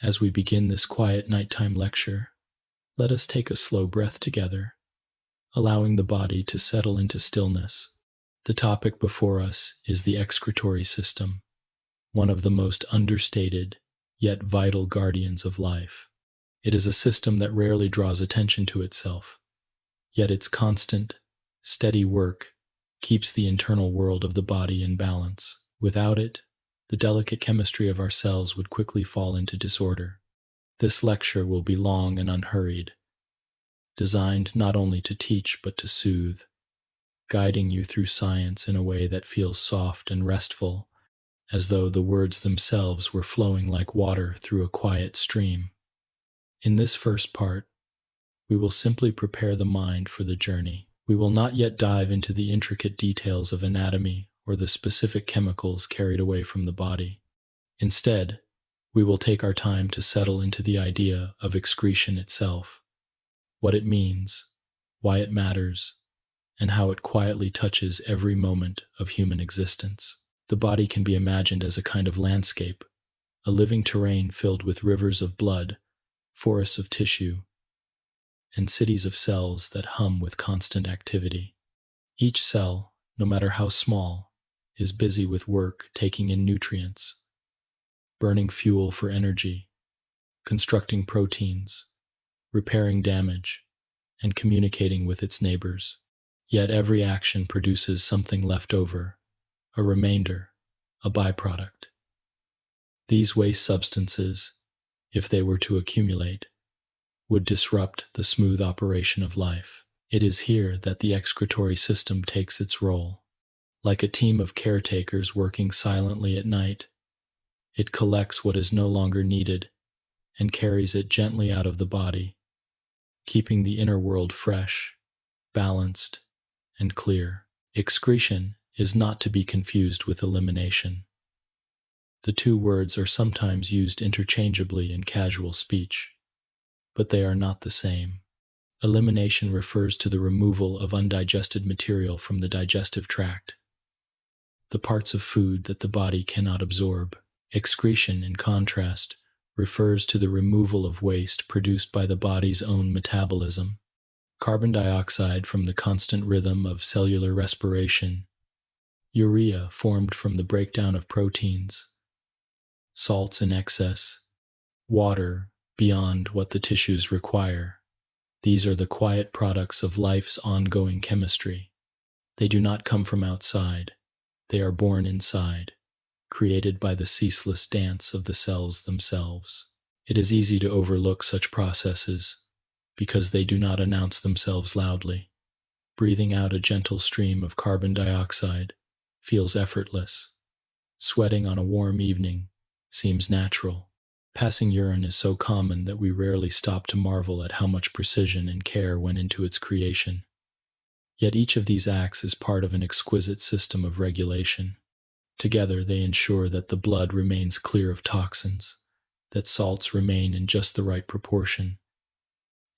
As we begin this quiet nighttime lecture, let us take a slow breath together, allowing the body to settle into stillness. The topic before us is the excretory system, one of the most understated yet vital guardians of life. It is a system that rarely draws attention to itself, yet its constant, steady work keeps the internal world of the body in balance. Without it, the delicate chemistry of our cells would quickly fall into disorder. This lecture will be long and unhurried, designed not only to teach but to soothe, guiding you through science in a way that feels soft and restful, as though the words themselves were flowing like water through a quiet stream. In this first part, we will simply prepare the mind for the journey. We will not yet dive into the intricate details of anatomy or the specific chemicals carried away from the body. Instead, we will take our time to settle into the idea of excretion itself, what it means, why it matters, and how it quietly touches every moment of human existence. The body can be imagined as a kind of landscape, a living terrain filled with rivers of blood, forests of tissue, and cities of cells that hum with constant activity. Each cell, no matter how small, is busy with work taking in nutrients, burning fuel for energy, constructing proteins, repairing damage, and communicating with its neighbors. Yet every action produces something left over, a remainder, a byproduct. These waste substances, if they were to accumulate, would disrupt the smooth operation of life. It is here that the excretory system takes its role. Like a team of caretakers working silently at night, it collects what is no longer needed and carries it gently out of the body, keeping the inner world fresh, balanced, and clear. Excretion is not to be confused with elimination. The two words are sometimes used interchangeably in casual speech, but they are not the same. Elimination refers to the removal of undigested material from the digestive tract, the parts of food that the body cannot absorb. Excretion, in contrast, refers to the removal of waste produced by the body's own metabolism. Carbon dioxide from the constant rhythm of cellular respiration, urea formed from the breakdown of proteins, salts in excess, water beyond what the tissues require. These are the quiet products of life's ongoing chemistry. They do not come from outside. They are born inside, created by the ceaseless dance of the cells themselves. It is easy to overlook such processes because they do not announce themselves loudly. Breathing out a gentle stream of carbon dioxide feels effortless. Sweating on a warm evening seems natural. Passing urine is so common that we rarely stop to marvel at how much precision and care went into its creation. Yet each of these acts is part of an exquisite system of regulation. Together they ensure that the blood remains clear of toxins, that salts remain in just the right proportion,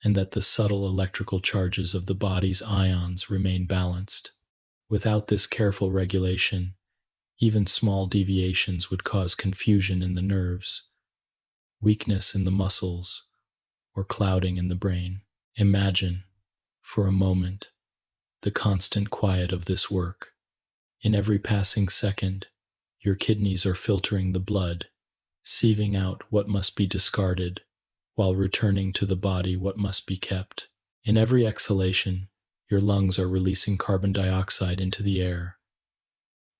and that the subtle electrical charges of the body's ions remain balanced. Without this careful regulation, even small deviations would cause confusion in the nerves, weakness in the muscles, or clouding in the brain. Imagine, for a moment, the constant quiet of this work. In every passing second, your kidneys are filtering the blood, sieving out what must be discarded, while returning to the body what must be kept. In every exhalation, your lungs are releasing carbon dioxide into the air,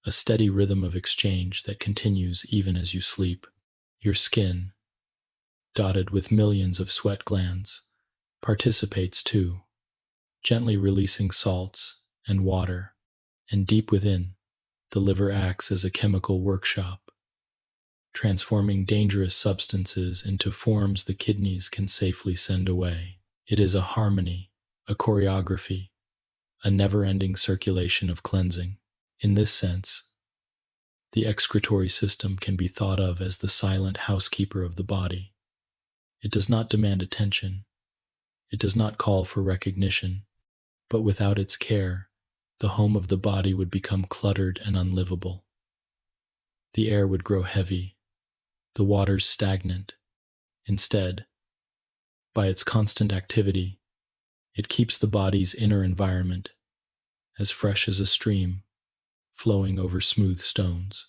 a steady rhythm of exchange that continues even as you sleep. Your skin, dotted with millions of sweat glands, participates too, gently releasing salts and water, and deep within, the liver acts as a chemical workshop, transforming dangerous substances into forms the kidneys can safely send away. It is a harmony, a choreography, a never-ending circulation of cleansing. In this sense, the excretory system can be thought of as the silent housekeeper of the body. It does not demand attention. It does not call for recognition. But without its care, the home of the body would become cluttered and unlivable. The air would grow heavy, the waters stagnant, Instead, by its constant activity, it keeps the body's inner environment as fresh as a stream flowing over smooth stones.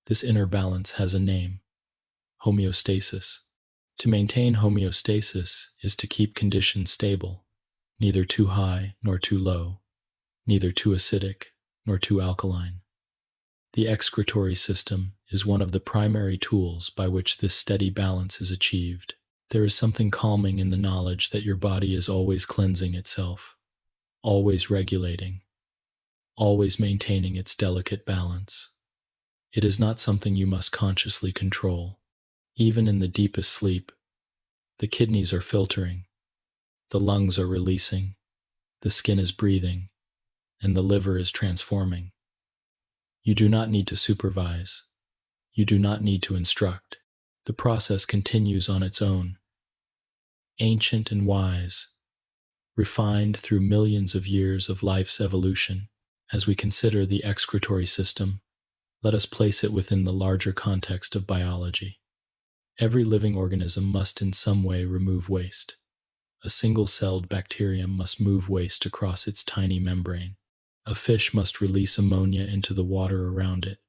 This inner balance has a name: homeostasis. To maintain homeostasis is to keep conditions stable, neither too high nor too low, neither too acidic nor too alkaline. The excretory system is one of the primary tools by which this steady balance is achieved. There is something calming in the knowledge that your body is always cleansing itself, always regulating, always maintaining its delicate balance. It is not something you must consciously control. Even in the deepest sleep, the kidneys are filtering, the lungs are releasing, the skin is breathing, and the liver is transforming. You do not need to supervise. You do not need to instruct. The process continues on its own. Ancient and wise, refined through millions of years of life's evolution. As we consider the excretory system, let us place it within the larger context of biology. Every living organism must in some way remove waste. A single-celled bacterium must move waste across its tiny membrane. A fish must release ammonia into the water around it.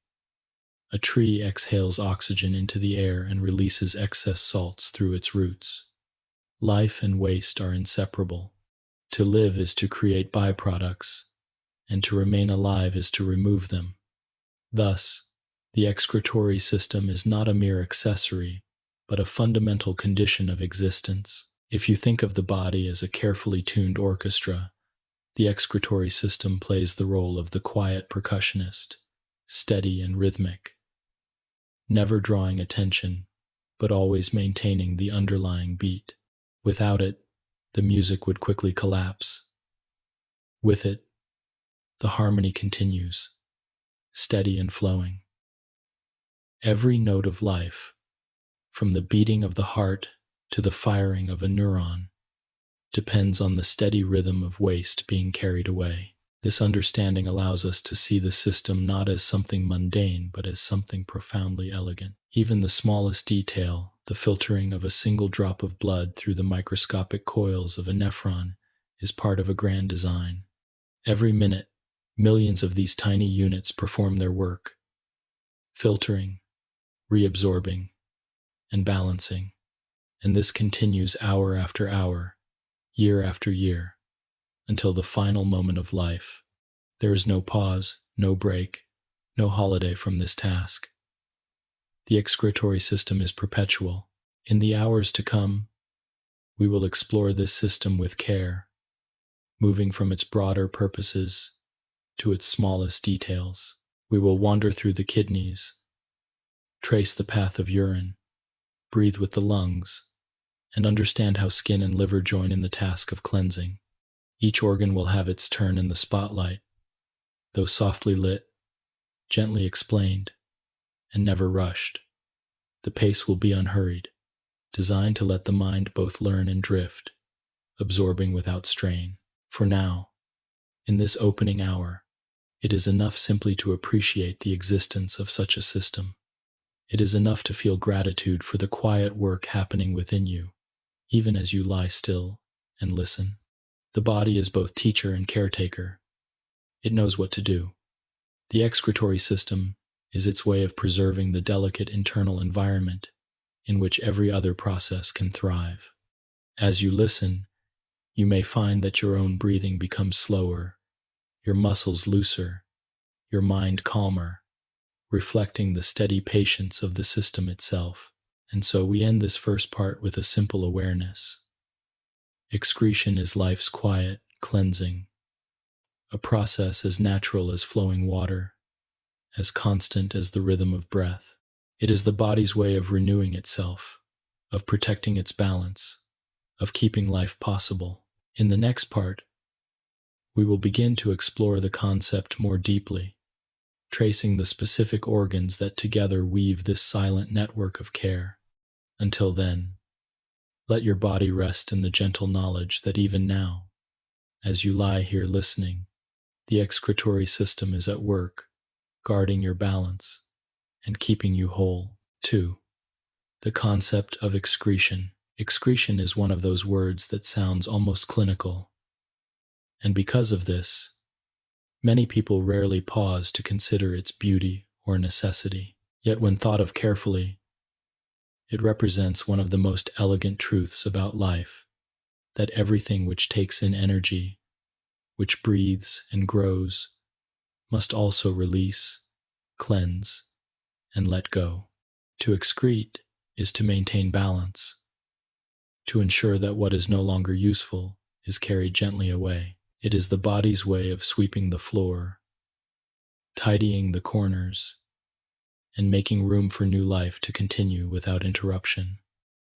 A tree exhales oxygen into the air and releases excess salts through its roots. Life and waste are inseparable. To live is to create byproducts, and to remain alive is to remove them. Thus, the excretory system is not a mere accessory, but a fundamental condition of existence. If you think of the body as a carefully tuned orchestra, the excretory system plays the role of the quiet percussionist, steady and rhythmic, never drawing attention, but always maintaining the underlying beat. Without it, the music would quickly collapse. With it, the harmony continues, steady and flowing. Every note of life, from the beating of the heart to the firing of a neuron, depends on the steady rhythm of waste being carried away. This understanding allows us to see the system not as something mundane, but as something profoundly elegant. Even the smallest detail, the filtering of a single drop of blood through the microscopic coils of a nephron, is part of a grand design. Every minute, millions of these tiny units perform their work, filtering, reabsorbing, and balancing. And this continues hour after hour, year after year, until the final moment of life. There is no pause, no break, no holiday from this task. The excretory system is perpetual. In the hours to come, we will explore this system with care, moving from its broader purposes to its smallest details. We will wander through the kidneys, trace the path of urine, breathe with the lungs, and understand how skin and liver join in the task of cleansing. Each organ will have its turn in the spotlight, though softly lit, gently explained, and never rushed. The pace will be unhurried, designed to let the mind both learn and drift, absorbing without strain. For now, in this opening hour, it is enough simply to appreciate the existence of such a system. It is enough to feel gratitude for the quiet work happening within you, even as you lie still and listen. The body is both teacher and caretaker. It knows what to do. The excretory system is its way of preserving the delicate internal environment in which every other process can thrive. As you listen, you may find that your own breathing becomes slower, your muscles looser, your mind calmer, reflecting the steady patience of the system itself. And so we end this first part with a simple awareness. Excretion is life's quiet cleansing, a process as natural as flowing water, as constant as the rhythm of breath. It is the body's way of renewing itself, of protecting its balance, of keeping life possible. In the next part, we will begin to explore the concept more deeply, tracing the specific organs that together weave this silent network of care. Until then, let your body rest in the gentle knowledge that even now, as you lie here listening, the excretory system is at work, guarding your balance and keeping you whole. 2. The concept of excretion. Excretion is one of those words that sounds almost clinical, and because of this, many people rarely pause to consider its beauty or necessity. Yet when thought of carefully, it represents one of the most elegant truths about life, that everything which takes in energy, which breathes and grows, must also release, cleanse, and let go. To excrete is to maintain balance, to ensure that what is no longer useful is carried gently away. It is the body's way of sweeping the floor, tidying the corners, and making room for new life to continue without interruption.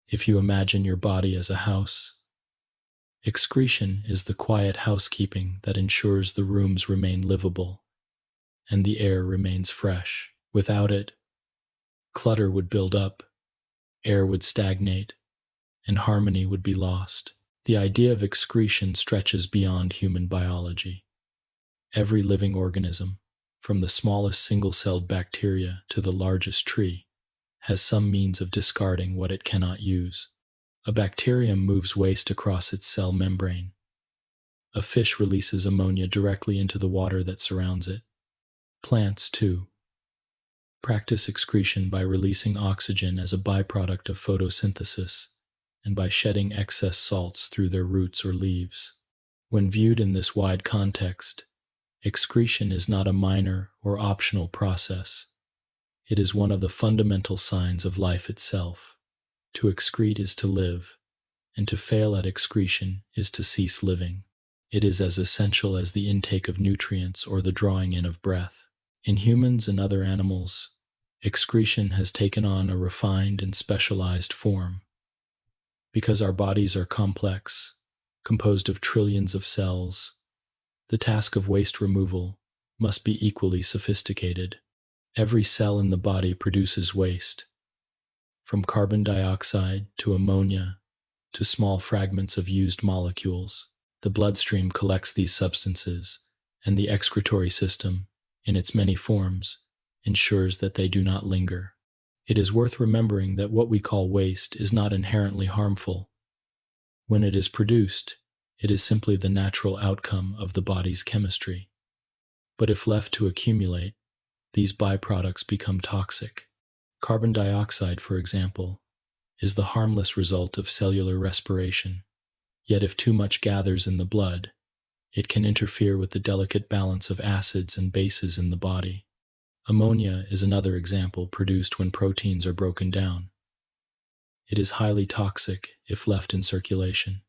If you imagine your body as a house, excretion is the quiet housekeeping that ensures the rooms remain livable and the air remains fresh. Without it, clutter would build up, air would stagnate, and harmony would be lost. The idea of excretion stretches beyond human biology. Every living organism, from the smallest single-celled bacteria to the largest tree, has some means of discarding what it cannot use. A bacterium moves waste across its cell membrane. A fish releases ammonia directly into the water that surrounds it. Plants, too, practice excretion by releasing oxygen as a byproduct of photosynthesis and by shedding excess salts through their roots or leaves. When viewed in this wide context, excretion is not a minor or optional process. It is one of the fundamental signs of life itself. To excrete is to live, and to fail at excretion is to cease living. It is as essential as the intake of nutrients or the drawing in of breath. In humans and other animals, excretion has taken on a refined and specialized form. Because our bodies are complex, composed of trillions of cells, the task of waste removal must be equally sophisticated. Every cell in the body produces waste, from carbon dioxide to ammonia to small fragments of used molecules. The bloodstream collects these substances, and the excretory system, in its many forms, ensures that they do not linger. It is worth remembering that what we call waste is not inherently harmful. When it is produced, it is simply the natural outcome of the body's chemistry. But if left to accumulate, these byproducts become toxic. Carbon dioxide, for example, is the harmless result of cellular respiration. Yet if too much gathers in the blood, it can interfere with the delicate balance of acids and bases in the body. Ammonia is another example produced when proteins are broken down. It is highly toxic if left in circulation.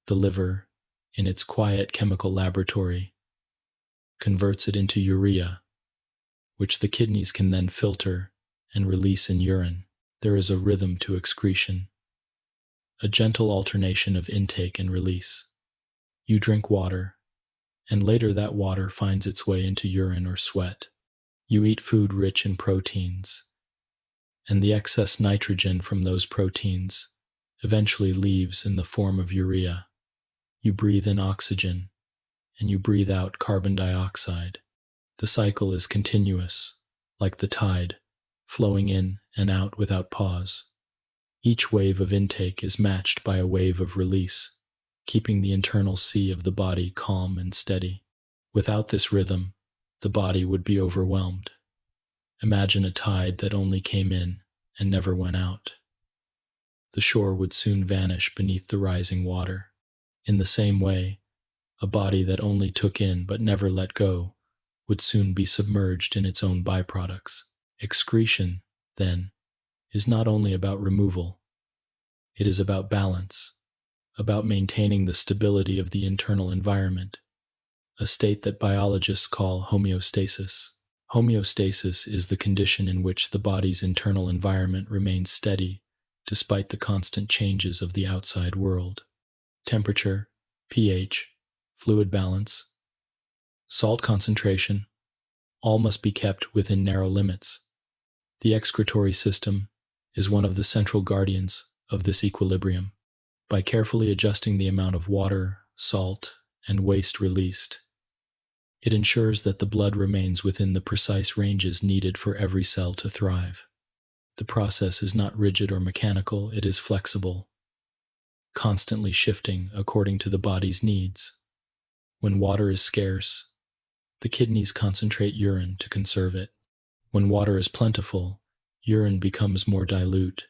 The liver, in its quiet chemical laboratory, converts it into urea, which the kidneys can then filter and release in urine. There is a rhythm to excretion, a gentle alternation of intake and release. You drink water, and later that water finds its way into urine or sweat. You eat food rich in proteins, and the excess nitrogen from those proteins eventually leaves in the form of urea. You breathe in oxygen, and you breathe out carbon dioxide. The cycle is continuous, like the tide, flowing in and out without pause. Each wave of intake is matched by a wave of release, keeping the internal sea of the body calm and steady. Without this rhythm, the body would be overwhelmed. Imagine a tide that only came in and never went out. The shore would soon vanish beneath the rising water. In the same way, a body that only took in but never let go would soon be submerged in its own byproducts. Excretion, then, is not only about removal. It is about balance, about maintaining the stability of the internal environment, a state that biologists call homeostasis. Homeostasis is the condition in which the body's internal environment remains steady despite the constant changes of the outside world. Temperature, pH, fluid balance, salt concentration, all must be kept within narrow limits. The excretory system is one of the central guardians of this equilibrium. By carefully adjusting the amount of water, salt, and waste released, it ensures that the blood remains within the precise ranges needed for every cell to thrive. The process is not rigid or mechanical, it is flexible, constantly shifting according to the body's needs. When water is scarce, the kidneys concentrate urine to conserve it. When water is plentiful, urine becomes more dilute,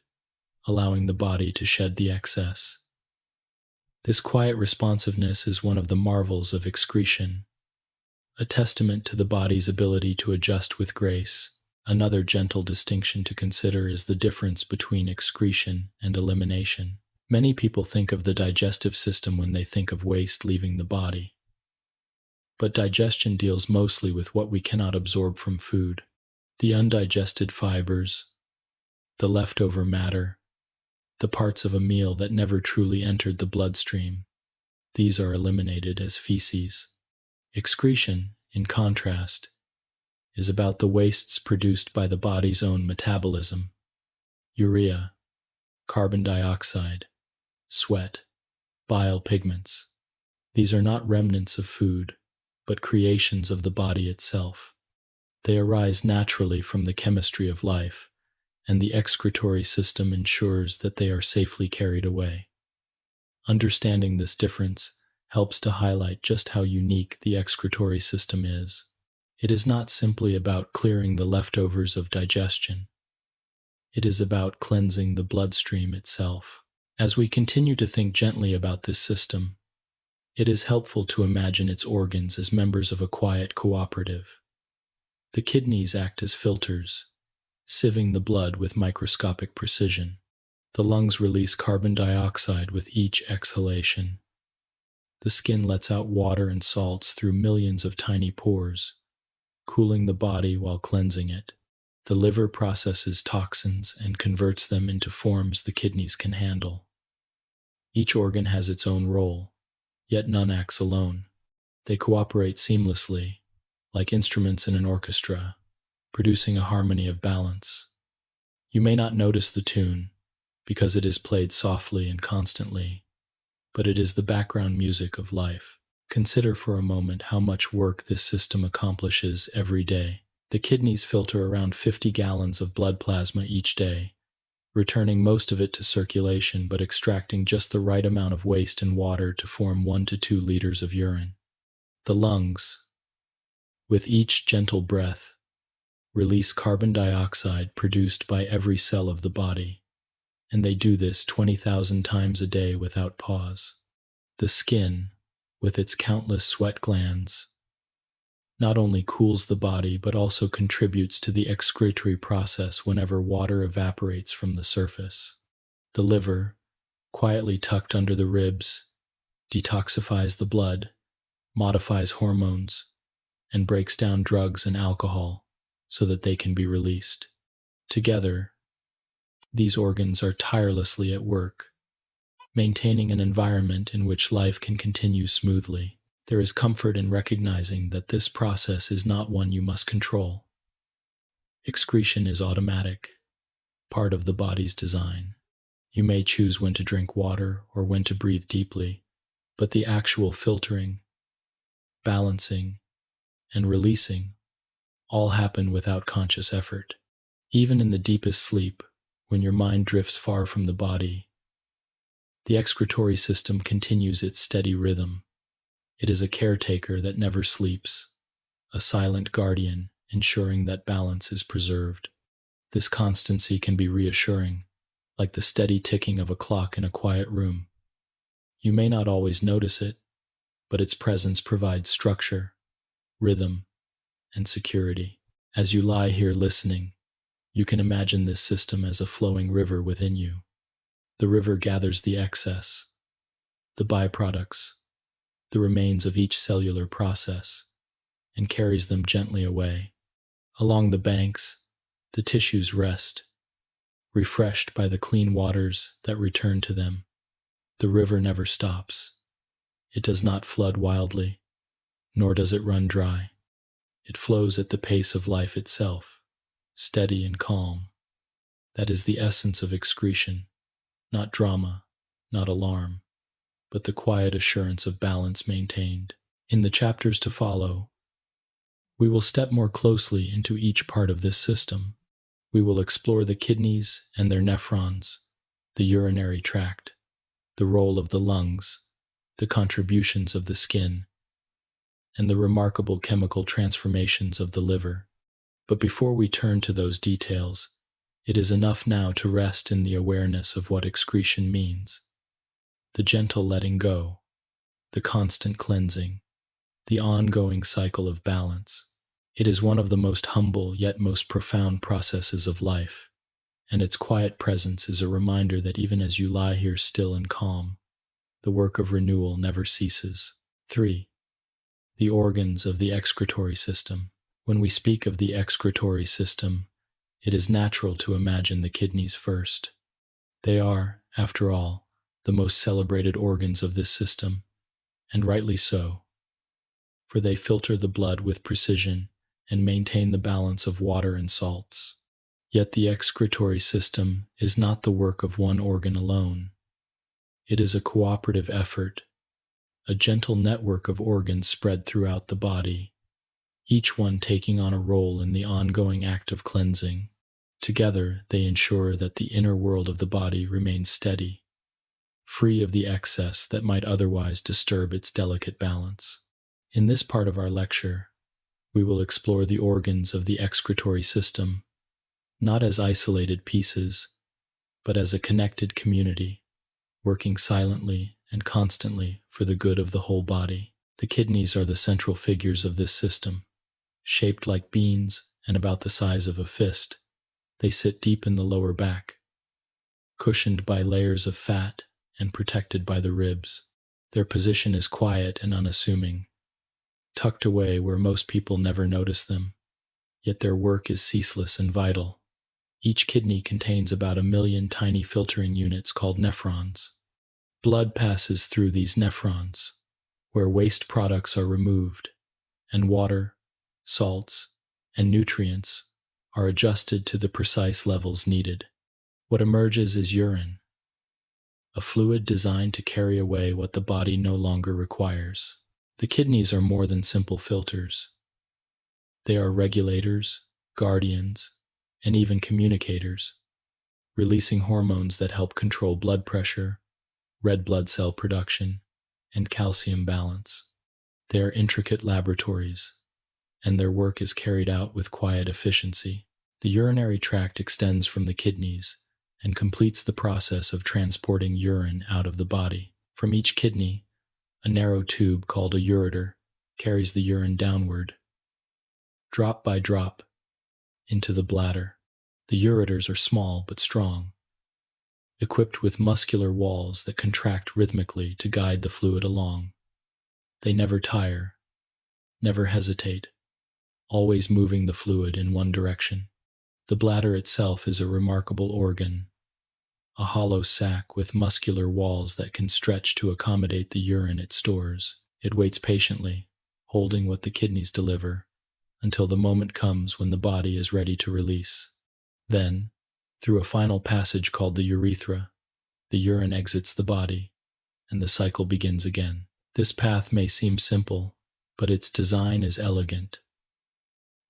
allowing the body to shed the excess. This quiet responsiveness is one of the marvels of excretion, a testament to the body's ability to adjust with grace. Another gentle distinction to consider is the difference between excretion and elimination. Many people think of the digestive system when they think of waste leaving the body. But digestion deals mostly with what we cannot absorb from food. The undigested fibers, the leftover matter, the parts of a meal that never truly entered the bloodstream. These are eliminated as feces. Excretion, in contrast, is about the wastes produced by the body's own metabolism. Urea, carbon dioxide, sweat, bile pigments. These are not remnants of food, but creations of the body itself. They arise naturally from the chemistry of life, and the excretory system ensures that they are safely carried away. Understanding this difference helps to highlight just how unique the excretory system is. It is not simply about clearing the leftovers of digestion. It is about cleansing the bloodstream itself. As we continue to think gently about this system, it is helpful to imagine its organs as members of a quiet cooperative. The kidneys act as filters, sieving the blood with microscopic precision. The lungs release carbon dioxide with each exhalation. The skin lets out water and salts through millions of tiny pores, cooling the body while cleansing it. The liver processes toxins and converts them into forms the kidneys can handle. Each organ has its own role, yet none acts alone. They cooperate seamlessly, like instruments in an orchestra, producing a harmony of balance. You may not notice the tune, because it is played softly and constantly, but it is the background music of life. Consider for a moment how much work this system accomplishes every day. The kidneys filter around 50 gallons of blood plasma each day, returning most of it to circulation but extracting just the right amount of waste and water to form 1 to 2 liters of urine. The lungs, with each gentle breath, release carbon dioxide produced by every cell of the body, and they do this 20,000 times a day without pause. The skin, with its countless sweat glands, not only cools the body but also contributes to the excretory process whenever water evaporates from the surface. The liver, quietly tucked under the ribs, detoxifies the blood, modifies hormones, and breaks down drugs and alcohol so that they can be released. Together, these organs are tirelessly at work, maintaining an environment in which life can continue smoothly. There is comfort in recognizing that this process is not one you must control. Excretion is automatic, part of the body's design. You may choose when to drink water or when to breathe deeply, but the actual filtering, balancing, and releasing all happen without conscious effort. Even in the deepest sleep, when your mind drifts far from the body, the excretory system continues its steady rhythm. It is a caretaker that never sleeps, a silent guardian ensuring that balance is preserved. This constancy can be reassuring, like the steady ticking of a clock in a quiet room. You may not always notice it, but its presence provides structure, rhythm, and security. As you lie here listening, you can imagine this system as a flowing river within you. The river gathers the excess, the byproducts, the remains of each cellular process, and carries them gently away. Along the banks, the tissues rest, refreshed by the clean waters that return to them. The river never stops. It does not flood wildly, nor does it run dry. It flows at the pace of life itself, steady and calm. That is the essence of excretion, not drama, not alarm, but the quiet assurance of balance maintained. In the chapters to follow, we will step more closely into each part of this system. We will explore the kidneys and their nephrons, the urinary tract, the role of the lungs, the contributions of the skin, and the remarkable chemical transformations of the liver. But before we turn to those details, it is enough now to rest in the awareness of what excretion means. The gentle letting go, the constant cleansing, the ongoing cycle of balance. It is one of the most humble yet most profound processes of life, and its quiet presence is a reminder that even as you lie here still and calm, the work of renewal never ceases. 3. The organs of the excretory system. When we speak of the excretory system, it is natural to imagine the kidneys first. They are, after all, the most celebrated organs of this system, and rightly so, for they filter the blood with precision and maintain the balance of water and salts. Yet the excretory system is not the work of one organ alone. It is a cooperative effort, a gentle network of organs spread throughout the body, each one taking on a role in the ongoing act of cleansing. Together, they ensure that the inner world of the body remains steady, free of the excess that might otherwise disturb its delicate balance. In this part of our lecture, we will explore the organs of the excretory system, not as isolated pieces, but as a connected community, working silently and constantly for the good of the whole body. The kidneys are the central figures of this system. Shaped like beans and about the size of a fist, they sit deep in the lower back, cushioned by layers of fat and protected by the ribs. Their position is quiet and unassuming, tucked away where most people never notice them, yet their work is ceaseless and vital. Each kidney contains about 1 million tiny filtering units called nephrons. Blood passes through these nephrons, where waste products are removed, and water, salts, and nutrients are adjusted to the precise levels needed. What emerges is urine, a fluid designed to carry away what the body no longer requires. The kidneys are more than simple filters. They are regulators, guardians, and even communicators, releasing hormones that help control blood pressure, red blood cell production, and calcium balance. They are intricate laboratories, and their work is carried out with quiet efficiency. The urinary tract extends from the kidneys and completes the process of transporting urine out of the body. From each kidney, a narrow tube called a ureter carries the urine downward, drop by drop, into the bladder. The ureters are small but strong, equipped with muscular walls that contract rhythmically to guide the fluid along. They never tire, never hesitate, always moving the fluid in one direction. The bladder itself is a remarkable organ, a hollow sac with muscular walls that can stretch to accommodate the urine it stores. It waits patiently, holding what the kidneys deliver, until the moment comes when the body is ready to release. Then, through a final passage called the urethra, the urine exits the body, and the cycle begins again. This path may seem simple, but its design is elegant,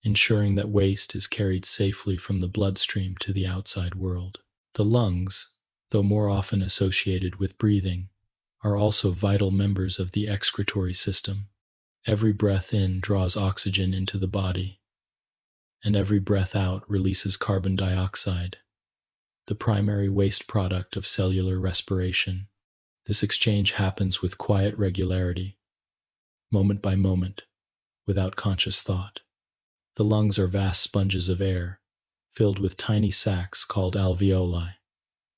ensuring that waste is carried safely from the bloodstream to the outside world. The lungs, though more often associated with breathing, are also vital members of the excretory system. Every breath in draws oxygen into the body, and every breath out releases carbon dioxide, the primary waste product of cellular respiration. This exchange happens with quiet regularity, moment by moment, without conscious thought. The lungs are vast sponges of air, filled with tiny sacs called alveoli,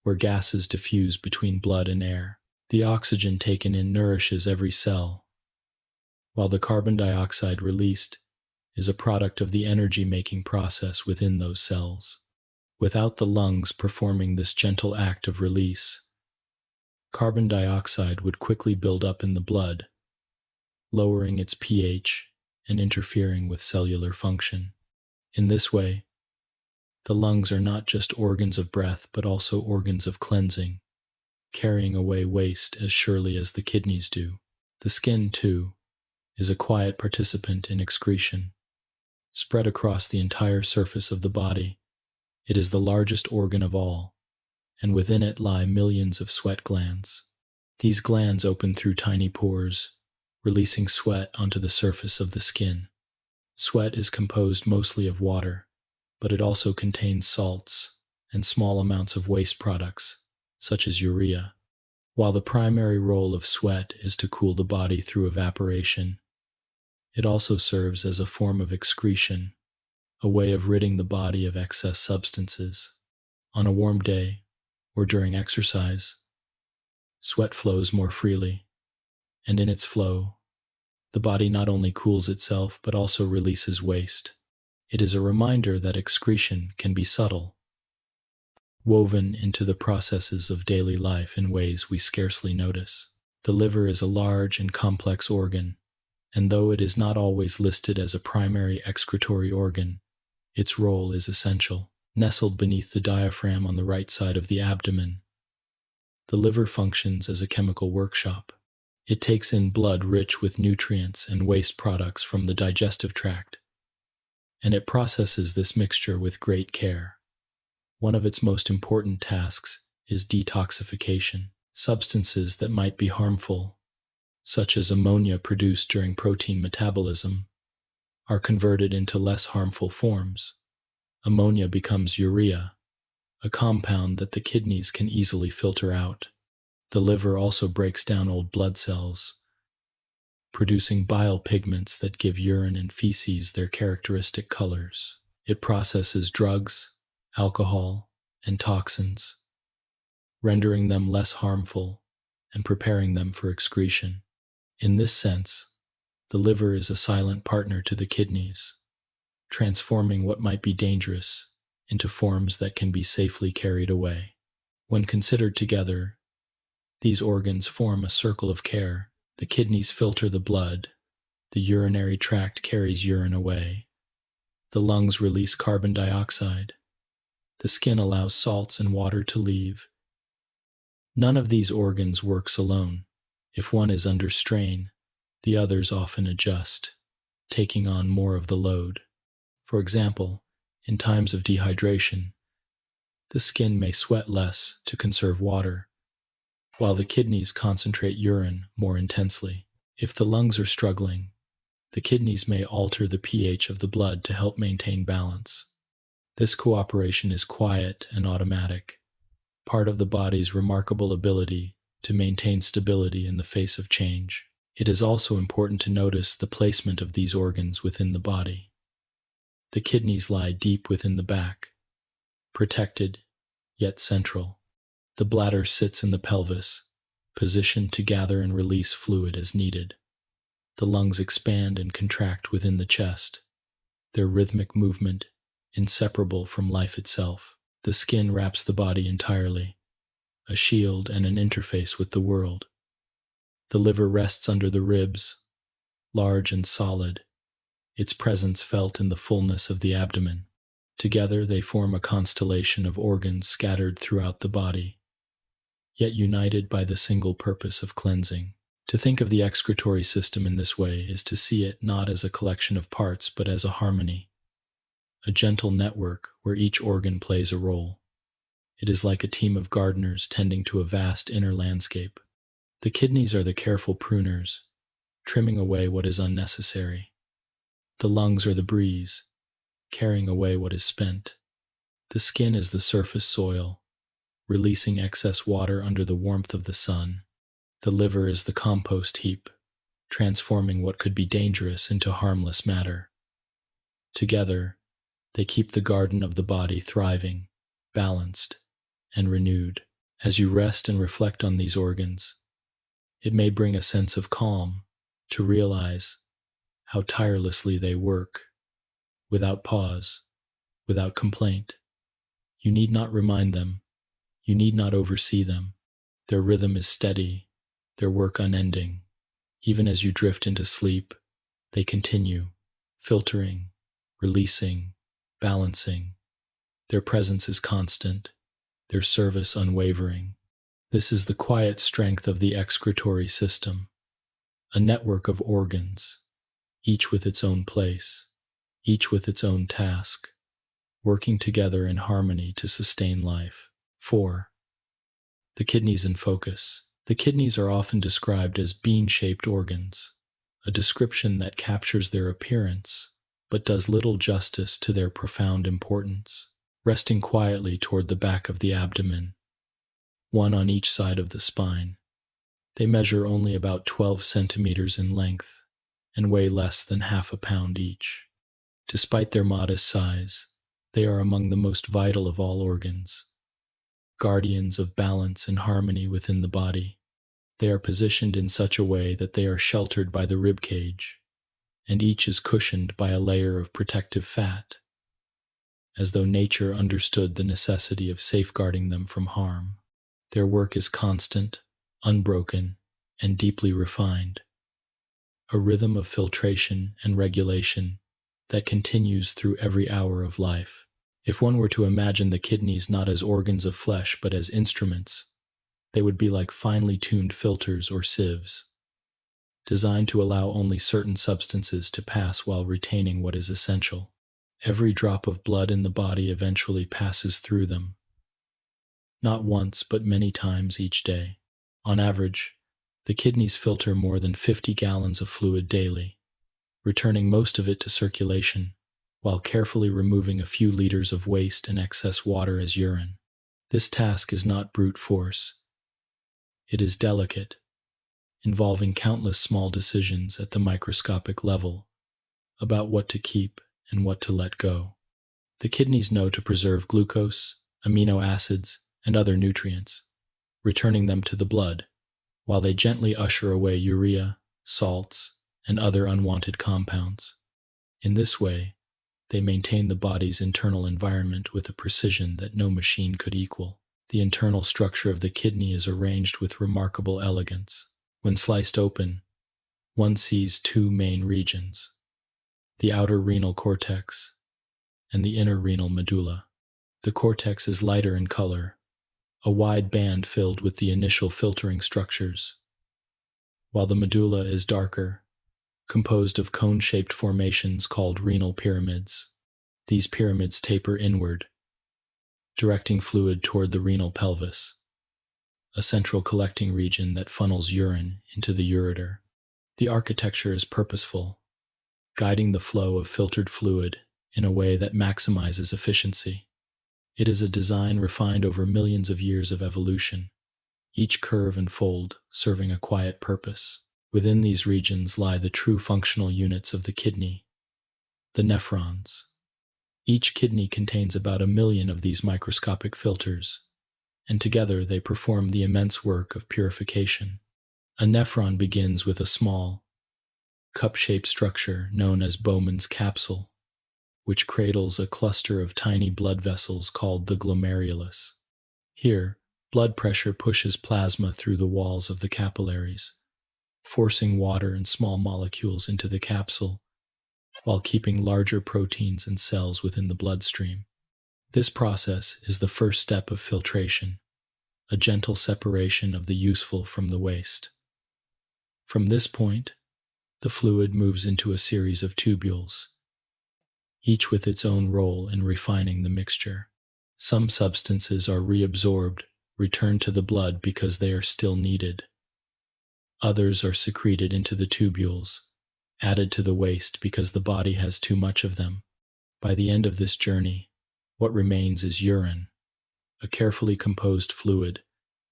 where gases diffuse between blood and air. The oxygen taken in nourishes every cell, while the carbon dioxide released is a product of the energy-making process within those cells. Without the lungs performing this gentle act of release, carbon dioxide would quickly build up in the blood, lowering its pH and interfering with cellular function. In this way, the lungs are not just organs of breath but also organs of cleansing, carrying away waste as surely as the kidneys do. The skin, too, is a quiet participant in excretion. Spread across the entire surface of the body, It is the largest organ of all, and within it lie millions of sweat glands. These glands open through tiny pores, releasing sweat onto the surface of the skin. Sweat is composed mostly of water, but it also contains salts and small amounts of waste products, such as urea. While the primary role of sweat is to cool the body through evaporation, it also serves as a form of excretion, a way of ridding the body of excess substances. On a warm day, or during exercise, sweat flows more freely, and in its flow, the body not only cools itself but also releases waste. It is a reminder that excretion can be subtle, woven into the processes of daily life in ways we scarcely notice. The liver is a large and complex organ, and though it is not always listed as a primary excretory organ, its role is essential. Nestled beneath the diaphragm on the right side of the abdomen, the liver functions as a chemical workshop. It takes in blood rich with nutrients and waste products from the digestive tract, and it processes this mixture with great care. One of its most important tasks is detoxification. Substances that might be harmful, such as ammonia produced during protein metabolism, are converted into less harmful forms. Ammonia becomes urea, a compound that the kidneys can easily filter out. The liver also breaks down old blood cells, producing bile pigments that give urine and feces their characteristic colors. It processes drugs, alcohol, and toxins, rendering them less harmful and preparing them for excretion. In this sense, the liver is a silent partner to the kidneys, transforming what might be dangerous into forms that can be safely carried away. When considered together, these organs form a circle of care. The kidneys filter the blood, the urinary tract carries urine away, the lungs release carbon dioxide, the skin allows salts and water to leave. None of these organs works alone. If one is under strain, the others often adjust, taking on more of the load. For example, in times of dehydration, the skin may sweat less to conserve water, while the kidneys concentrate urine more intensely. If the lungs are struggling, the kidneys may alter the pH of the blood to help maintain balance. This cooperation is quiet and automatic, part of the body's remarkable ability to maintain stability in the face of change. It is also important to notice the placement of these organs within the body. The kidneys lie deep within the back, protected, yet central. The bladder sits in the pelvis, positioned to gather and release fluid as needed. The lungs expand and contract within the chest, their rhythmic movement inseparable from life itself. The skin wraps the body entirely, a shield and an interface with the world. The liver rests under the ribs, large and solid, its presence felt in the fullness of the abdomen. Together they form a constellation of organs scattered throughout the body, yet united by the single purpose of cleansing. To think of the excretory system in this way is to see it not as a collection of parts but as a harmony, a gentle network where each organ plays a role. It is like a team of gardeners tending to a vast inner landscape. The kidneys are the careful pruners, trimming away what is unnecessary. The lungs are the breeze, carrying away what is spent. The skin is the surface soil, releasing excess water under the warmth of the sun. The liver is the compost heap, transforming what could be dangerous into harmless matter. Together, they keep the garden of the body thriving, balanced, and renewed. As you rest and reflect on these organs, it may bring a sense of calm to realize how tirelessly they work, without pause, without complaint. You need not remind them, you need not oversee them. Their rhythm is steady, their work unending. Even as you drift into sleep, they continue, filtering, releasing, balancing. Their presence is constant, their service unwavering. This is the quiet strength of the excretory system, a network of organs, each with its own place, each with its own task, working together in harmony to sustain life. 4. The kidneys in focus. The kidneys are often described as bean-shaped organs, a description that captures their appearance but does little justice to their profound importance. Resting quietly toward the back of the abdomen, one on each side of the spine, they measure only about 12 centimeters in length and weigh less than half a pound each. Despite their modest size, they are among the most vital of all organs, guardians of balance and harmony within the body. They are positioned in such a way that they are sheltered by the rib cage, and each is cushioned by a layer of protective fat, as though nature understood the necessity of safeguarding them from harm. Their work is constant, unbroken, and deeply refined, a rhythm of filtration and regulation that continues through every hour of life. If one were to imagine the kidneys not as organs of flesh but as instruments, they would be like finely tuned filters or sieves, designed to allow only certain substances to pass while retaining what is essential. Every drop of blood in the body eventually passes through them, not once but many times each day. On average, the kidneys filter more than 50 gallons of fluid daily, returning most of it to circulation, while carefully removing a few liters of waste and excess water as urine. This task is not brute force. It is delicate, involving countless small decisions at the microscopic level about what to keep and what to let go. The kidneys know to preserve glucose, amino acids, and other nutrients, returning them to the blood, while they gently usher away urea, salts, and other unwanted compounds. In this way, they maintain the body's internal environment with a precision that no machine could equal. The internal structure of the kidney is arranged with remarkable elegance. When sliced open, one sees two main regions: the outer renal cortex and the inner renal medulla. The cortex is lighter in color, a wide band filled with the initial filtering structures, while the medulla is darker, composed of cone-shaped formations called renal pyramids. These pyramids taper inward, directing fluid toward the renal pelvis, a central collecting region that funnels urine into the ureter. The architecture is purposeful, guiding the flow of filtered fluid in a way that maximizes efficiency. It is a design refined over millions of years of evolution, each curve and fold serving a quiet purpose. Within these regions lie the true functional units of the kidney, the nephrons. Each kidney contains about 1 million of these microscopic filters, and together they perform the immense work of purification. A nephron begins with a small, cup-shaped structure known as Bowman's capsule, which cradles a cluster of tiny blood vessels called the glomerulus. Here, blood pressure pushes plasma through the walls of the capillaries, forcing water and small molecules into the capsule, while keeping larger proteins and cells within the bloodstream. This process is the first step of filtration, a gentle separation of the useful from the waste. From this point, the fluid moves into a series of tubules, each with its own role in refining the mixture. Some substances are reabsorbed, returned to the blood because they are still needed. Others are secreted into the tubules, added to the waste because the body has too much of them. By the end of this journey, what remains is urine, a carefully composed fluid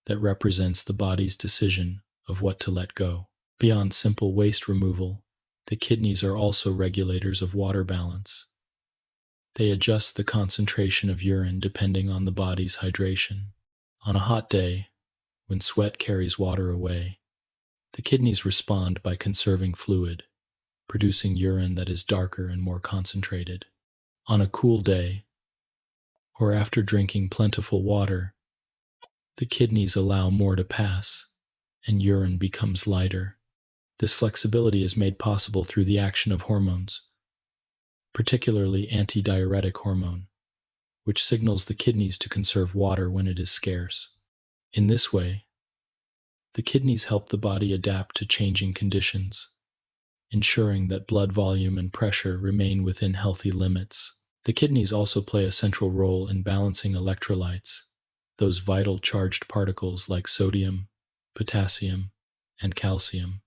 that represents the body's decision of what to let go. Beyond simple waste removal, the kidneys are also regulators of water balance. They adjust the concentration of urine depending on the body's hydration. On a hot day, when sweat carries water away, the kidneys respond by conserving fluid, producing urine that is darker and more concentrated. On a cool day, or after drinking plentiful water, the kidneys allow more to pass, and urine becomes lighter. This flexibility is made possible through the action of hormones, particularly antidiuretic hormone, which signals the kidneys to conserve water when it is scarce. In this way, the kidneys help the body adapt to changing conditions, ensuring that blood volume and pressure remain within healthy limits. The kidneys also play a central role in balancing electrolytes, those vital charged particles like sodium, potassium, and calcium.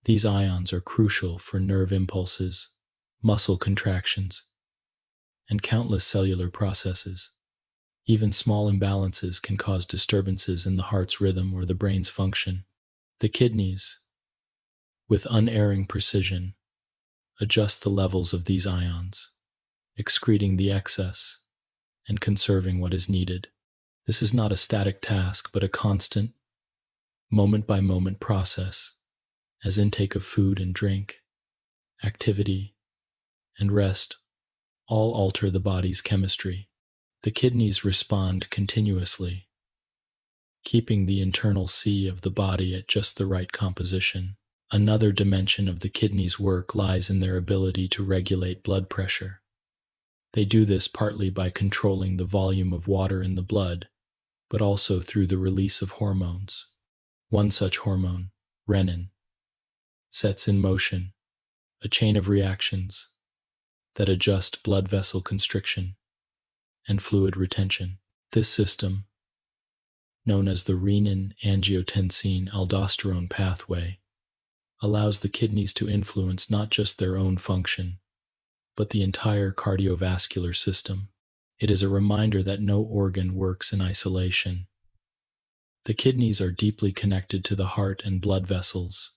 These ions are crucial for nerve impulses, muscle contractions, and countless cellular processes. Even small imbalances can cause disturbances in the heart's rhythm or the brain's function. The kidneys, with unerring precision, adjust the levels of these ions, excreting the excess and conserving what is needed. This is not a static task, but a constant, moment-by-moment process, as intake of food and drink, activity, and rest all alter the body's chemistry. The kidneys respond continuously, keeping the internal sea of the body at just the right composition. Another dimension of the kidneys' work lies in their ability to regulate blood pressure. They do this partly by controlling the volume of water in the blood, but also through the release of hormones. One such hormone, renin, sets in motion a chain of reactions that adjust blood vessel constriction and fluid retention. This system, known as the renin-angiotensin-aldosterone pathway, allows the kidneys to influence not just their own function, but the entire cardiovascular system. It is a reminder that no organ works in isolation. The kidneys are deeply connected to the heart and blood vessels,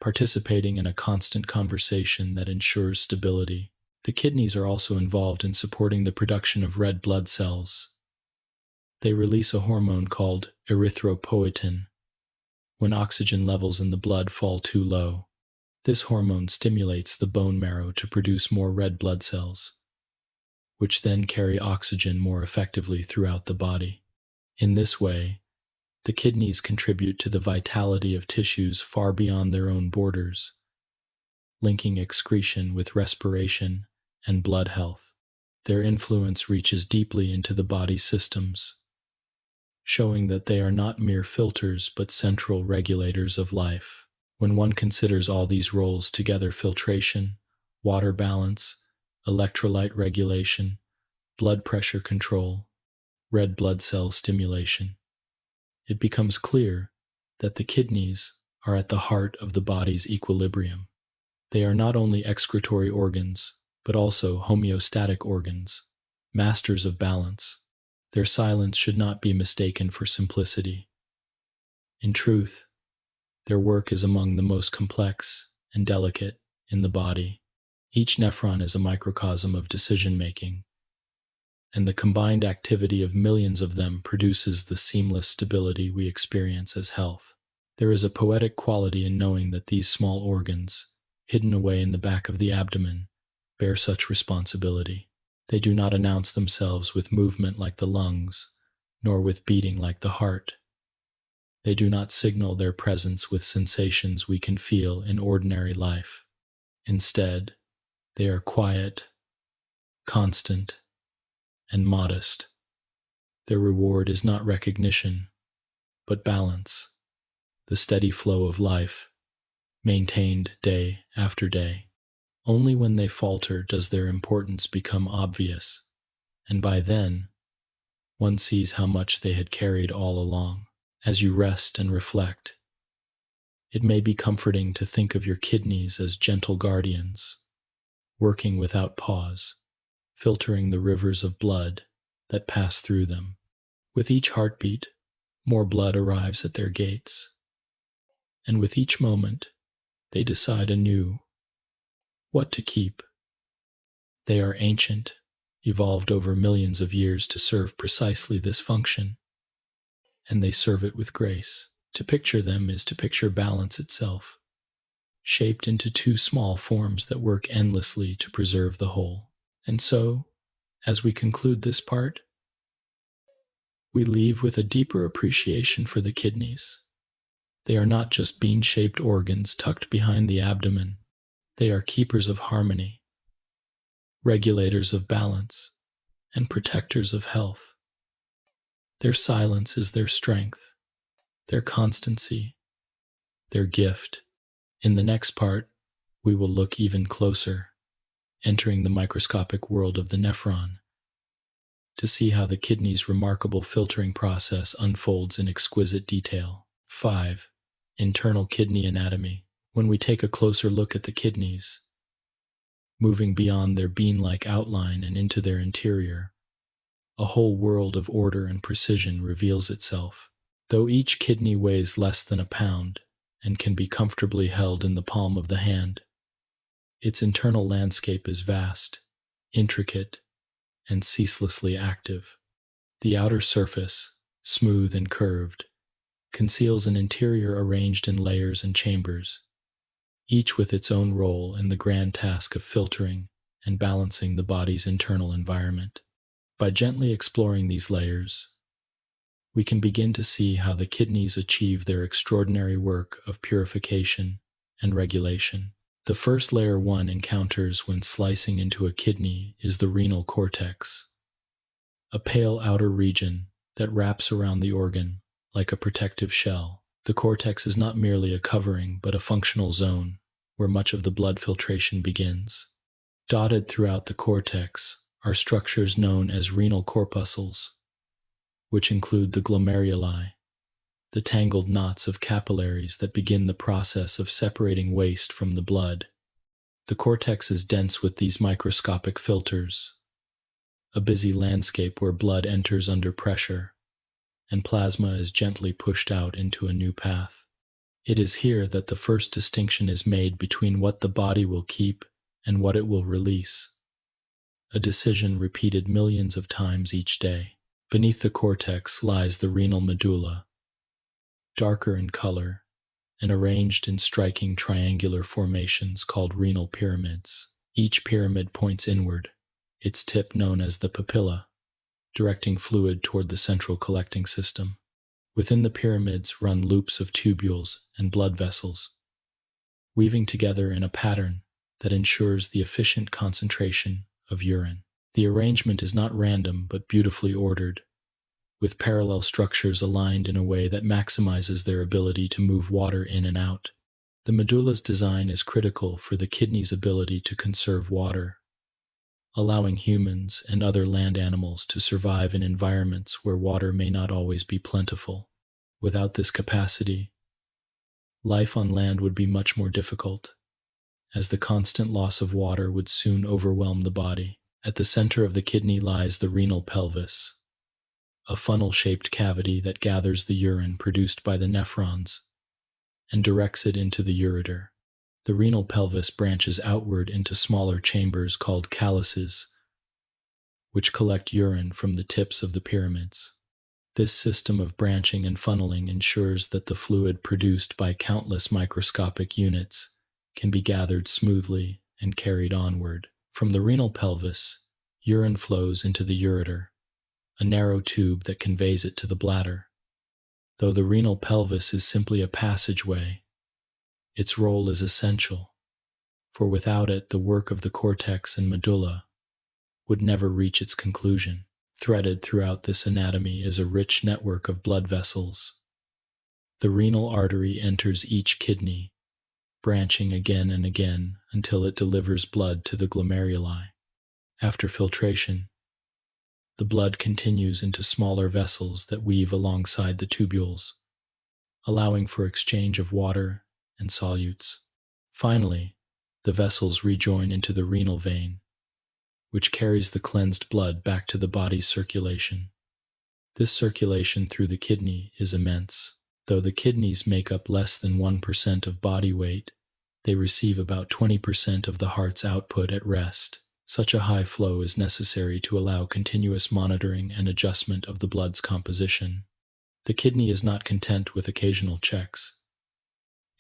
participating in a constant conversation that ensures stability. The kidneys are also involved in supporting the production of red blood cells. They release a hormone called erythropoietin when oxygen levels in the blood fall too low. This hormone stimulates the bone marrow to produce more red blood cells, which then carry oxygen more effectively throughout the body. In this way, the kidneys contribute to the vitality of tissues far beyond their own borders, linking excretion with respiration and blood health. Their influence reaches deeply into the body's systems, showing that they are not mere filters but central regulators of life. When one considers all these roles together, filtration, water balance, electrolyte regulation, blood pressure control, red blood cell stimulation, it becomes clear that the kidneys are at the heart of the body's equilibrium. They are not only excretory organs, but also homeostatic organs, masters of balance. Their silence should not be mistaken for simplicity. In truth, their work is among the most complex and delicate in the body. Each nephron is a microcosm of decision-making, and the combined activity of millions of them produces the seamless stability we experience as health. There is a poetic quality in knowing that these small organs, hidden away in the back of the abdomen, bear such responsibility. They do not announce themselves with movement like the lungs, nor with beating like the heart. They do not signal their presence with sensations we can feel in ordinary life. Instead, they are quiet, constant, and modest. Their reward is not recognition, but balance, the steady flow of life, maintained day after day. Only when they falter does their importance become obvious, and by then, one sees how much they had carried all along. As you rest and reflect, it may be comforting to think of your kidneys as gentle guardians, working without pause, filtering the rivers of blood that pass through them. With each heartbeat, more blood arrives at their gates, and with each moment, they decide anew what to keep. They are ancient, evolved over millions of years to serve precisely this function, and they serve it with grace. To picture them is to picture balance itself, shaped into two small forms that work endlessly to preserve the whole. And so, as we conclude this part, we leave with a deeper appreciation for the kidneys. They are not just bean-shaped organs tucked behind the abdomen. They are keepers of harmony, regulators of balance, and protectors of health. Their silence is their strength, their constancy, their gift. In the next part, we will look even closer entering the microscopic world of the nephron, to see how the kidney's remarkable filtering process unfolds in exquisite detail. 5. Internal kidney anatomy. When we take a closer look at the kidneys, moving beyond their bean-like outline and into their interior, a whole world of order and precision reveals itself. Though each kidney weighs less than a pound and can be comfortably held in the palm of the hand, its internal landscape is vast, intricate, and ceaselessly active. The outer surface, smooth and curved, conceals an interior arranged in layers and chambers, each with its own role in the grand task of filtering and balancing the body's internal environment. By gently exploring these layers, we can begin to see how the kidneys achieve their extraordinary work of purification and regulation. The first layer one encounters when slicing into a kidney is the renal cortex, a pale outer region that wraps around the organ like a protective shell. The cortex is not merely a covering but a functional zone where much of the blood filtration begins. Dotted throughout the cortex are structures known as renal corpuscles, which include the glomeruli, the tangled knots of capillaries that begin the process of separating waste from the blood. The cortex is dense with these microscopic filters, a busy landscape where blood enters under pressure, and plasma is gently pushed out into a new path. It is here that the first distinction is made between what the body will keep and what it will release, a decision repeated millions of times each day. Beneath the cortex lies the renal medulla, darker in color and arranged in striking triangular formations called renal pyramids. Each pyramid points inward, its tip known as the papilla, directing fluid toward the central collecting system. Within the pyramids run loops of tubules and blood vessels, weaving together in a pattern that ensures the efficient concentration of urine. The arrangement is not random but beautifully ordered, with parallel structures aligned in a way that maximizes their ability to move water in and out. The medulla's design is critical for the kidney's ability to conserve water, allowing humans and other land animals to survive in environments where water may not always be plentiful. Without this capacity, life on land would be much more difficult, as the constant loss of water would soon overwhelm the body. At the center of the kidney lies the renal pelvis, a funnel-shaped cavity that gathers the urine produced by the nephrons and directs it into the ureter. The renal pelvis branches outward into smaller chambers called calyces, which collect urine from the tips of the pyramids. This system of branching and funneling ensures that the fluid produced by countless microscopic units can be gathered smoothly and carried onward. From the renal pelvis, urine flows into the ureter, a narrow tube that conveys it to the bladder. Though the renal pelvis is simply a passageway, its role is essential, for without it the work of the cortex and medulla would never reach its conclusion. Threaded throughout this anatomy is a rich network of blood vessels. The renal artery enters each kidney, branching again and again until it delivers blood to the glomeruli. After filtration, the blood continues into smaller vessels that weave alongside the tubules, allowing for exchange of water and solutes. Finally, the vessels rejoin into the renal vein, which carries the cleansed blood back to the body's circulation. This circulation through the kidney is immense. Though the kidneys make up less than 1% of body weight, they receive about 20% of the heart's output at rest. Such a high flow is necessary to allow continuous monitoring and adjustment of the blood's composition. The kidney is not content with occasional checks.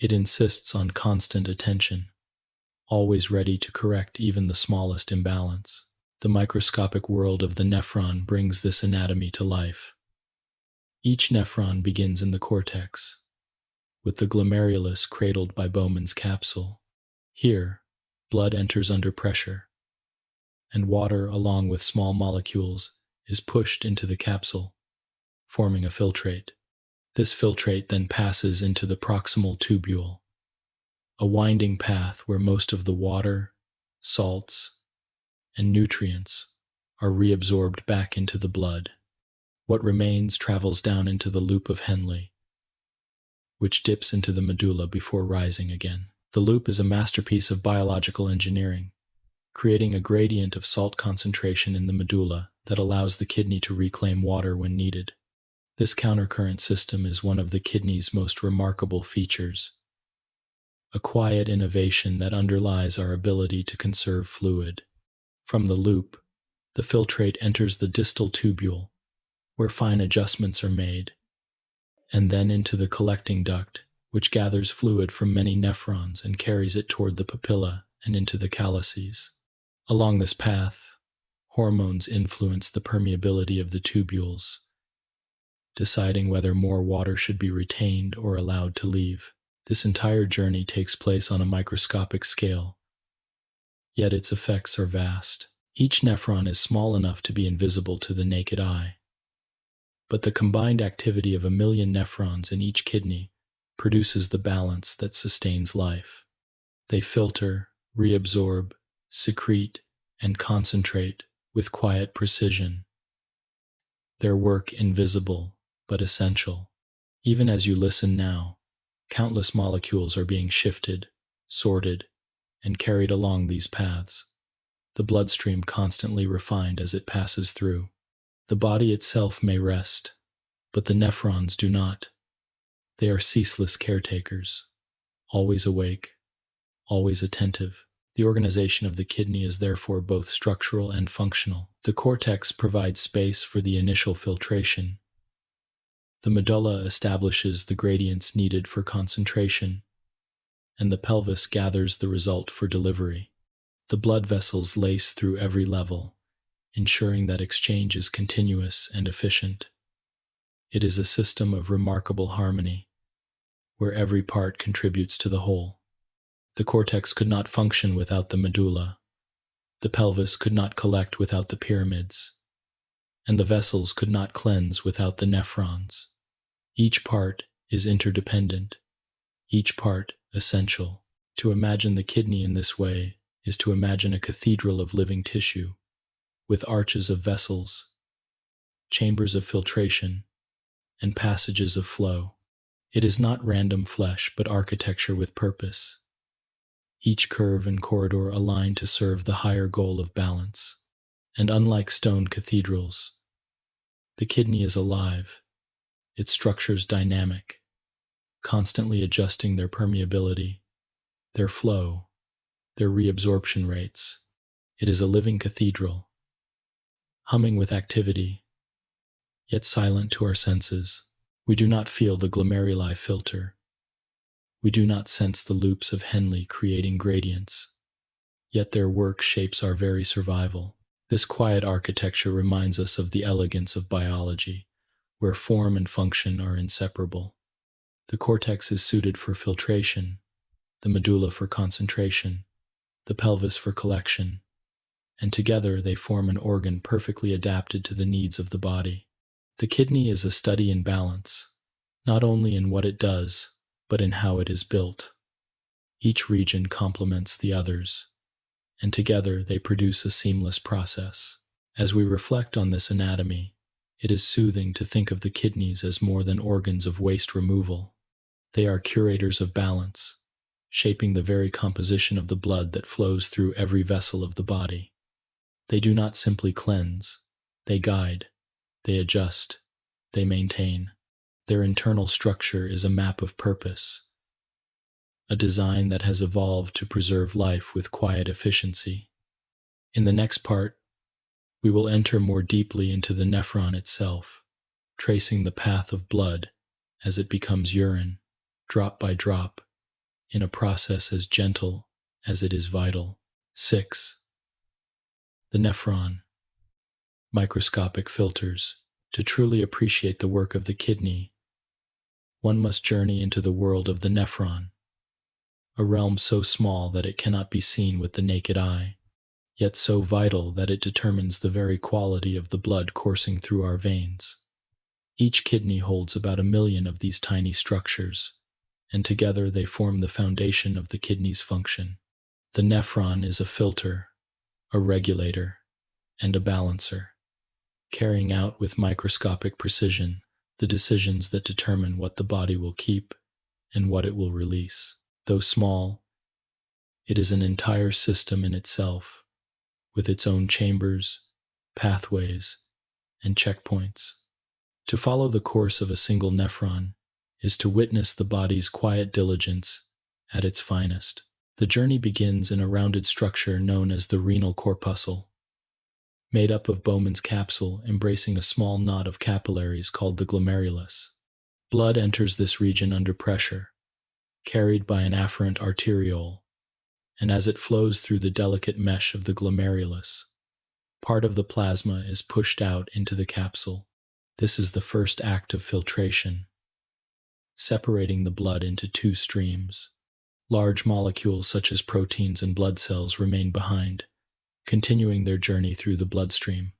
It insists on constant attention, always ready to correct even the smallest imbalance. The microscopic world of the nephron brings this anatomy to life. Each nephron begins in the cortex, with the glomerulus cradled by Bowman's capsule. Here, blood enters under pressure, and water, along with small molecules, is pushed into the capsule, forming a filtrate. This filtrate then passes into the proximal tubule, a winding path where most of the water, salts, and nutrients are reabsorbed back into the blood. What remains travels down into the loop of Henle, which dips into the medulla before rising again. The loop is a masterpiece of biological engineering, creating a gradient of salt concentration in the medulla that allows the kidney to reclaim water when needed. This countercurrent system is one of the kidney's most remarkable features, a quiet innovation that underlies our ability to conserve fluid. From the loop, the filtrate enters the distal tubule, where fine adjustments are made, and then into the collecting duct, which gathers fluid from many nephrons and carries it toward the papilla and into the calyces. Along this path, hormones influence the permeability of the tubules, deciding whether more water should be retained or allowed to leave. This entire journey takes place on a microscopic scale, yet its effects are vast. Each nephron is small enough to be invisible to the naked eye, but the combined activity of 1,000,000 nephrons in each kidney produces the balance that sustains life. They filter, reabsorb, secrete, and concentrate with quiet precision. Their work invisible but essential. Even as you listen now, countless molecules are being shifted, sorted, and carried along these paths, the bloodstream constantly refined as it passes through. The body itself may rest, but the nephrons do not. They are ceaseless caretakers, always awake, always attentive. The organization of the kidney is therefore both structural and functional. The cortex provides space for the initial filtration. The medulla establishes the gradients needed for concentration, and the pelvis gathers the result for delivery. The blood vessels lace through every level, ensuring that exchange is continuous and efficient. It is a system of remarkable harmony, where every part contributes to the whole. The cortex could not function without the medulla, the pelvis could not collect without the pyramids, and the vessels could not cleanse without the nephrons. Each part is interdependent, each part essential. To imagine the kidney in this way is to imagine a cathedral of living tissue, with arches of vessels, chambers of filtration, and passages of flow. It is not random flesh, but architecture with purpose, each curve and corridor aligned to serve the higher goal of balance. And unlike stone cathedrals, the kidney is alive, its structures dynamic, constantly adjusting their permeability, their flow, their reabsorption rates. It is a living cathedral, humming with activity, yet silent to our senses. We do not feel the glomeruli filter. We do not sense the loops of Henle creating gradients, yet their work shapes our very survival. This quiet architecture reminds us of the elegance of biology, where form and function are inseparable. The cortex is suited for filtration, the medulla for concentration, the pelvis for collection, and together they form an organ perfectly adapted to the needs of the body. The kidney is a study in balance, not only in what it does, but in how it is built. Each region complements the others, and together they produce a seamless process. As we reflect on this anatomy, it is soothing to think of the kidneys as more than organs of waste removal. They are curators of balance, shaping the very composition of the blood that flows through every vessel of the body. They do not simply cleanse, they guide, they adjust, they maintain. Their internal structure is a map of purpose, a design that has evolved to preserve life with quiet efficiency. In the next part, we will enter more deeply into the nephron itself, tracing the path of blood as it becomes urine, drop by drop, in a process as gentle as it is vital. 6. The nephron. Microscopic filters. To truly appreciate the work of the kidney, one must journey into the world of the nephron, a realm so small that it cannot be seen with the naked eye, yet so vital that it determines the very quality of the blood coursing through our veins. Each kidney holds about 1,000,000 of these tiny structures, and together they form the foundation of the kidney's function. The nephron is a filter, a regulator, and a balancer, carrying out with microscopic precision the decisions that determine what the body will keep and what it will release. Though small, it is an entire system in itself, with its own chambers, pathways, and checkpoints. To follow the course of a single nephron is to witness the body's quiet diligence at its finest. The journey begins in a rounded structure known as the renal corpuscle, made up of Bowman's capsule embracing a small knot of capillaries called the glomerulus. Blood enters this region under pressure, carried by an afferent arteriole, and as it flows through the delicate mesh of the glomerulus, part of the plasma is pushed out into the capsule. This is the first act of filtration, separating the blood into two streams. Large molecules such as proteins and blood cells remain behind, continuing their journey through the bloodstream,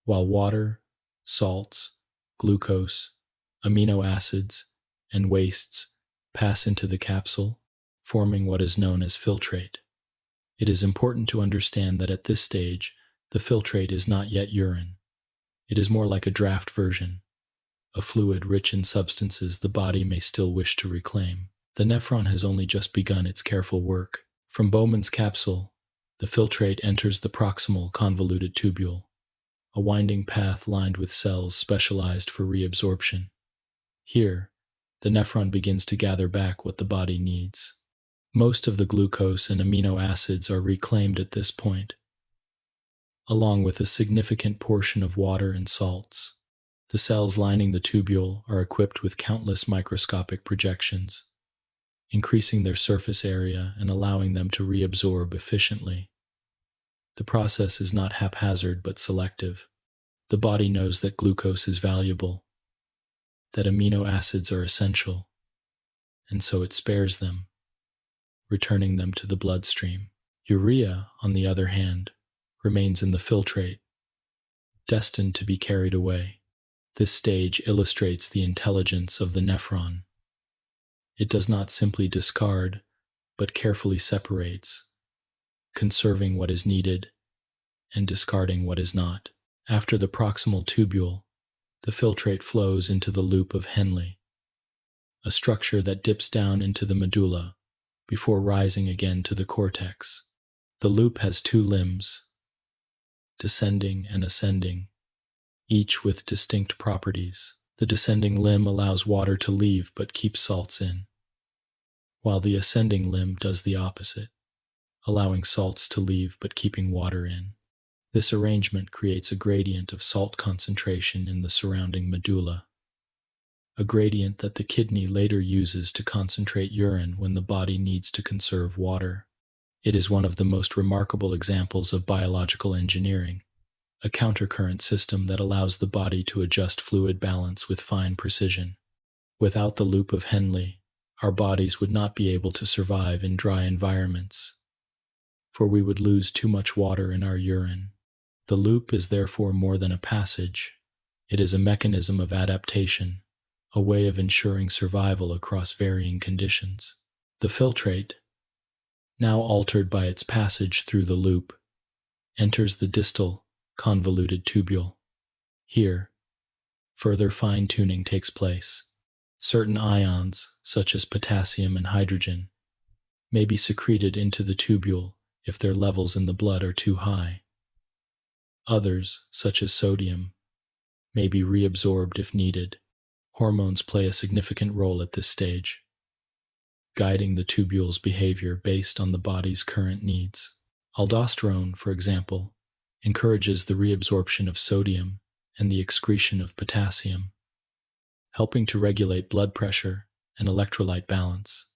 while water, salts, glucose, amino acids, and wastes pass into the capsule, forming what is known as filtrate. It is important to understand that at this stage, the filtrate is not yet urine. It is more like a draft version, a fluid rich in substances the body may still wish to reclaim. The nephron has only just begun its careful work. From Bowman's capsule, the filtrate enters the proximal convoluted tubule, a winding path lined with cells specialized for reabsorption. Here, the nephron begins to gather back what the body needs. Most of the glucose and amino acids are reclaimed at this point, along with a significant portion of water and salts. The cells lining the tubule are equipped with countless microscopic projections, increasing their surface area and allowing them to reabsorb efficiently. The process is not haphazard but selective. The body knows that glucose is valuable, that amino acids are essential, and so it spares them, returning them to the bloodstream. Urea, on the other hand, remains in the filtrate, destined to be carried away. This stage illustrates the intelligence of the nephron. It does not simply discard, but carefully separates, conserving what is needed and discarding what is not. After the proximal tubule, the filtrate flows into the loop of Henle, a structure that dips down into the medulla before rising again to the cortex. The loop has two limbs, descending and ascending, each with distinct properties. The descending limb allows water to leave but keeps salts in, while the ascending limb does the opposite, allowing salts to leave but keeping water in. This arrangement creates a gradient of salt concentration in the surrounding medulla, a gradient that the kidney later uses to concentrate urine when the body needs to conserve water. It is one of the most remarkable examples of biological engineering, a countercurrent system that allows the body to adjust fluid balance with fine precision. Without the loop of Henle, our bodies would not be able to survive in dry environments, for we would lose too much water in our urine. The loop is therefore more than a passage. It is a mechanism of adaptation, a way of ensuring survival across varying conditions. The filtrate, now altered by its passage through the loop, enters the distal, convoluted tubule. Here, further fine-tuning takes place. Certain ions, such as potassium and hydrogen, may be secreted into the tubule if their levels in the blood are too high. Others, such as sodium, may be reabsorbed if needed. Hormones play a significant role at this stage, guiding the tubule's behavior based on the body's current needs. Aldosterone, for example, encourages the reabsorption of sodium and the excretion of potassium, helping to regulate blood pressure and electrolyte balance.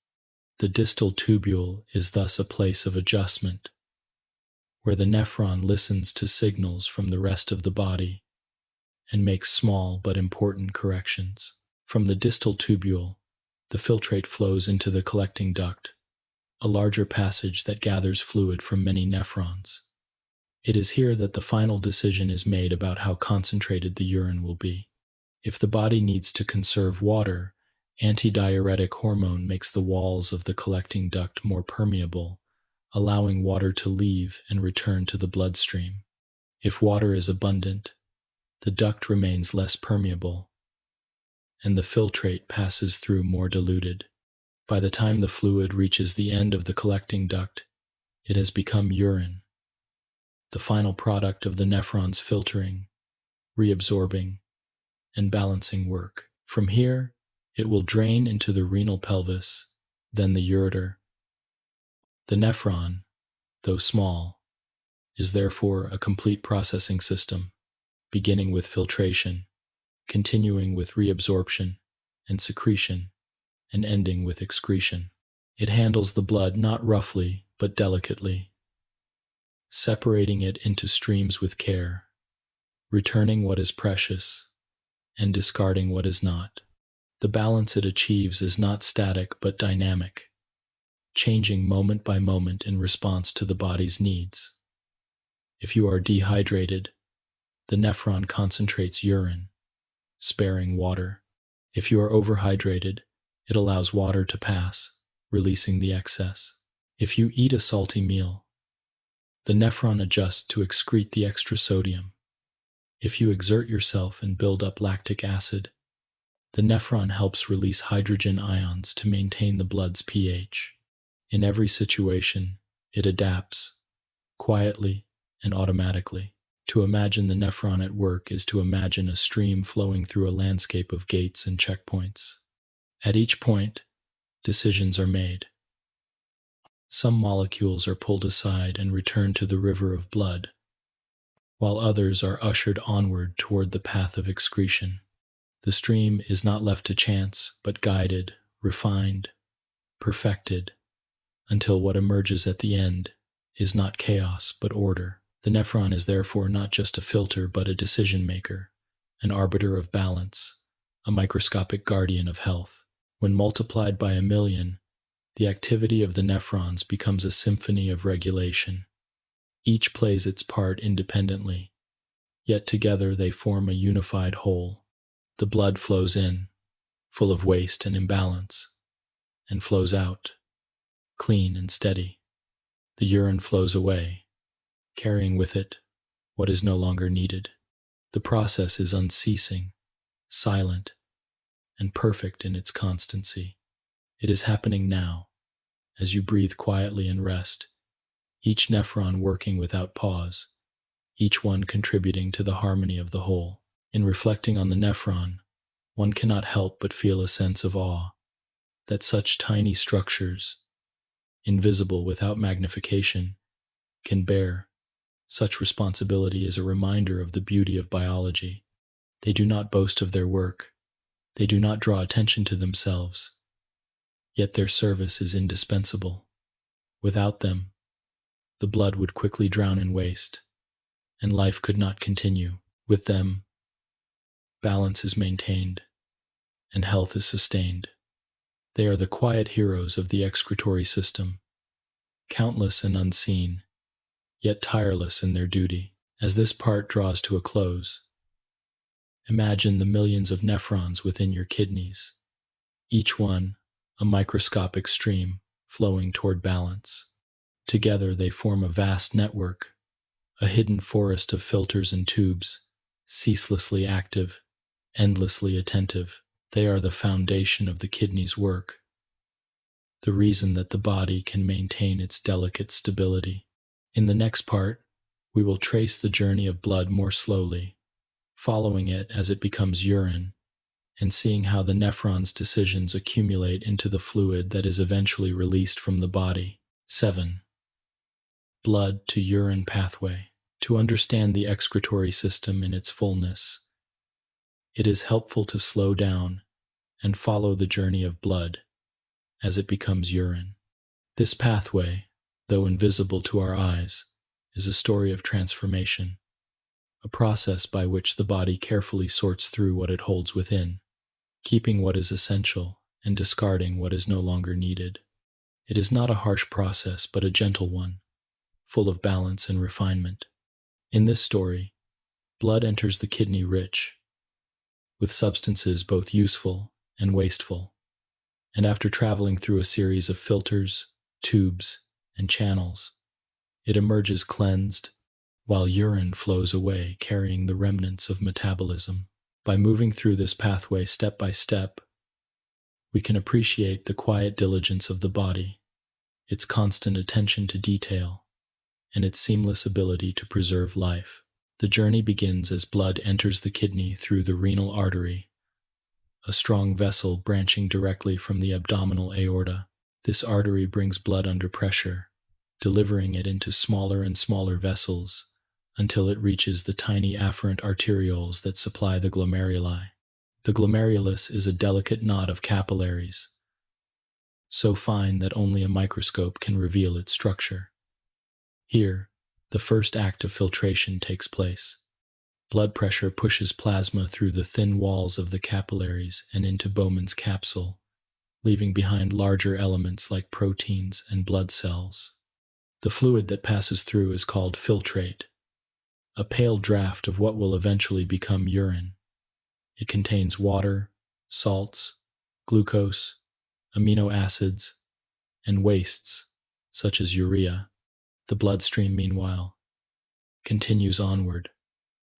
The distal tubule is thus a place of adjustment, where the nephron listens to signals from the rest of the body and makes small but important corrections. From the distal tubule, the filtrate flows into the collecting duct, a larger passage that gathers fluid from many nephrons. It is here that the final decision is made about how concentrated the urine will be. If the body needs to conserve water, antidiuretic hormone makes the walls of the collecting duct more permeable, allowing water to leave and return to the bloodstream. If water is abundant, the duct remains less permeable, and the filtrate passes through more diluted. By the time the fluid reaches the end of the collecting duct, it has become urine, the final product of the nephron's filtering, reabsorbing, and balancing work. From here, it will drain into the renal pelvis, then the ureter. The nephron, though small, is therefore a complete processing system, beginning with filtration, continuing with reabsorption and secretion, and ending with excretion. It handles the blood not roughly, but delicately, separating it into streams with care, returning what is precious, and discarding what is not. The balance it achieves is not static but dynamic, changing moment by moment in response to the body's needs. If you are dehydrated, the nephron concentrates urine, sparing water. If you are overhydrated, it allows water to pass, releasing the excess. If you eat a salty meal, the nephron adjusts to excrete the extra sodium. If you exert yourself and build up lactic acid, the nephron helps release hydrogen ions to maintain the blood's pH. In every situation, it adapts, quietly and automatically. To imagine the nephron at work is to imagine a stream flowing through a landscape of gates and checkpoints. At each point, decisions are made. Some molecules are pulled aside and returned to the river of blood, while others are ushered onward toward the path of excretion. The stream is not left to chance, but guided, refined, perfected, until what emerges at the end is not chaos, but order. The nephron is therefore not just a filter, but a decision maker, an arbiter of balance, a microscopic guardian of health. When multiplied by 1,000,000, the activity of the nephrons becomes a symphony of regulation. Each plays its part independently, yet together they form a unified whole. The blood flows in, full of waste and imbalance, and flows out, clean and steady. The urine flows away, carrying with it what is no longer needed. The process is unceasing, silent, and perfect in its constancy. It is happening now, as you breathe quietly and rest, each nephron working without pause, each one contributing to the harmony of the whole. In reflecting on the nephron, one cannot help but feel a sense of awe that such tiny structures, invisible without magnification, can bear such responsibility is a reminder of the beauty of biology. They do not boast of their work, they do not draw attention to themselves, yet their service is indispensable. Without them, the blood would quickly drown in waste, and life could not continue. With them, balance is maintained, and health is sustained. They are the quiet heroes of the excretory system, countless and unseen, yet tireless in their duty. As this part draws to a close, imagine the millions of nephrons within your kidneys, each one a microscopic stream flowing toward balance. Together they form a vast network, a hidden forest of filters and tubes, ceaselessly active, endlessly attentive. They are the foundation of the kidney's work, the reason that the body can maintain its delicate stability. In the next part, we will trace the journey of blood more slowly, following it as it becomes urine, and seeing how the nephron's decisions accumulate into the fluid that is eventually released from the body. 7. Blood to urine pathway. To understand the excretory system in its fullness, it is helpful to slow down and follow the journey of blood as it becomes urine. This pathway, though invisible to our eyes, is a story of transformation, a process by which the body carefully sorts through what it holds within, keeping what is essential and discarding what is no longer needed. It is not a harsh process, but a gentle one, full of balance and refinement. In this story, blood enters the kidney rich, with substances both useful and wasteful, and after traveling through a series of filters, tubes, and channels. It emerges cleansed, while urine flows away carrying the remnants of metabolism. By moving through this pathway step by step, we can appreciate the quiet diligence of the body, its constant attention to detail, and its seamless ability to preserve life. The journey begins as blood enters the kidney through the renal artery, a strong vessel branching directly from the abdominal aorta. This artery brings blood under pressure, delivering it into smaller and smaller vessels until it reaches the tiny afferent arterioles that supply the glomeruli. The glomerulus is a delicate knot of capillaries, so fine that only a microscope can reveal its structure. Here, the first act of filtration takes place. Blood pressure pushes plasma through the thin walls of the capillaries and into Bowman's capsule, leaving behind larger elements like proteins and blood cells. The fluid that passes through is called filtrate, a pale draft of what will eventually become urine. It contains water, salts, glucose, amino acids, and wastes, such as urea. The bloodstream, meanwhile, continues onward,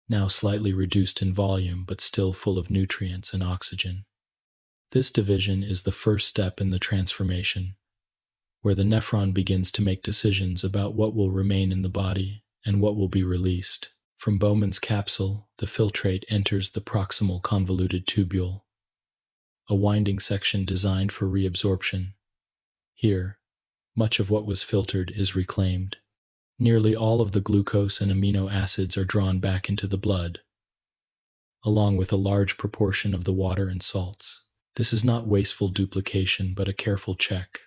now slightly reduced in volume but still full of nutrients and oxygen. This division is the first step in the transformation, where the nephron begins to make decisions about what will remain in the body and what will be released. From Bowman's capsule, the filtrate enters the proximal convoluted tubule, a winding section designed for reabsorption. Here, much of what was filtered is reclaimed. Nearly all of the glucose and amino acids are drawn back into the blood, along with a large proportion of the water and salts. This is not wasteful duplication, but a careful check,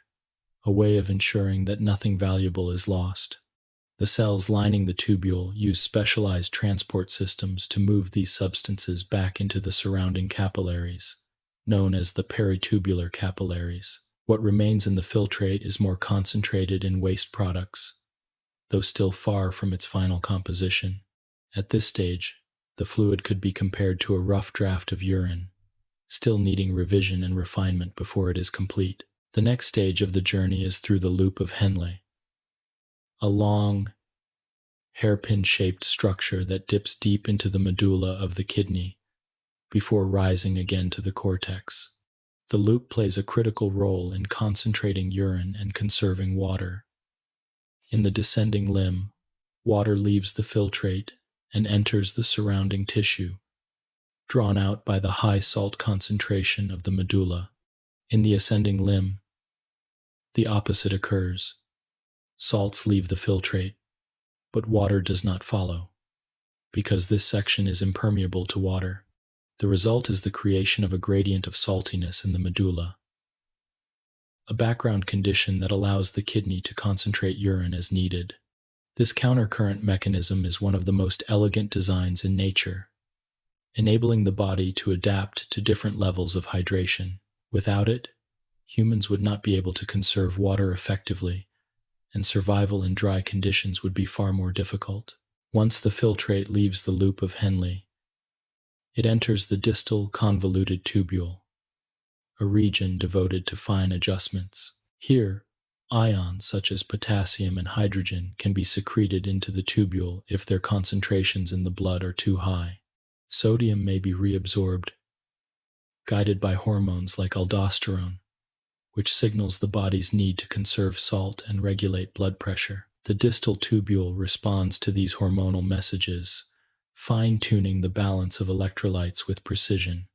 a way of ensuring that nothing valuable is lost. The cells lining the tubule use specialized transport systems to move these substances back into the surrounding capillaries, known as the peritubular capillaries. What remains in the filtrate is more concentrated in waste products, though still far from its final composition. At this stage, the fluid could be compared to a rough draft of urine, still needing revision and refinement before it is complete. The next stage of the journey is through the loop of Henle, a long, hairpin-shaped structure that dips deep into the medulla of the kidney before rising again to the cortex. The loop plays a critical role in concentrating urine and conserving water. In the descending limb, water leaves the filtrate and enters the surrounding tissue, drawn out by the high salt concentration of the medulla. In the ascending limb, the opposite occurs. Salts leave the filtrate, but water does not follow, because this section is impermeable to water. The result is the creation of a gradient of saltiness in the medulla, a background condition that allows the kidney to concentrate urine as needed. This countercurrent mechanism is one of the most elegant designs in nature, enabling the body to adapt to different levels of hydration. Without it, humans would not be able to conserve water effectively, and survival in dry conditions would be far more difficult. Once the filtrate leaves the loop of Henle, it enters the distal convoluted tubule, a region devoted to fine adjustments. Here, ions such as potassium and hydrogen can be secreted into the tubule if their concentrations in the blood are too high. Sodium may be reabsorbed, guided by hormones like aldosterone, which signals the body's need to conserve salt and regulate blood pressure. The distal tubule responds to these hormonal messages, fine-tuning the balance of electrolytes with precision.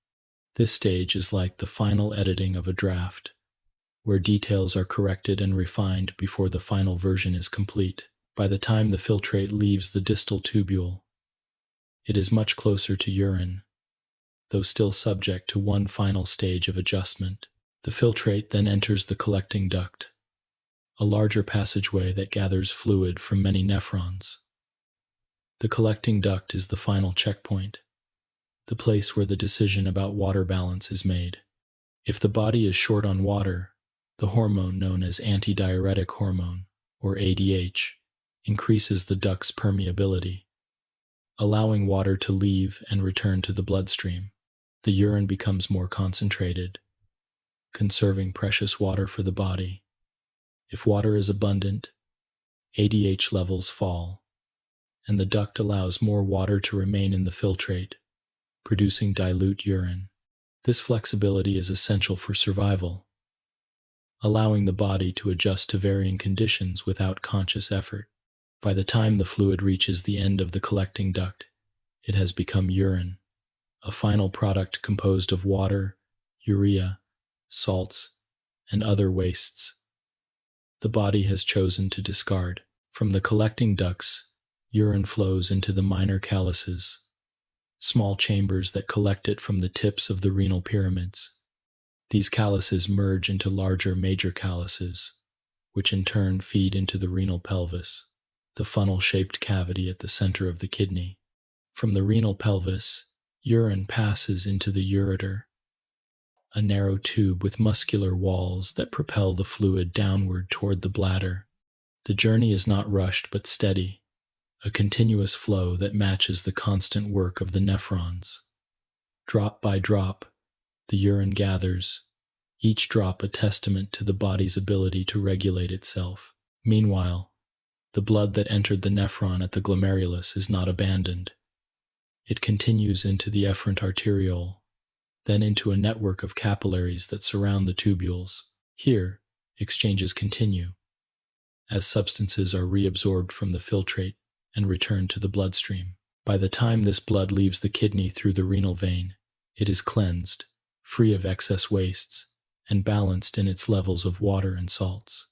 This stage is like the final editing of a draft, where details are corrected and refined before the final version is complete. By the time the filtrate leaves the distal tubule, it is much closer to urine, though still subject to one final stage of adjustment. The filtrate then enters the collecting duct, a larger passageway that gathers fluid from many nephrons. The collecting duct is the final checkpoint, the place where the decision about water balance is made. If the body is short on water, the hormone known as antidiuretic hormone, or ADH, increases the duct's permeability, allowing water to leave and return to the bloodstream. The urine becomes more concentrated, conserving precious water for the body. If water is abundant, ADH levels fall, and the duct allows more water to remain in the filtrate, producing dilute urine. This flexibility is essential for survival, allowing the body to adjust to varying conditions without conscious effort. By the time the fluid reaches the end of the collecting duct, it has become urine, a final product composed of water, urea, salts, and other wastes the body has chosen to discard. From the collecting ducts, urine flows into the minor calyces, small chambers that collect it from the tips of the renal pyramids. These calyces merge into larger major calyces, which in turn feed into the renal pelvis, the funnel-shaped cavity at the center of the kidney. From the renal pelvis, urine passes into the ureter, a narrow tube with muscular walls that propel the fluid downward toward the bladder. The journey is not rushed but steady, a continuous flow that matches the constant work of the nephrons. Drop by drop, the urine gathers, each drop a testament to the body's ability to regulate itself. Meanwhile, the blood that entered the nephron at the glomerulus is not abandoned. It continues into the efferent arteriole, then into a network of capillaries that surround the tubules. Here, exchanges continue, as substances are reabsorbed from the filtrate and returned to the bloodstream. By the time this blood leaves the kidney through the renal vein, it is cleansed, free of excess wastes, and balanced in its levels of water and salts.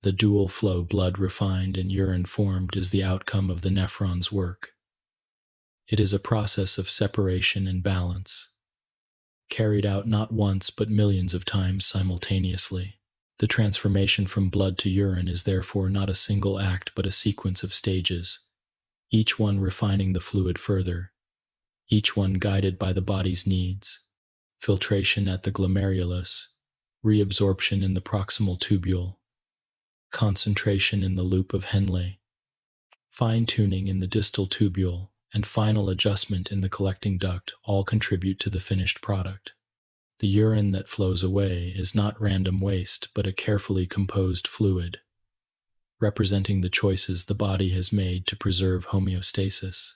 The dual flow blood refined and urine formed is the outcome of the nephron's work. It is a process of separation and balance, carried out not once but millions of times simultaneously. The transformation from blood to urine is therefore not a single act but a sequence of stages, each one refining the fluid further, each one guided by the body's needs. Filtration at the glomerulus, reabsorption in the proximal tubule, concentration in the loop of Henle, fine-tuning in the distal tubule, and final adjustment in the collecting duct all contribute to the finished product. The urine that flows away is not random waste but a carefully composed fluid, representing the choices the body has made to preserve homeostasis.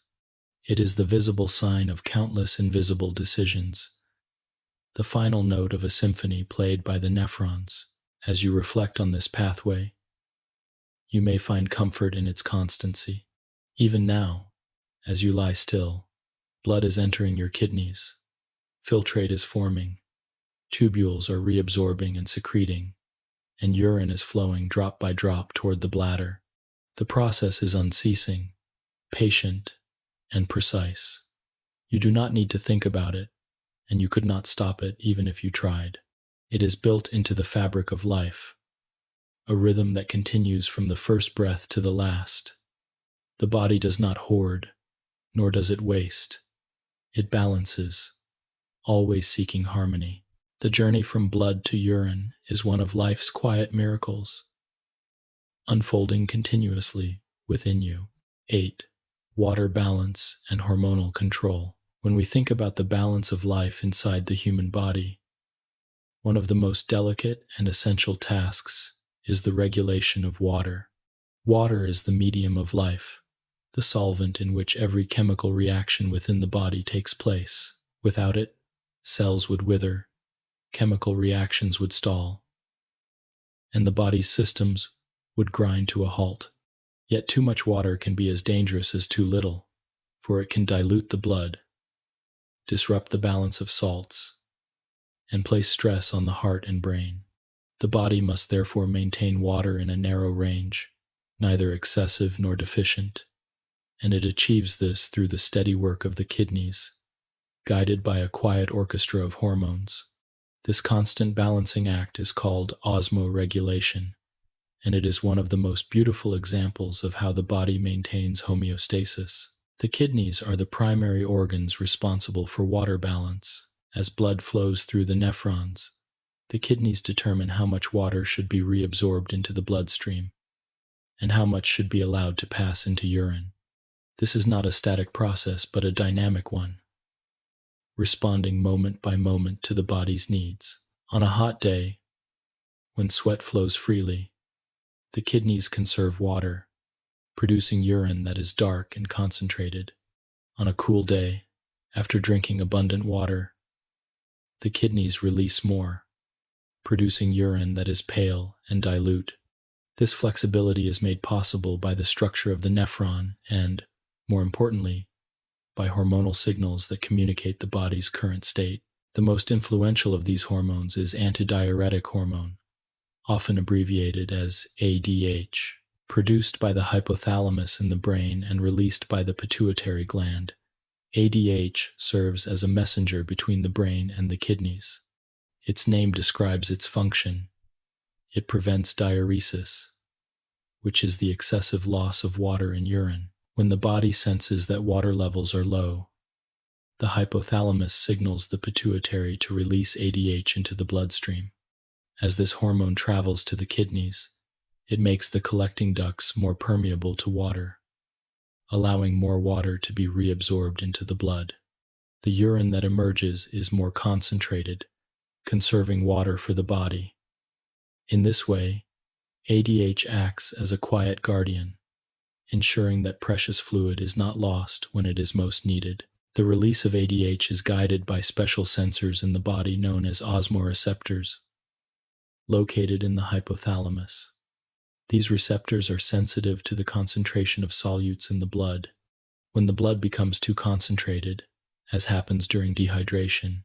It is the visible sign of countless invisible decisions, the final note of a symphony played by the nephrons. As you reflect on this pathway, you may find comfort in its constancy. Even now, as you lie still, blood is entering your kidneys, filtrate is forming, tubules are reabsorbing and secreting, and urine is flowing drop by drop toward the bladder. The process is unceasing, patient, and precise. You do not need to think about it, and you could not stop it even if you tried. It is built into the fabric of life, a rhythm that continues from the first breath to the last. The body does not hoard, nor does it waste. It balances, always seeking harmony. The journey from blood to urine is one of life's quiet miracles, unfolding continuously within you. 8. Water balance and hormonal control. When we think about the balance of life inside the human body, one of the most delicate and essential tasks is the regulation of water. Water is the medium of life, the solvent in which every chemical reaction within the body takes place. Without it, cells would wither, chemical reactions would stall, and the body's systems would grind to a halt. Yet too much water can be as dangerous as too little, for it can dilute the blood, disrupt the balance of salts, and place stress on the heart and brain. The body must therefore maintain water in a narrow range, neither excessive nor deficient, and it achieves this through the steady work of the kidneys, guided by a quiet orchestra of hormones. This constant balancing act is called osmoregulation, and it is one of the most beautiful examples of how the body maintains homeostasis. The kidneys are the primary organs responsible for water balance. As blood flows through the nephrons, the kidneys determine how much water should be reabsorbed into the bloodstream, and how much should be allowed to pass into urine. This is not a static process, but a dynamic one, responding moment by moment to the body's needs. On a hot day, when sweat flows freely, the kidneys conserve water, producing urine that is dark and concentrated. On a cool day, after drinking abundant water, the kidneys release more, producing urine that is pale and dilute. This flexibility is made possible by the structure of the nephron and, more importantly, by hormonal signals that communicate the body's current state. The most influential of these hormones is antidiuretic hormone, often abbreviated as ADH, produced by the hypothalamus in the brain and released by the pituitary gland. ADH serves as a messenger between the brain and the kidneys. Its name describes its function. It prevents diuresis, which is the excessive loss of water in urine. When the body senses that water levels are low, the hypothalamus signals the pituitary to release ADH into the bloodstream. As this hormone travels to the kidneys, it makes the collecting ducts more permeable to water, allowing more water to be reabsorbed into the blood. The urine that emerges is more concentrated, conserving water for the body. In this way, ADH acts as a quiet guardian, ensuring that precious fluid is not lost when it is most needed. The release of ADH is guided by special sensors in the body known as osmoreceptors, located in the hypothalamus. These receptors are sensitive to the concentration of solutes in the blood. When the blood becomes too concentrated, as happens during dehydration,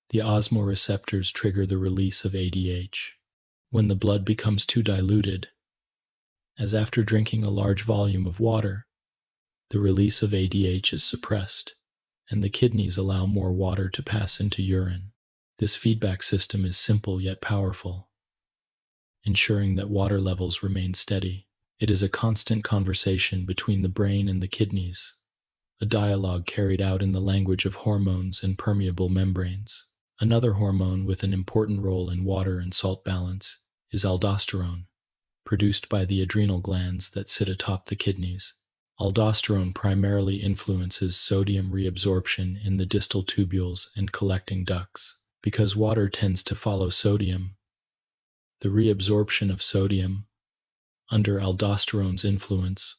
the osmoreceptors trigger the release of ADH. When the blood becomes too diluted, as after drinking a large volume of water, the release of ADH is suppressed, and the kidneys allow more water to pass into urine. This feedback system is simple yet powerful, ensuring that water levels remain steady. It is a constant conversation between the brain and the kidneys, a dialogue carried out in the language of hormones and permeable membranes. Another hormone with an important role in water and salt balance is aldosterone, produced by the adrenal glands that sit atop the kidneys. Aldosterone primarily influences sodium reabsorption in the distal tubules and collecting ducts. Because water tends to follow sodium, the reabsorption of sodium, under aldosterone's influence,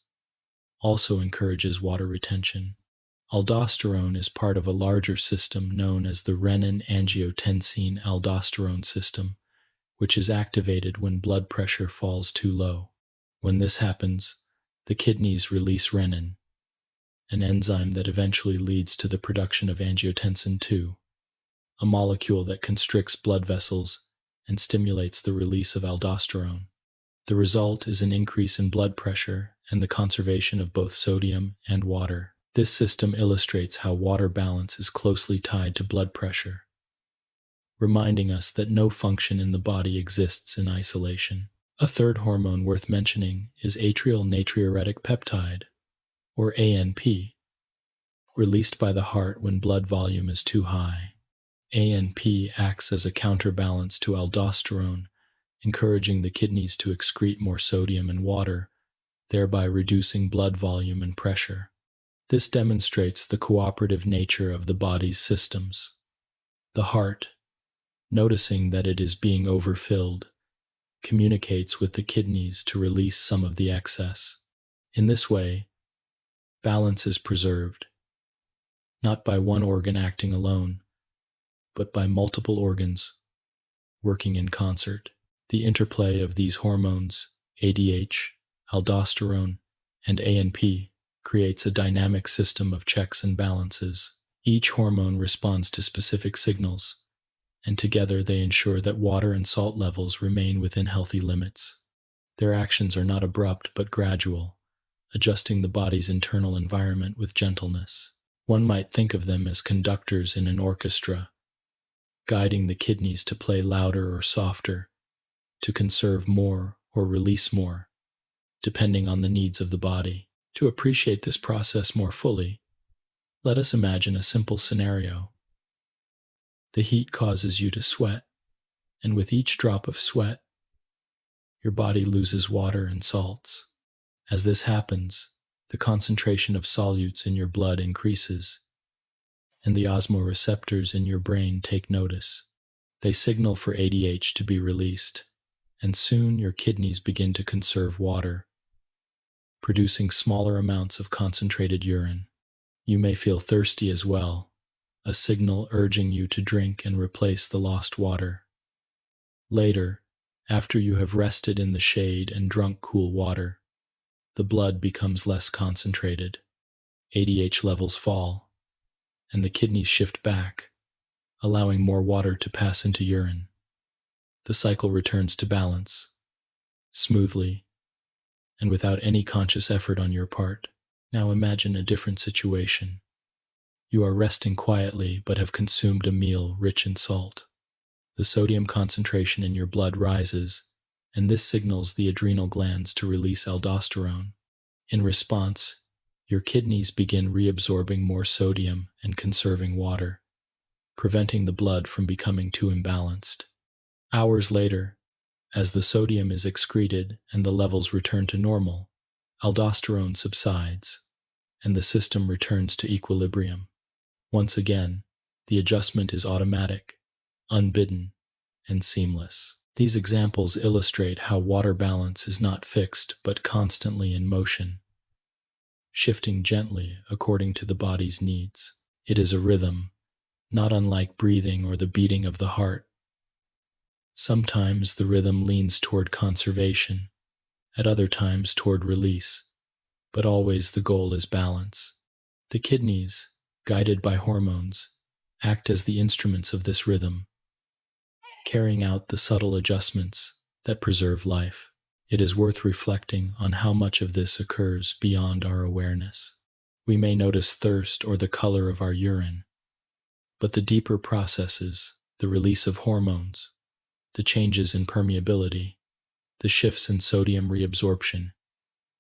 also encourages water retention. Aldosterone is part of a larger system known as the renin-angiotensin-aldosterone system, which is activated when blood pressure falls too low. When this happens, the kidneys release renin, an enzyme that eventually leads to the production of angiotensin II, a molecule that constricts blood vessels and stimulates the release of aldosterone. The result is an increase in blood pressure and the conservation of both sodium and water. This system illustrates how water balance is closely tied to blood pressure, reminding us that no function in the body exists in isolation. A third hormone worth mentioning is atrial natriuretic peptide, or ANP, released by the heart when blood volume is too high. ANP acts as a counterbalance to aldosterone, encouraging the kidneys to excrete more sodium and water, thereby reducing blood volume and pressure. This demonstrates the cooperative nature of the body's systems. The heart, noticing that it is being overfilled, communicates with the kidneys to release some of the excess. In this way, balance is preserved, not by one organ acting alone, but by multiple organs working in concert. The interplay of these hormones, ADH, aldosterone, and ANP, creates a dynamic system of checks and balances. Each hormone responds to specific signals, and together they ensure that water and salt levels remain within healthy limits. Their actions are not abrupt but gradual, adjusting the body's internal environment with gentleness. One might think of them as conductors in an orchestra, guiding the kidneys to play louder or softer, to conserve more or release more, depending on the needs of the body. To appreciate this process more fully, let us imagine a simple scenario. The heat causes you to sweat, and with each drop of sweat, your body loses water and salts. As this happens, the concentration of solutes in your blood increases, and the osmoreceptors in your brain take notice. They signal for ADH to be released, and soon your kidneys begin to conserve water, producing smaller amounts of concentrated urine. You may feel thirsty as well, a signal urging you to drink and replace the lost water. Later, after you have rested in the shade and drunk cool water, the blood becomes less concentrated, ADH levels fall, and the kidneys shift back, allowing more water to pass into urine. The cycle returns to balance, smoothly, and without any conscious effort on your part. Now imagine a different situation. You are resting quietly but have consumed a meal rich in salt. The sodium concentration in your blood rises, and this signals the adrenal glands to release aldosterone. In response, your kidneys begin reabsorbing more sodium and conserving water, preventing the blood from becoming too imbalanced. Hours later, as the sodium is excreted and the levels return to normal, aldosterone subsides, and the system returns to equilibrium. Once again, the adjustment is automatic, unbidden, and seamless. These examples illustrate how water balance is not fixed but constantly in motion, shifting gently according to the body's needs. It is a rhythm, not unlike breathing or the beating of the heart. Sometimes the rhythm leans toward conservation, at other times toward release, but always the goal is balance. The kidneys, guided by hormones, act as the instruments of this rhythm, carrying out the subtle adjustments that preserve life. It is worth reflecting on how much of this occurs beyond our awareness. We may notice thirst or the color of our urine, but the deeper processes, the release of hormones, the changes in permeability, the shifts in sodium reabsorption,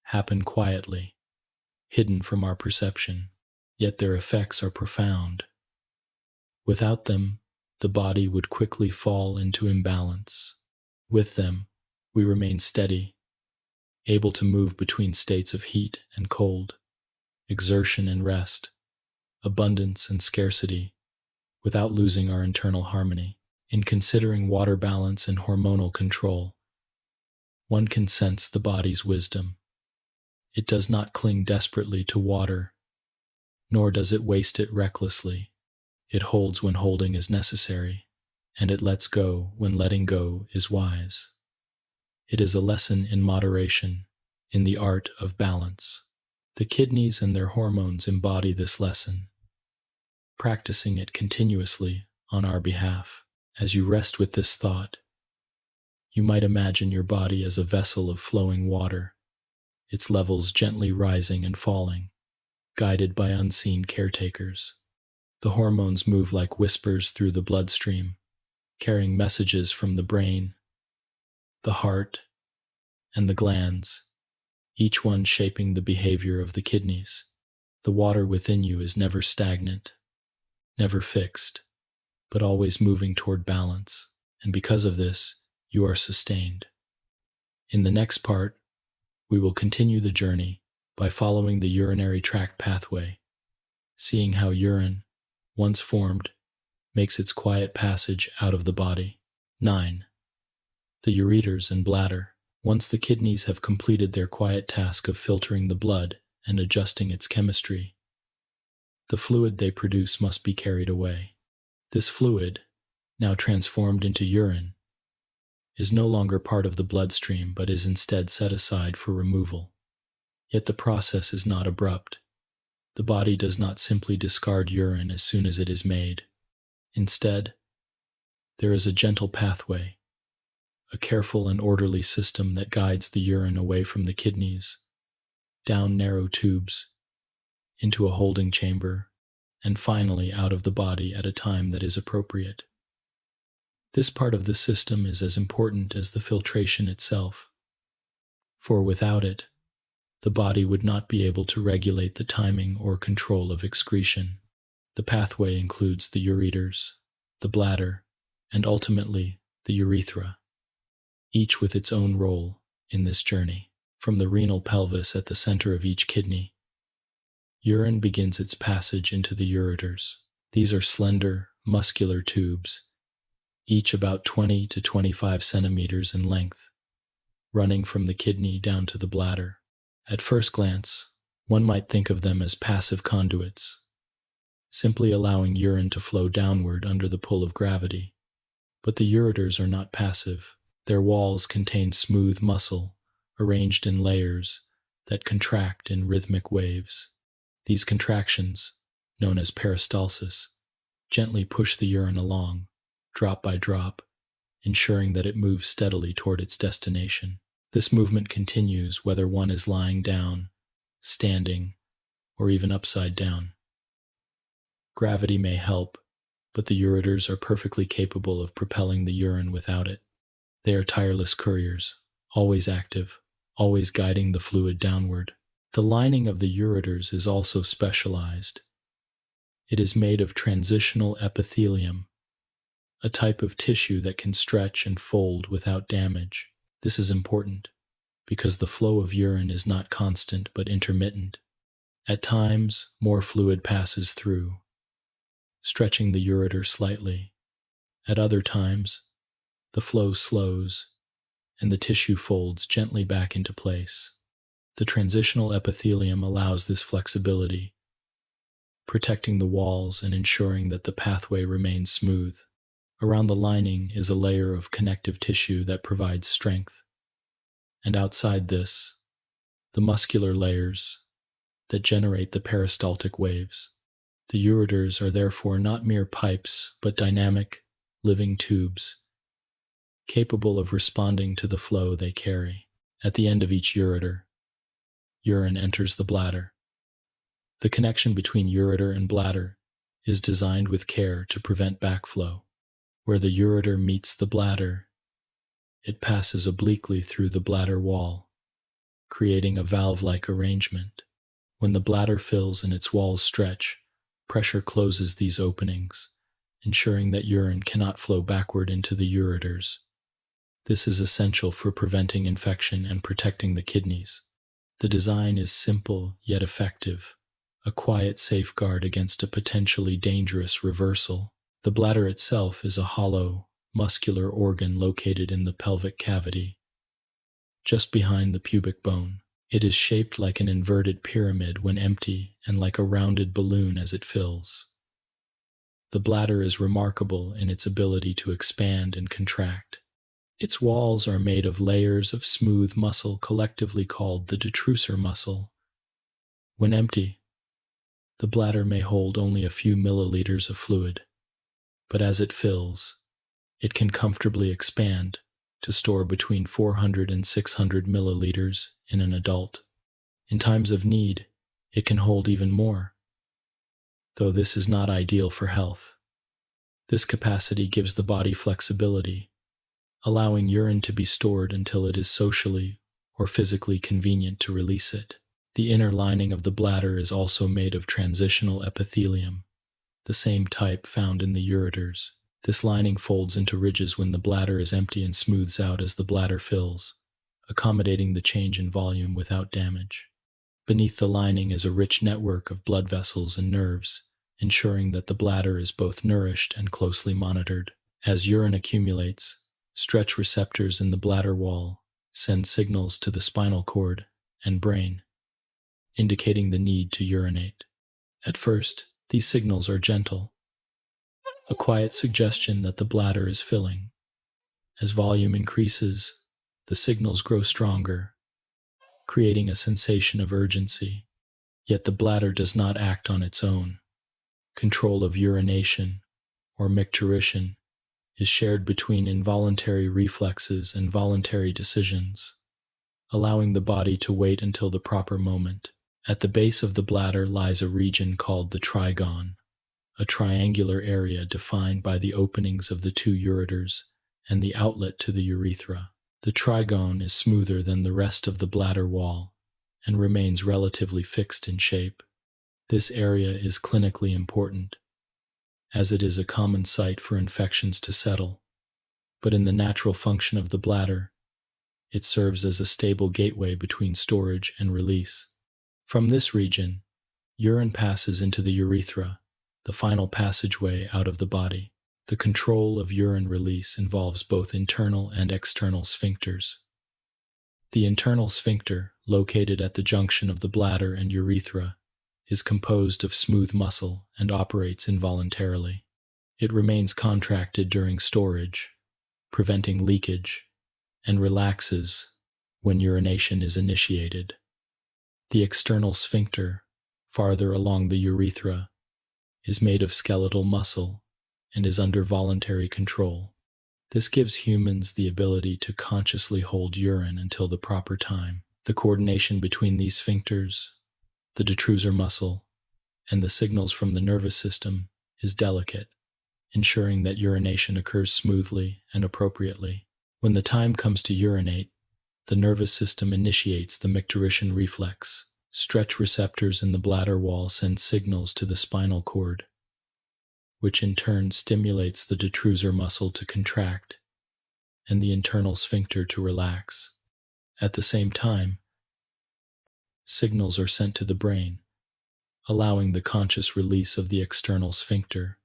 happen quietly, hidden from our perception, yet their effects are profound. Without them, the body would quickly fall into imbalance. With them, we remain steady, able to move between states of heat and cold, exertion and rest, abundance and scarcity, without losing our internal harmony. In considering water balance and hormonal control, one can sense the body's wisdom. It does not cling desperately to water, nor does it waste it recklessly. It holds when holding is necessary, and it lets go when letting go is wise. It is a lesson in moderation, in the art of balance. The kidneys and their hormones embody this lesson, practicing it continuously on our behalf. As you rest with this thought, you might imagine your body as a vessel of flowing water, its levels gently rising and falling, guided by unseen caretakers. The hormones move like whispers through the bloodstream, carrying messages from the brain, the heart, and the glands, each one shaping the behavior of the kidneys. The water within you is never stagnant, never fixed, but always moving toward balance, and because of this, you are sustained. In the next part, we will continue the journey by following the urinary tract pathway, seeing how urine, once formed, makes its quiet passage out of the body. 9. The ureters and bladder. Once the kidneys have completed their quiet task of filtering the blood and adjusting its chemistry, the fluid they produce must be carried away. This fluid, now transformed into urine, is no longer part of the bloodstream but is instead set aside for removal. Yet the process is not abrupt. The body does not simply discard urine as soon as it is made. Instead, there is a gentle pathway, a careful and orderly system that guides the urine away from the kidneys, down narrow tubes, into a holding chamber, and finally out of the body at a time that is appropriate. This part of the system is as important as the filtration itself, for without it, the body would not be able to regulate the timing or control of excretion. The pathway includes the ureters, the bladder, and ultimately the urethra, each with its own role in this journey. From the renal pelvis at the center of each kidney, urine begins its passage into the ureters. These are slender, muscular tubes, each about 20 to 25 centimeters in length, running from the kidney down to the bladder. At first glance, one might think of them as passive conduits, simply allowing urine to flow downward under the pull of gravity. But the ureters are not passive. Their walls contain smooth muscle, arranged in layers that contract in rhythmic waves. These contractions, known as peristalsis, gently push the urine along, drop by drop, ensuring that it moves steadily toward its destination. This movement continues whether one is lying down, standing, or even upside down. Gravity may help, but the ureters are perfectly capable of propelling the urine without it. They are tireless couriers, always active, always guiding the fluid downward. The lining of the ureters is also specialized. It is made of transitional epithelium, a type of tissue that can stretch and fold without damage. This is important because the flow of urine is not constant but intermittent. At times, more fluid passes through, stretching the ureter slightly. At other times, the flow slows and the tissue folds gently back into place. The transitional epithelium allows this flexibility, protecting the walls and ensuring that the pathway remains smooth. Around the lining is a layer of connective tissue that provides strength, and outside this, the muscular layers that generate the peristaltic waves. The ureters are therefore not mere pipes, but dynamic, living tubes, capable of responding to the flow they carry. At the end of each ureter, urine enters the bladder. The connection between ureter and bladder is designed with care to prevent backflow. Where the ureter meets the bladder, it passes obliquely through the bladder wall, creating a valve-like arrangement. When the bladder fills and its walls stretch, pressure closes these openings, ensuring that urine cannot flow backward into the ureters. This is essential for preventing infection and protecting the kidneys. The design is simple yet effective, a quiet safeguard against a potentially dangerous reversal. The bladder itself is a hollow, muscular organ located in the pelvic cavity, just behind the pubic bone. It is shaped like an inverted pyramid when empty and like a rounded balloon as it fills. The bladder is remarkable in its ability to expand and contract. Its walls are made of layers of smooth muscle collectively called the detrusor muscle. When empty, the bladder may hold only a few milliliters of fluid, but as it fills, it can comfortably expand to store between 400 and 600 milliliters in an adult. In times of need, it can hold even more, though this is not ideal for health. This capacity gives the body flexibility, allowing urine to be stored until it is socially or physically convenient to release it. The inner lining of the bladder is also made of transitional epithelium, the same type found in the ureters. This lining folds into ridges when the bladder is empty and smooths out as the bladder fills, accommodating the change in volume without damage. Beneath the lining is a rich network of blood vessels and nerves, ensuring that the bladder is both nourished and closely monitored. As urine accumulates, stretch receptors in the bladder wall send signals to the spinal cord and brain, indicating the need to urinate. At first, these signals are gentle, a quiet suggestion that the bladder is filling. As volume increases, the signals grow stronger, creating a sensation of urgency. Yet the bladder does not act on its own. Control of urination, or micturition, is shared between involuntary reflexes and voluntary decisions, allowing the body to wait until the proper moment. At the base of the bladder lies a region called the trigone, a triangular area defined by the openings of the two ureters and the outlet to the urethra. The trigone is smoother than the rest of the bladder wall and remains relatively fixed in shape. This area is clinically important, as it is a common site for infections to settle, but in the natural function of the bladder, it serves as a stable gateway between storage and release. From this region, urine passes into the urethra, the final passageway out of the body. The control of urine release involves both internal and external sphincters. The internal sphincter, located at the junction of the bladder and urethra, is composed of smooth muscle and operates involuntarily. It remains contracted during storage, preventing leakage, and relaxes when urination is initiated. The external sphincter, farther along the urethra, is made of skeletal muscle and is under voluntary control. This gives humans the ability to consciously hold urine until the proper time. The coordination between these sphincters, the detrusor muscle, and the signals from the nervous system is delicate, ensuring that urination occurs smoothly and appropriately. When the time comes to urinate, the nervous system initiates the micturition reflex. Stretch receptors in the bladder wall send signals to the spinal cord, which in turn stimulates the detrusor muscle to contract and the internal sphincter to relax. At the same time, signals are sent to the brain, allowing the conscious release of the external sphincter.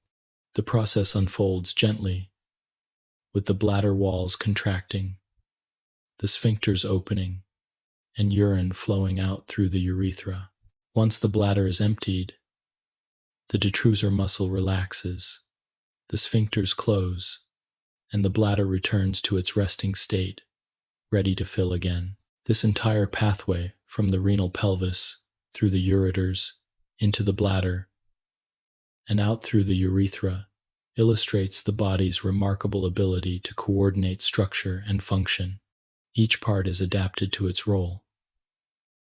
The process unfolds gently, with the bladder walls contracting, the sphincters opening, and urine flowing out through the urethra. Once the bladder is emptied, the detrusor muscle relaxes, the sphincters close, and the bladder returns to its resting state, ready to fill again. This entire pathway, from the renal pelvis, through the ureters, into the bladder, and out through the urethra, illustrates the body's remarkable ability to coordinate structure and function. Each part is adapted to its role,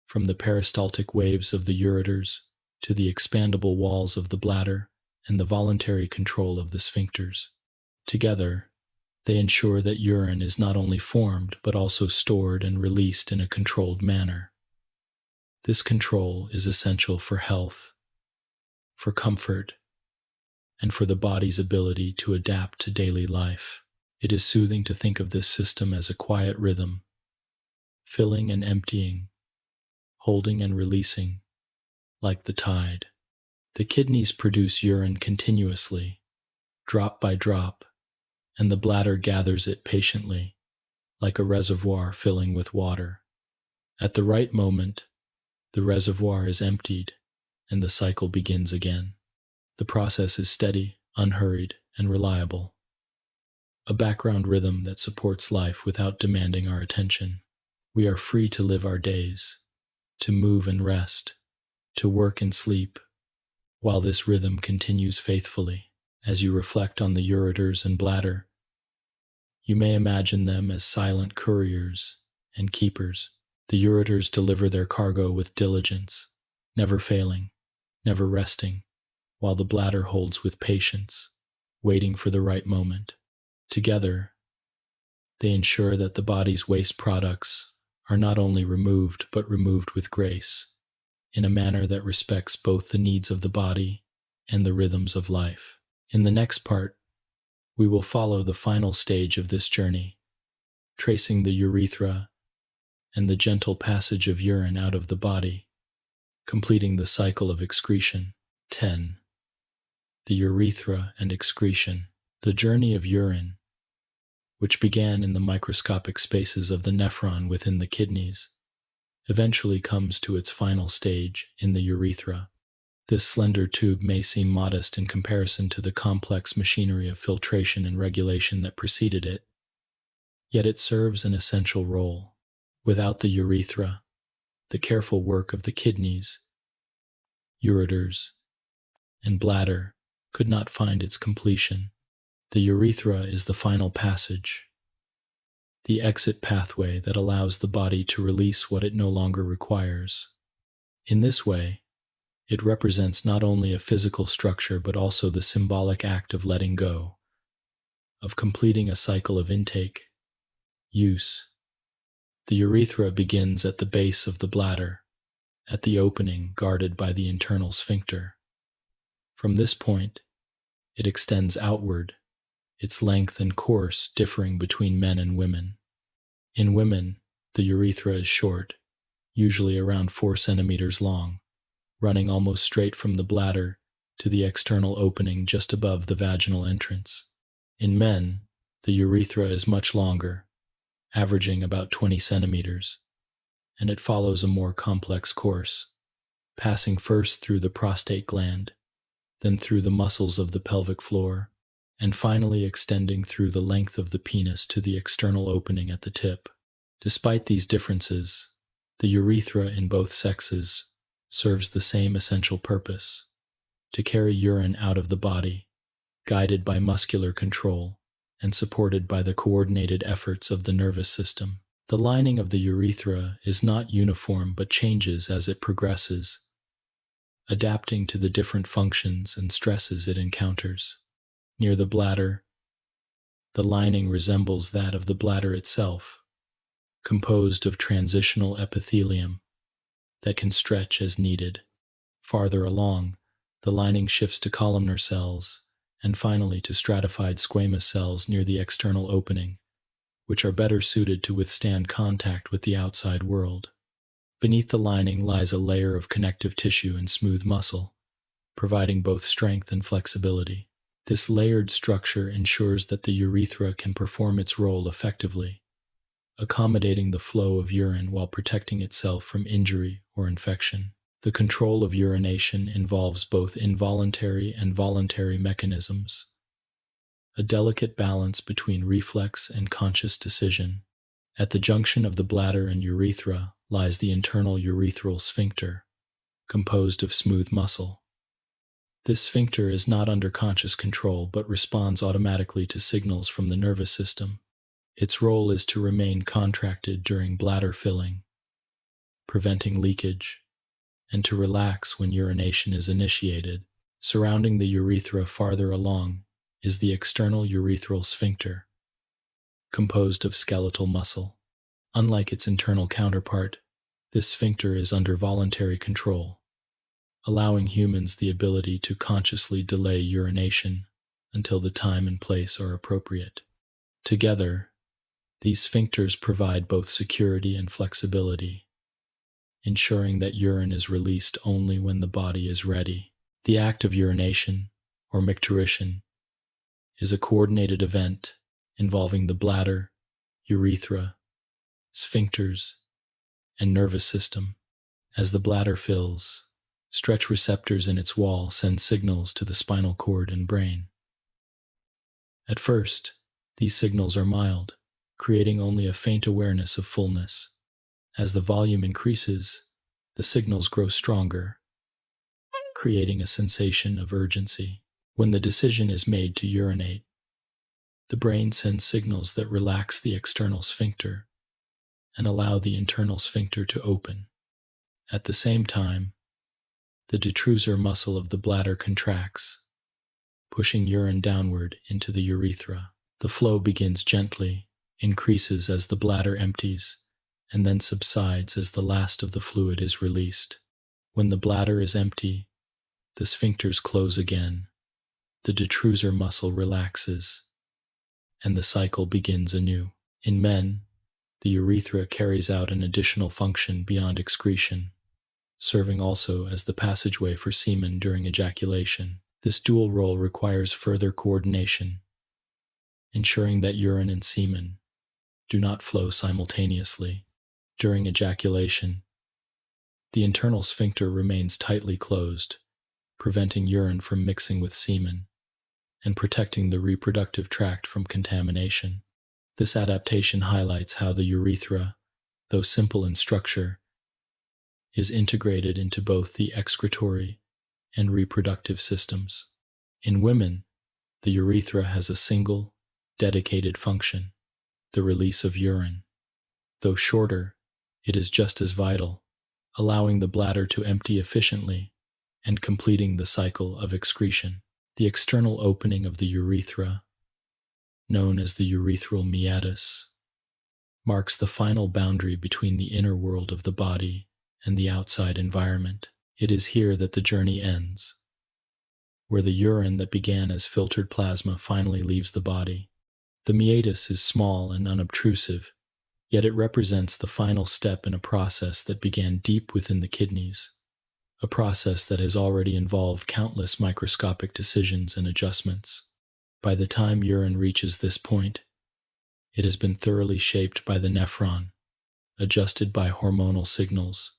from the peristaltic waves of the ureters to the expandable walls of the bladder and the voluntary control of the sphincters. Together, they ensure that urine is not only formed but also stored and released in a controlled manner. This control is essential for health, for comfort, and for the body's ability to adapt to daily life. It is soothing to think of this system as a quiet rhythm, filling and emptying, holding and releasing, like the tide. The kidneys produce urine continuously, drop by drop, and the bladder gathers it patiently, like a reservoir filling with water. At the right moment, the reservoir is emptied, and the cycle begins again. The process is steady, unhurried, and reliable, a background rhythm that supports life without demanding our attention. We are free to live our days, to move and rest, to work and sleep, while this rhythm continues faithfully. As you reflect on the ureters and bladder, you may imagine them as silent couriers and keepers. The ureters deliver their cargo with diligence, never failing, never resting, while the bladder holds with patience, waiting for the right moment. Together, they ensure that the body's waste products are not only removed but removed with grace, in a manner that respects both the needs of the body and the rhythms of life. In the next part, we will follow the final stage of this journey, tracing the urethra and the gentle passage of urine out of the body, completing the cycle of excretion. 10. The urethra and excretion. The journey of urine, which began in the microscopic spaces of the nephron within the kidneys, eventually comes to its final stage in the urethra. This slender tube may seem modest in comparison to the complex machinery of filtration and regulation that preceded it, yet it serves an essential role. Without the urethra, the careful work of the kidneys, ureters, and bladder could not find its completion. The urethra is the final passage, the exit pathway that allows the body to release what it no longer requires. In this way, it represents not only a physical structure but also the symbolic act of letting go, of completing a cycle of intake, use. The urethra begins at the base of the bladder, at the opening guarded by the internal sphincter. From this point, it extends outward, its length and course differing between men and women. In women, the urethra is short, usually around 4 centimeters long, running almost straight from the bladder to the external opening just above the vaginal entrance. In men, the urethra is much longer, averaging about 20 centimeters, and it follows a more complex course, passing first through the prostate gland, then through the muscles of the pelvic floor, and finally extending through the length of the penis to the external opening at the tip. Despite these differences, the urethra in both sexes serves the same essential purpose: to carry urine out of the body, guided by muscular control and supported by the coordinated efforts of the nervous system. The lining of the urethra is not uniform but changes as it progresses, adapting to the different functions and stresses it encounters. Near the bladder, the lining resembles that of the bladder itself, composed of transitional epithelium that can stretch as needed. Farther along, the lining shifts to columnar cells and finally to stratified squamous cells near the external opening, which are better suited to withstand contact with the outside world. Beneath the lining lies a layer of connective tissue and smooth muscle, providing both strength and flexibility. This layered structure ensures that the urethra can perform its role effectively, accommodating the flow of urine while protecting itself from injury or infection. The control of urination involves both involuntary and voluntary mechanisms, a delicate balance between reflex and conscious decision. At the junction of the bladder and urethra lies the internal urethral sphincter, composed of smooth muscle. This sphincter is not under conscious control but responds automatically to signals from the nervous system. Its role is to remain contracted during bladder filling, preventing leakage, and to relax when urination is initiated. Surrounding the urethra farther along is the external urethral sphincter, composed of skeletal muscle. Unlike its internal counterpart, this sphincter is under voluntary control, allowing humans the ability to consciously delay urination until the time and place are appropriate. Together, these sphincters provide both security and flexibility, ensuring that urine is released only when the body is ready. The act of urination, or micturition, is a coordinated event involving the bladder, urethra, sphincters, and nervous system. As the bladder fills, stretch receptors in its wall send signals to the spinal cord and brain. At first, these signals are mild, creating only a faint awareness of fullness. As the volume increases, the signals grow stronger, creating a sensation of urgency. When the decision is made to urinate, the brain sends signals that relax the external sphincter and allow the internal sphincter to open. At the same time, the detrusor muscle of the bladder contracts, pushing urine downward into the urethra. The flow begins gently, increases as the bladder empties, and then subsides as the last of the fluid is released. When the bladder is empty, the sphincters close again, the detrusor muscle relaxes, and the cycle begins anew. In men, the urethra carries out an additional function beyond excretion, serving also as the passageway for semen during ejaculation. This dual role requires further coordination, ensuring that urine and semen do not flow simultaneously. During ejaculation, the internal sphincter remains tightly closed, preventing urine from mixing with semen and protecting the reproductive tract from contamination. This adaptation highlights how the urethra, though simple in structure, is integrated into both the excretory and reproductive systems. In women, the urethra has a single, dedicated function: the release of urine. Though shorter, it is just as vital, allowing the bladder to empty efficiently and completing the cycle of excretion. The external opening of the urethra, known as the urethral meatus, marks the final boundary between the inner world of the body and the outside environment. It is here that the journey ends, where the urine that began as filtered plasma finally leaves the body. The meatus is small and unobtrusive, yet it represents the final step in a process that began deep within the kidneys, a process that has already involved countless microscopic decisions and adjustments. By the time urine reaches this point, it has been thoroughly shaped by the nephron, adjusted by hormonal signals,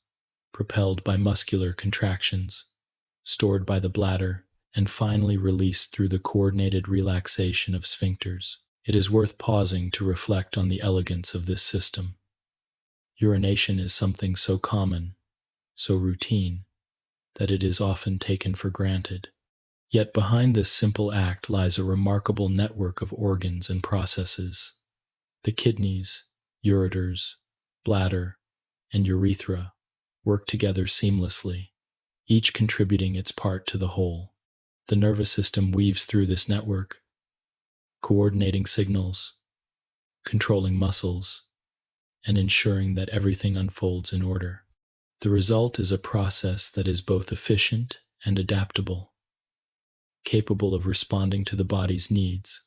propelled by muscular contractions, stored by the bladder, and finally released through the coordinated relaxation of sphincters. It is worth pausing to reflect on the elegance of this system. Urination is something so common, so routine, that it is often taken for granted. Yet behind this simple act lies a remarkable network of organs and processes. The kidneys, ureters, bladder, and urethra work together seamlessly, each contributing its part to the whole. The nervous system weaves through this network, coordinating signals, controlling muscles, and ensuring that everything unfolds in order. The result is a process that is both efficient and adaptable, capable of responding to the body's needs,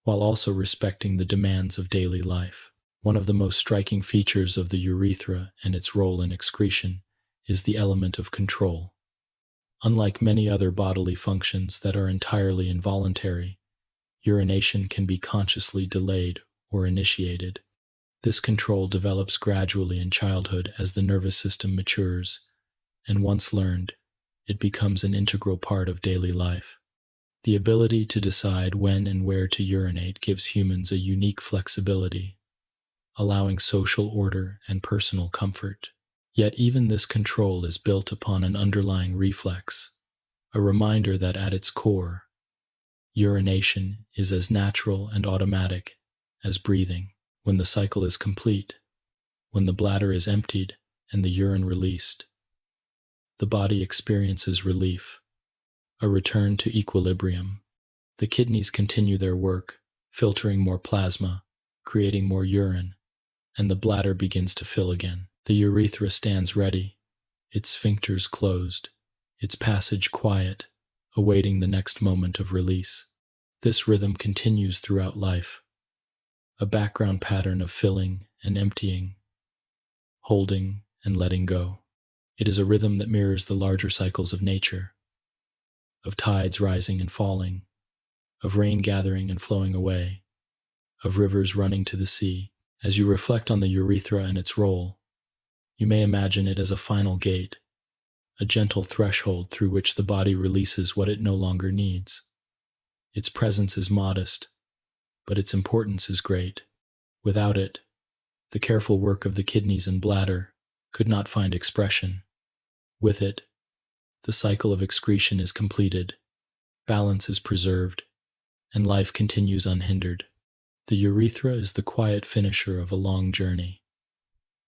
while also respecting the demands of daily life. One of the most striking features of the urethra and its role in excretion is the element of control. Unlike many other bodily functions that are entirely involuntary, urination can be consciously delayed or initiated. This control develops gradually in childhood as the nervous system matures, and once learned, it becomes an integral part of daily life. The ability to decide when and where to urinate gives humans a unique flexibility, allowing social order and personal comfort. Yet even this control is built upon an underlying reflex, a reminder that at its core, urination is as natural and automatic as breathing. When the cycle is complete, when the bladder is emptied and the urine released, the body experiences relief, a return to equilibrium. The kidneys continue their work, filtering more plasma, creating more urine, and the bladder begins to fill again. The urethra stands ready, its sphincters closed, its passage quiet, awaiting the next moment of release. This rhythm continues throughout life, a background pattern of filling and emptying, holding and letting go. It is a rhythm that mirrors the larger cycles of nature, of tides rising and falling, of rain gathering and flowing away, of rivers running to the sea. As you reflect on the urethra and its role, you may imagine it as a final gate, a gentle threshold through which the body releases what it no longer needs. Its presence is modest, but its importance is great. Without it, the careful work of the kidneys and bladder could not find expression. With it, the cycle of excretion is completed, balance is preserved, and life continues unhindered. The urethra is the quiet finisher of a long journey,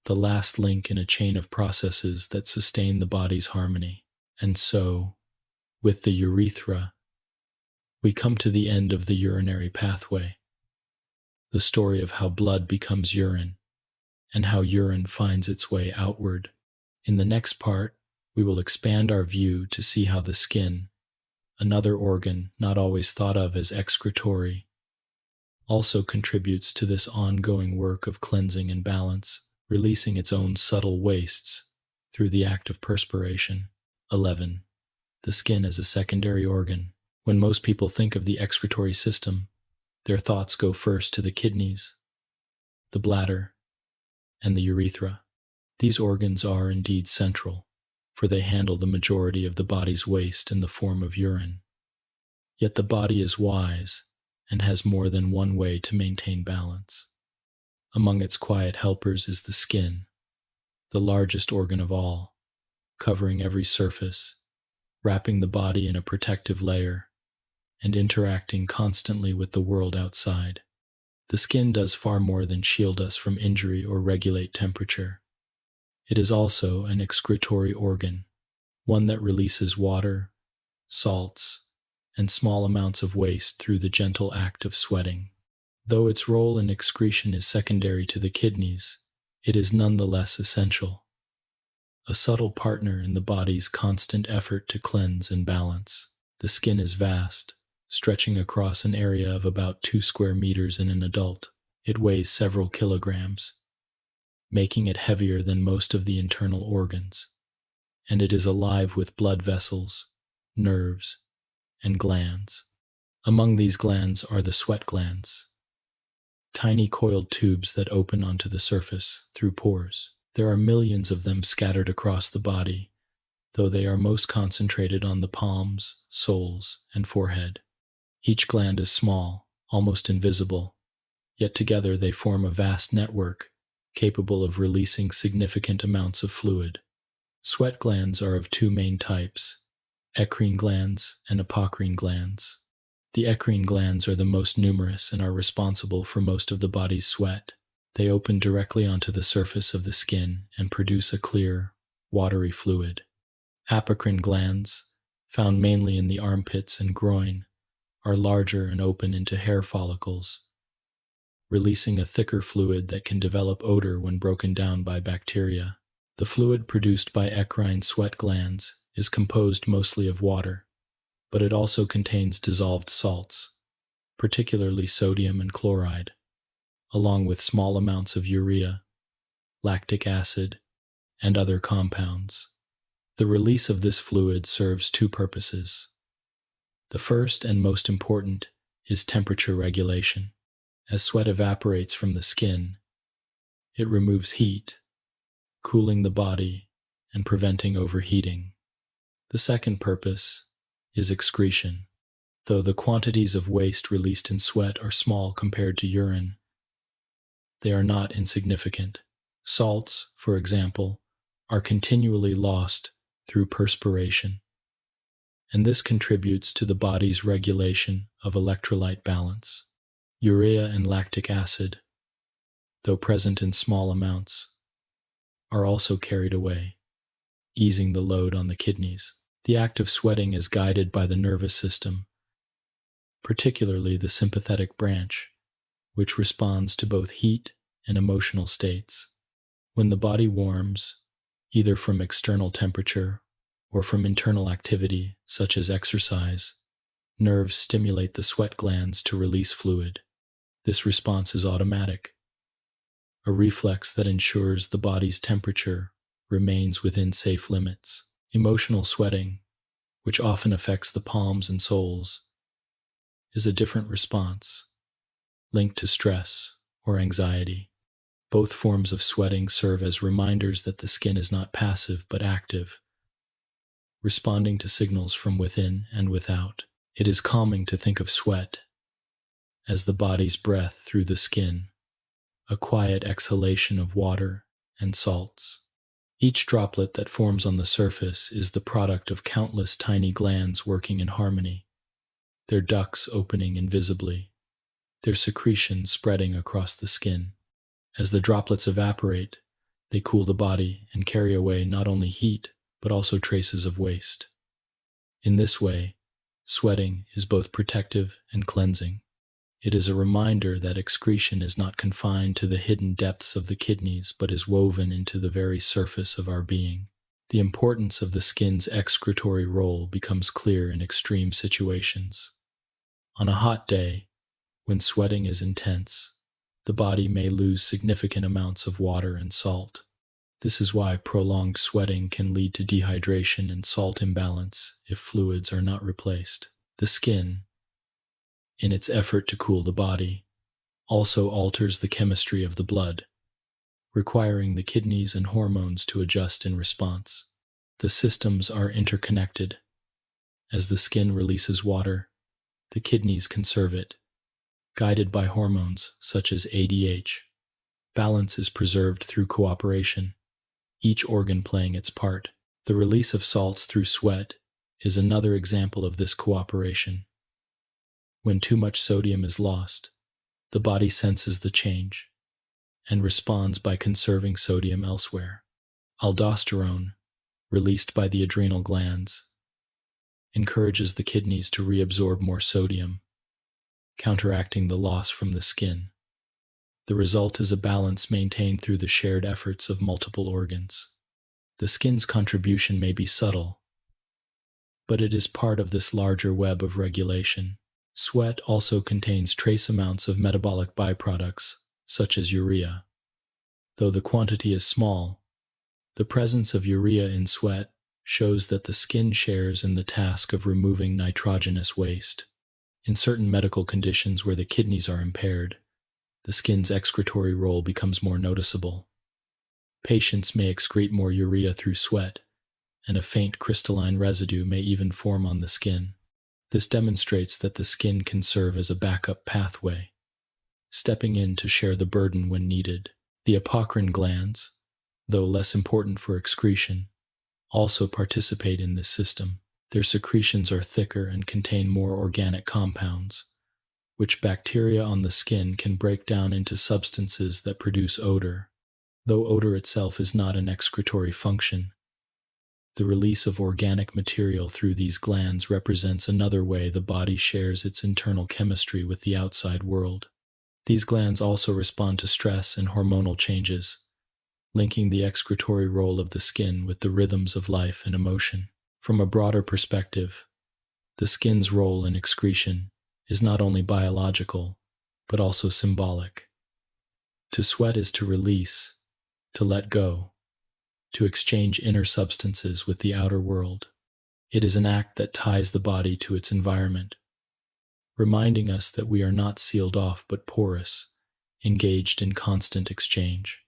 the last link in a chain of processes that sustain the body's harmony. And so, with the urethra, we come to the end of the urinary pathway, the story of how blood becomes urine, and how urine finds its way outward. In the next part, we will expand our view to see how the skin, another organ not always thought of as excretory, also contributes to this ongoing work of cleansing and balance, releasing its own subtle wastes through the act of perspiration. 11. The skin as a secondary organ. When most people think of the excretory system, their thoughts go first to the kidneys, the bladder, and the urethra. These organs are indeed central, for they handle the majority of the body's waste in the form of urine. Yet the body is wise and has more than one way to maintain balance. Among its quiet helpers is the skin, the largest organ of all, covering every surface, wrapping the body in a protective layer, and interacting constantly with the world outside. The skin does far more than shield us from injury or regulate temperature. It is also an excretory organ, one that releases water, salts, and small amounts of waste through the gentle act of sweating. Though its role in excretion is secondary to the kidneys, it is nonetheless essential, a subtle partner in the body's constant effort to cleanse and balance. The skin is vast, stretching across an area of about 2 square meters in an adult. It weighs several kilograms, making it heavier than most of the internal organs, and it is alive with blood vessels, nerves, and glands. Among these glands are the sweat glands, tiny coiled tubes that open onto the surface through pores. There are millions of them scattered across the body, though they are most concentrated on the palms, soles, and forehead. Each gland is small, almost invisible, yet together they form a vast network capable of releasing significant amounts of fluid. Sweat glands are of two main types, eccrine glands and apocrine glands. The eccrine glands are the most numerous and are responsible for most of the body's sweat. They open directly onto the surface of the skin and produce a clear, watery fluid. Apocrine glands, found mainly in the armpits and groin, are larger and open into hair follicles, releasing a thicker fluid that can develop odor when broken down by bacteria. The fluid produced by eccrine sweat glands is composed mostly of water, but it also contains dissolved salts, particularly sodium and chloride, along with small amounts of urea, lactic acid, and other compounds. The release of this fluid serves two purposes. The first and most important is temperature regulation. As sweat evaporates from the skin, it removes heat, cooling the body and preventing overheating. The second purpose is excretion. Though the quantities of waste released in sweat are small compared to urine, they are not insignificant. Salts, for example, are continually lost through perspiration, and this contributes to the body's regulation of electrolyte balance. Urea and lactic acid, though present in small amounts, are also carried away, easing the load on the kidneys. The act of sweating is guided by the nervous system, particularly the sympathetic branch, which responds to both heat and emotional states. When the body warms, either from external temperature or from internal activity, such as exercise, nerves stimulate the sweat glands to release fluid. This response is automatic, a reflex that ensures the body's temperature remains within safe limits. Emotional sweating, which often affects the palms and soles, is a different response, linked to stress or anxiety. Both forms of sweating serve as reminders that the skin is not passive but active, responding to signals from within and without. It is calming to think of sweat as the body's breath through the skin, a quiet exhalation of water and salts. Each droplet that forms on the surface is the product of countless tiny glands working in harmony, their ducts opening invisibly, their secretions spreading across the skin. As the droplets evaporate, they cool the body and carry away not only heat, but also traces of waste. In this way, sweating is both protective and cleansing. It is a reminder that excretion is not confined to the hidden depths of the kidneys, but is woven into the very surface of our being. The importance of the skin's excretory role becomes clear in extreme situations. On a hot day, when sweating is intense, the body may lose significant amounts of water and salt. This is why prolonged sweating can lead to dehydration and salt imbalance if fluids are not replaced. The skin, in its effort to cool the body, also alters the chemistry of the blood, requiring the kidneys and hormones to adjust in response. The systems are interconnected. As the skin releases water, the kidneys conserve it, guided by hormones such as ADH. Balance is preserved through cooperation, each organ playing its part. The release of salts through sweat is another example of this cooperation. When too much sodium is lost, the body senses the change and responds by conserving sodium elsewhere. Aldosterone, released by the adrenal glands, encourages the kidneys to reabsorb more sodium, counteracting the loss from the skin. The result is a balance maintained through the shared efforts of multiple organs. The skin's contribution may be subtle, but it is part of this larger web of regulation. Sweat also contains trace amounts of metabolic byproducts, such as urea. Though the quantity is small, the presence of urea in sweat shows that the skin shares in the task of removing nitrogenous waste. In certain medical conditions where the kidneys are impaired, the skin's excretory role becomes more noticeable. Patients may excrete more urea through sweat, and a faint crystalline residue may even form on the skin. This demonstrates that the skin can serve as a backup pathway, stepping in to share the burden when needed. The apocrine glands, though less important for excretion, also participate in this system. Their secretions are thicker and contain more organic compounds, which bacteria on the skin can break down into substances that produce odor. Though odor itself is not an excretory function, the release of organic material through these glands represents another way the body shares its internal chemistry with the outside world. These glands also respond to stress and hormonal changes, linking the excretory role of the skin with the rhythms of life and emotion. From a broader perspective, the skin's role in excretion is not only biological, but also symbolic. To sweat is to release, to let go, to exchange inner substances with the outer world. It is an act that ties the body to its environment, reminding us that we are not sealed off but porous, engaged in constant exchange.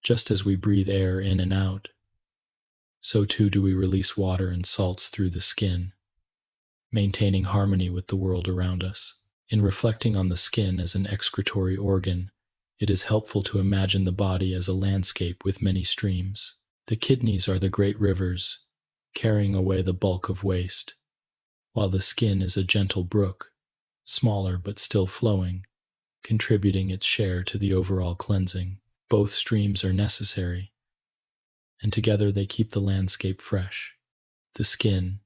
Just as we breathe air in and out, so too do we release water and salts through the skin, maintaining harmony with the world around us. In reflecting on the skin as an excretory organ, it is helpful to imagine the body as a landscape with many streams. The kidneys are the great rivers, carrying away the bulk of waste, while the skin is a gentle brook, smaller but still flowing, contributing its share to the overall cleansing. Both streams are necessary, and together they keep the landscape fresh. The skin,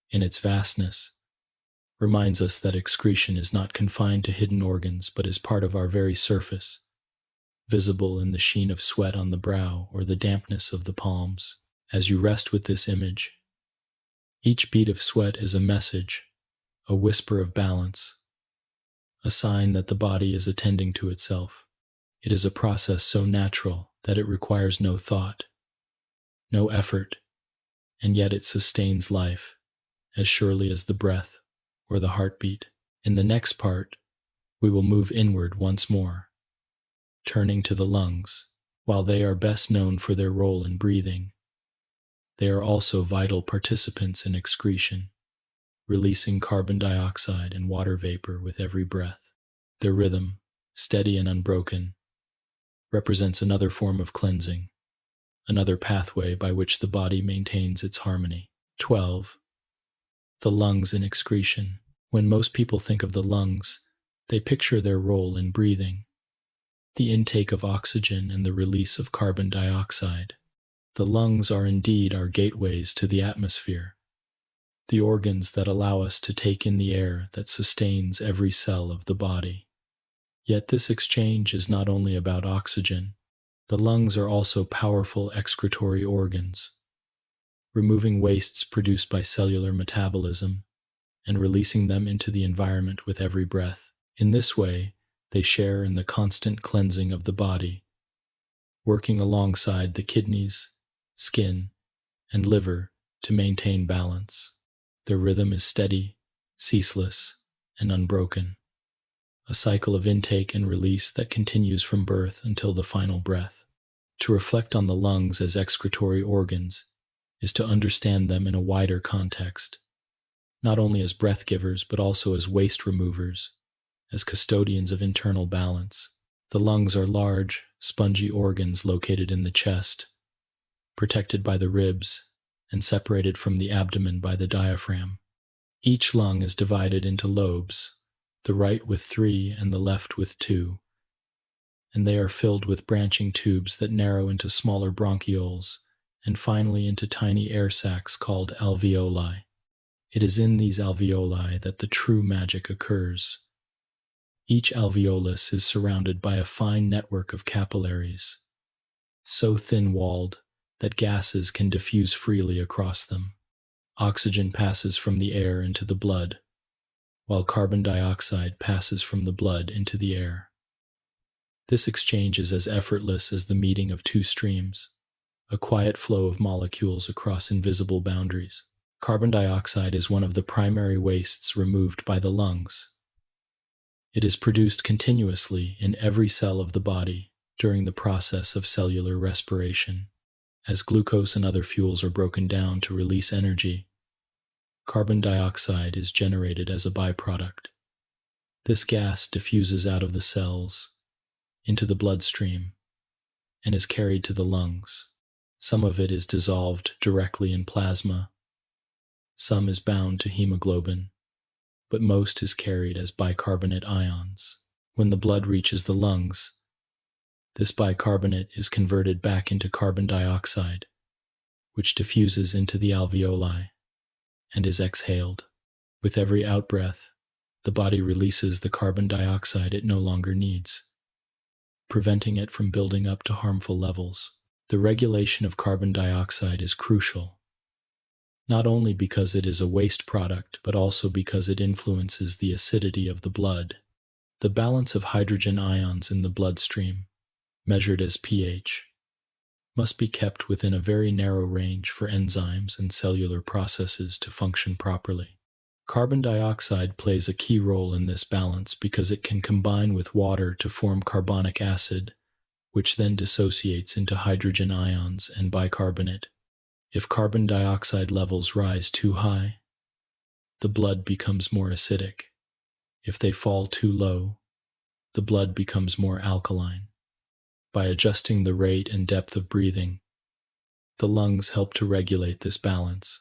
in its vastness, reminds us that excretion is not confined to hidden organs but is part of our very surface, visible in the sheen of sweat on the brow or the dampness of the palms. As you rest with this image, each bead of sweat is a message, a whisper of balance, a sign that the body is attending to itself. It is a process so natural that it requires no thought, no effort, and yet it sustains life as surely as the breath or the heartbeat. In the next part, we will move inward once more, turning to the lungs. While they are best known for their role in breathing, they are also vital participants in excretion, releasing carbon dioxide and water vapor with every breath. Their rhythm, steady and unbroken, represents another form of cleansing, another pathway by which the body maintains its harmony. 12. The lungs in excretion. When most people think of the lungs, they picture their role in breathing, the intake of oxygen and the release of carbon dioxide. The lungs are indeed our gateways to the atmosphere, the organs that allow us to take in the air that sustains every cell of the body. Yet this exchange is not only about oxygen. The lungs are also powerful excretory organs, removing wastes produced by cellular metabolism and releasing them into the environment with every breath. In this way, they share in the constant cleansing of the body, working alongside the kidneys, skin, and liver to maintain balance. Their rhythm is steady, ceaseless, and unbroken, a cycle of intake and release that continues from birth until the final breath. To reflect on the lungs as excretory organs is to understand them in a wider context, not only as breath givers but also as waste removers, as custodians of internal balance. The lungs are large, spongy organs located in the chest, protected by the ribs and separated from the abdomen by the diaphragm. Each lung is divided into lobes, the right with 3 and the left with 2, and they are filled with branching tubes that narrow into smaller bronchioles and finally into tiny air sacs called alveoli. It is in these alveoli that the true magic occurs. Each alveolus is surrounded by a fine network of capillaries, so thin-walled that gases can diffuse freely across them. Oxygen passes from the air into the blood, while carbon dioxide passes from the blood into the air. This exchange is as effortless as the meeting of two streams, a quiet flow of molecules across invisible boundaries. Carbon dioxide is one of the primary wastes removed by the lungs. It is produced continuously in every cell of the body during the process of cellular respiration. As glucose and other fuels are broken down to release energy, carbon dioxide is generated as a byproduct. This gas diffuses out of the cells into the bloodstream and is carried to the lungs. Some of it is dissolved directly in plasma, some is bound to hemoglobin, but most is carried as bicarbonate ions. When the blood reaches the lungs, this bicarbonate is converted back into carbon dioxide, which diffuses into the alveoli and is exhaled. With every outbreath, the body releases the carbon dioxide it no longer needs, preventing it from building up to harmful levels. The regulation of carbon dioxide is crucial, not only because it is a waste product, but also because it influences the acidity of the blood. The balance of hydrogen ions in the bloodstream, measured as pH, must be kept within a very narrow range for enzymes and cellular processes to function properly. Carbon dioxide plays a key role in this balance because it can combine with water to form carbonic acid, which then dissociates into hydrogen ions and bicarbonate. If carbon dioxide levels rise too high, the blood becomes more acidic. If they fall too low, the blood becomes more alkaline. By adjusting the rate and depth of breathing, the lungs help to regulate this balance,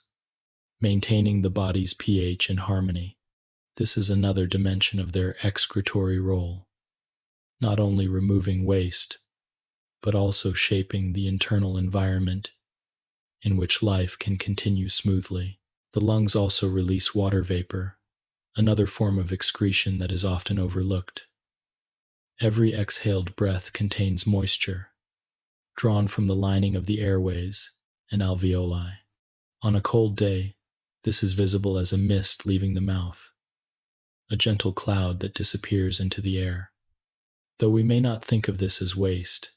maintaining the body's pH in harmony. This is another dimension of their excretory role, not only removing waste, but also shaping the internal environment in which life can continue smoothly. The lungs also release water vapor, another form of excretion that is often overlooked. Every exhaled breath contains moisture, drawn from the lining of the airways and alveoli. On a cold day, this is visible as a mist leaving the mouth, a gentle cloud that disappears into the air. Though we may not think of this as waste,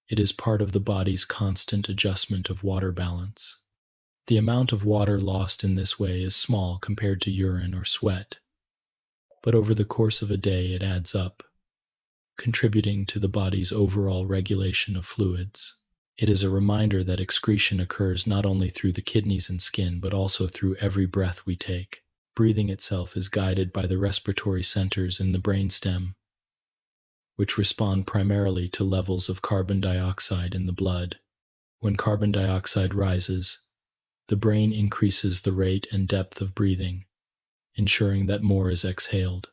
it is part of the body's constant adjustment of water balance. The amount of water lost in this way is small compared to urine or sweat, but over the course of a day it adds up, contributing to the body's overall regulation of fluids. It is a reminder that excretion occurs not only through the kidneys and skin, but also through every breath we take. Breathing itself is guided by the respiratory centers in the brainstem, which respond primarily to levels of carbon dioxide in the blood. When carbon dioxide rises, the brain increases the rate and depth of breathing, ensuring that more is exhaled.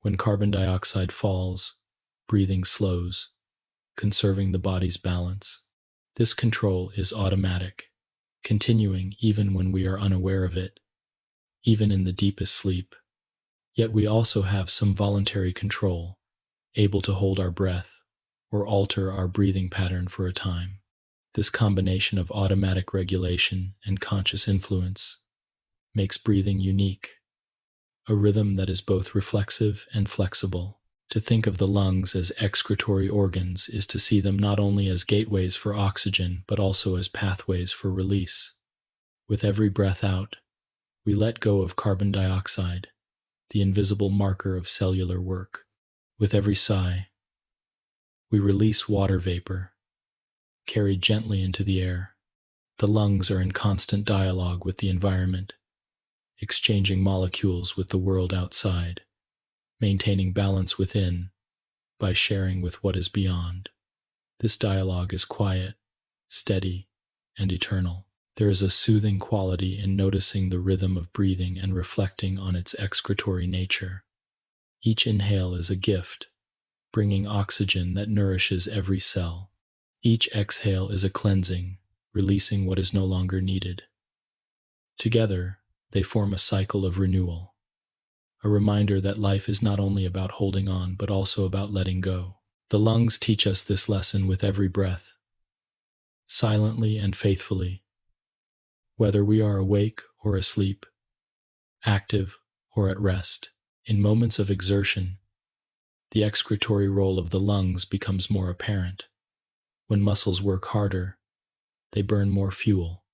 When carbon dioxide falls, breathing slows, conserving the body's balance. This control is automatic, continuing even when we are unaware of it, even in the deepest sleep. Yet we also have some voluntary control, able to hold our breath or alter our breathing pattern for a time. This combination of automatic regulation and conscious influence makes breathing unique, a rhythm that is both reflexive and flexible. To think of the lungs as excretory organs is to see them not only as gateways for oxygen, but also as pathways for release. With every breath out, we let go of carbon dioxide, the invisible marker of cellular work. With every sigh, we release water vapor, carried gently into the air. The lungs are in constant dialogue with the environment, exchanging molecules with the world outside, maintaining balance within by sharing with what is beyond. This dialogue is quiet, steady, and eternal. There is a soothing quality in noticing the rhythm of breathing and reflecting on its excretory nature. Each inhale is a gift, bringing oxygen that nourishes every cell. Each exhale is a cleansing, releasing what is no longer needed. Together, they form a cycle of renewal, a reminder that life is not only about holding on, but also about letting go. The lungs teach us this lesson with every breath, silently and faithfully. Whether we are awake or asleep, active or at rest, in moments of exertion, the excretory role of the lungs becomes more apparent. When muscles work harder, they burn more fuel,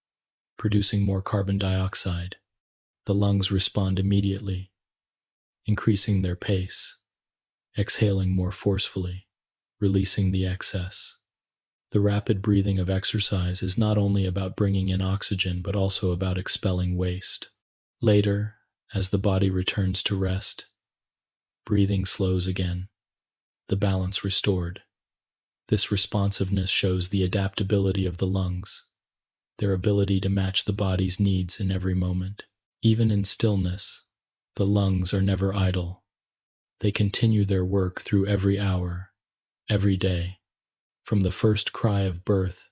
producing more carbon dioxide. The lungs respond immediately, increasing their pace, exhaling more forcefully, releasing the excess. The rapid breathing of exercise is not only about bringing in oxygen but also about expelling waste. Later, as the body returns to rest, breathing slows again, the balance restored. This responsiveness shows the adaptability of the lungs, their ability to match the body's needs in every moment. Even in stillness, the lungs are never idle. They continue their work through every hour, every day, from the first cry of birth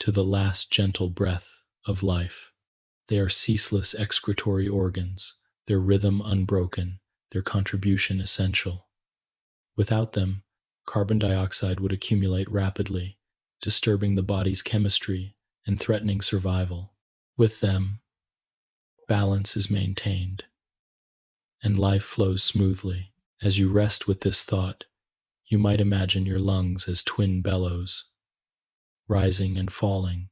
to the last gentle breath of life. They are ceaseless excretory organs, their rhythm unbroken, their contribution essential. Without them, carbon dioxide would accumulate rapidly, disturbing the body's chemistry and threatening survival. With them, balance is maintained, and life flows smoothly. As you rest with this thought, you might imagine your lungs as twin bellows, rising and falling,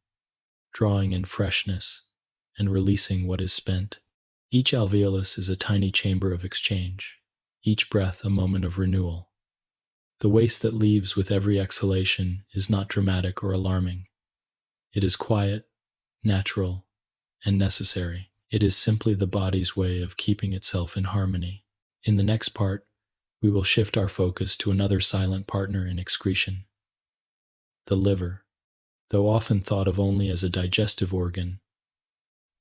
drawing in freshness and releasing what is spent. Each alveolus is a tiny chamber of exchange, each breath a moment of renewal. The waste that leaves with every exhalation is not dramatic or alarming. It is quiet, natural, and necessary. It is simply the body's way of keeping itself in harmony. In the next part, we will shift our focus to another silent partner in excretion, the liver. Though often thought of only as a digestive organ,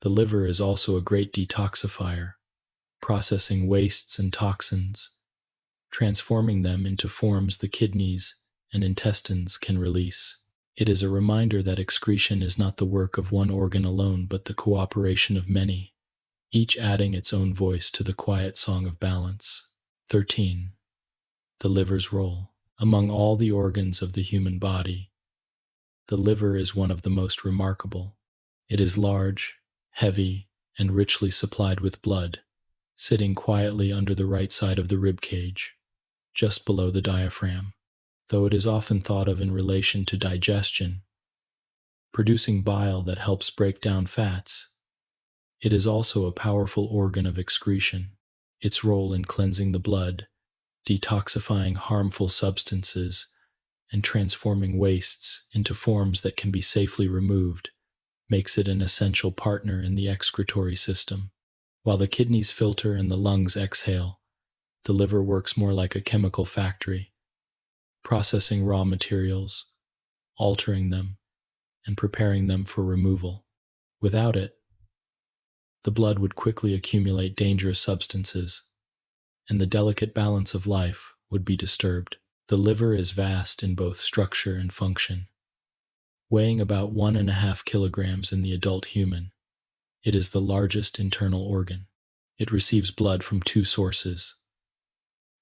the liver is also a great detoxifier, processing wastes and toxins, transforming them into forms the kidneys and intestines can release. It is a reminder that excretion is not the work of one organ alone, but the cooperation of many, each adding its own voice to the quiet song of balance. 13. The liver's role. Among all the organs of the human body, the liver is one of the most remarkable. It is large, heavy, and richly supplied with blood, sitting quietly under the right side of the rib cage, just below the diaphragm. Though it is often thought of in relation to digestion, producing bile that helps break down fats, it is also a powerful organ of excretion. Its role in cleansing the blood, detoxifying harmful substances, and transforming wastes into forms that can be safely removed makes it an essential partner in the excretory system. While the kidneys filter and the lungs exhale, the liver works more like a chemical factory, processing raw materials, altering them, and preparing them for removal. Without it, the blood would quickly accumulate dangerous substances, and the delicate balance of life would be disturbed. The liver is vast in both structure and function. Weighing about 1.5 kilograms in the adult human, it is the largest internal organ. It receives blood from two sources: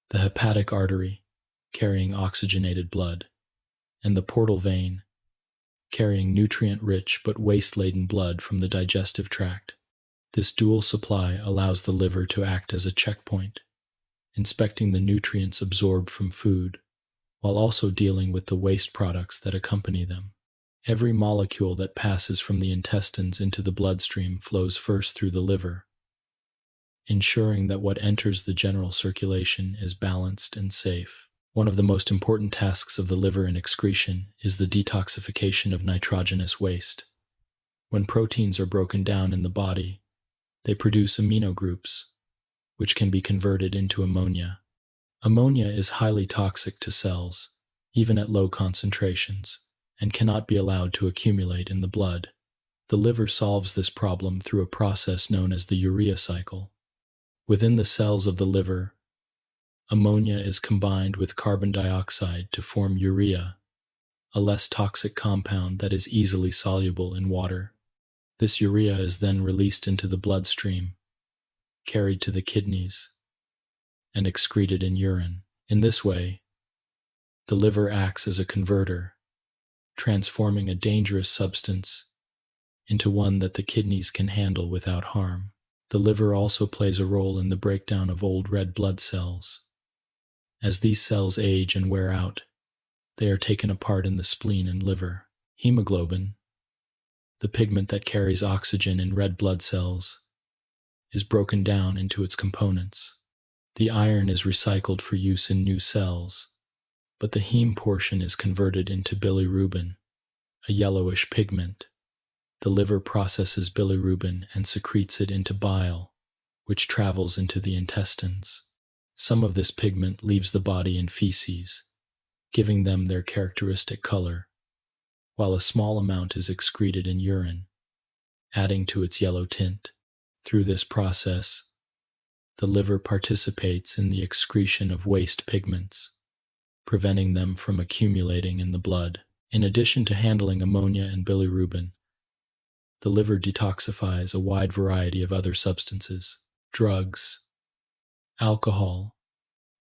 the hepatic artery, carrying oxygenated blood, and the portal vein, carrying nutrient-rich but waste-laden blood from the digestive tract. This dual supply allows the liver to act as a checkpoint, inspecting the nutrients absorbed from food, while also dealing with the waste products that accompany them. Every molecule that passes from the intestines into the bloodstream flows first through the liver, ensuring that what enters the general circulation is balanced and safe. One of the most important tasks of the liver in excretion is the detoxification of nitrogenous waste. When proteins are broken down in the body, they produce amino groups, which can be converted into ammonia. Ammonia is highly toxic to cells, even at low concentrations, and cannot be allowed to accumulate in the blood. The liver solves this problem through a process known as the urea cycle. Within the cells of the liver, ammonia is combined with carbon dioxide to form urea, a less toxic compound that is easily soluble in water. This urea is then released into the bloodstream, carried to the kidneys, and excreted in urine. In this way, the liver acts as a converter, transforming a dangerous substance into one that the kidneys can handle without harm. The liver also plays a role in the breakdown of old red blood cells. As these cells age and wear out, they are taken apart in the spleen and liver. Hemoglobin, the pigment that carries oxygen in red blood cells, is broken down into its components. The iron is recycled for use in new cells, but the heme portion is converted into bilirubin, a yellowish pigment. The liver processes bilirubin and secretes it into bile, which travels into the intestines. Some of this pigment leaves the body in feces, giving them their characteristic color, while a small amount is excreted in urine, adding to its yellow tint. Through this process, the liver participates in the excretion of waste pigments, preventing them from accumulating in the blood. In addition to handling ammonia and bilirubin, the liver detoxifies a wide variety of other substances, drugs, alcohol,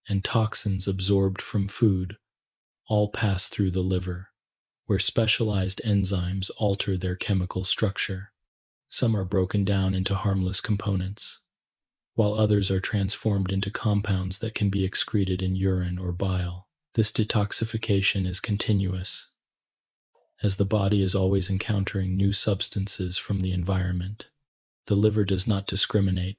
and toxins absorbed from food all pass through the liver, where specialized enzymes alter their chemical structure. Some are broken down into harmless components, while others are transformed into compounds that can be excreted in urine or bile. This detoxification is continuous, as the body is always encountering new substances from the environment. The liver does not discriminate.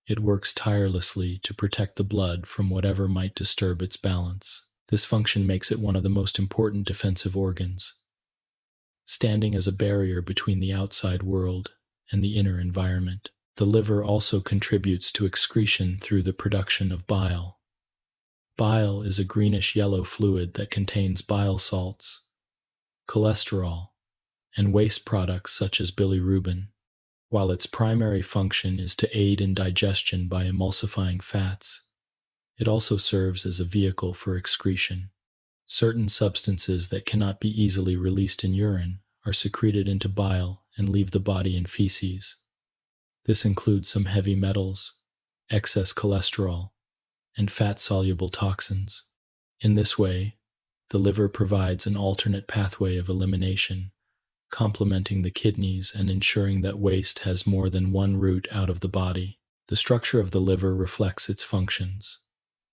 It works tirelessly to protect the blood from whatever might disturb its balance. This function makes it one of the most important defensive organs, standing as a barrier between the outside world and the inner environment. The liver also contributes to excretion through the production of bile. Bile is a greenish-yellow fluid that contains bile salts, cholesterol, and waste products such as bilirubin. While its primary function is to aid in digestion by emulsifying fats, it also serves as a vehicle for excretion. Certain substances that cannot be easily released in urine are secreted into bile and leave the body in feces. This includes some heavy metals, excess cholesterol, and fat-soluble toxins. In this way, the liver provides an alternate pathway of elimination, complementing the kidneys and ensuring that waste has more than one route out of the body. The structure of the liver reflects its functions.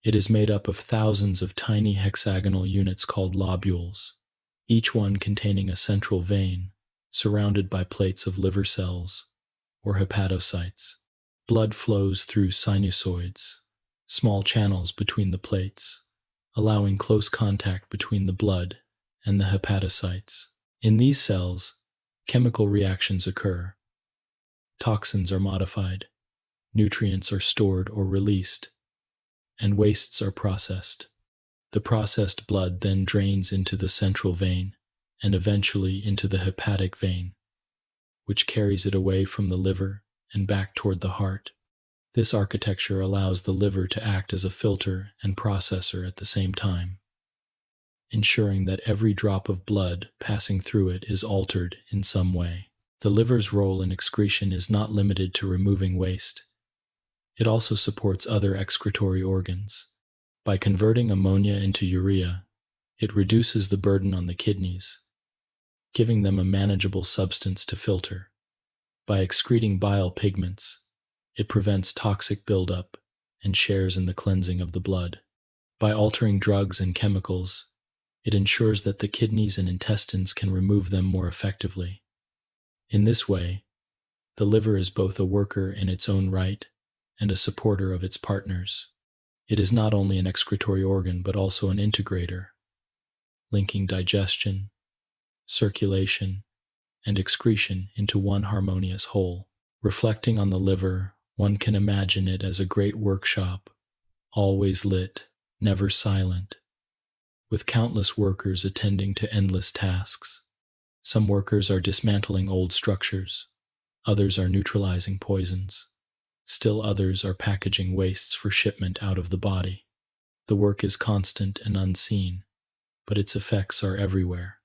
It is made up of thousands of tiny hexagonal units called lobules, each one containing a central vein, surrounded by plates of liver cells, or hepatocytes. Blood flows through sinusoids, small channels between the plates, allowing close contact between the blood and the hepatocytes. In these cells, chemical reactions occur. Toxins are modified, nutrients are stored or released, and wastes are processed. The processed blood then drains into the central vein and eventually into the hepatic vein, which carries it away from the liver and back toward the heart. This architecture allows the liver to act as a filter and processor at the same time, ensuring that every drop of blood passing through it is altered in some way. The liver's role in excretion is not limited to removing waste. It also supports other excretory organs. By converting ammonia into urea, it reduces the burden on the kidneys, giving them a manageable substance to filter. By excreting bile pigments, it prevents toxic buildup and shares in the cleansing of the blood. By altering drugs and chemicals, it ensures that the kidneys and intestines can remove them more effectively. In this way, the liver is both a worker in its own right and a supporter of its partners. It is not only an excretory organ but also an integrator, linking digestion, circulation, and excretion into one harmonious whole. Reflecting on the liver, one can imagine it as a great workshop, always lit, never silent, with countless workers attending to endless tasks. Some workers are dismantling old structures, others are neutralizing poisons, still others are packaging wastes for shipment out of the body. The work is constant and unseen, but its effects are everywhere.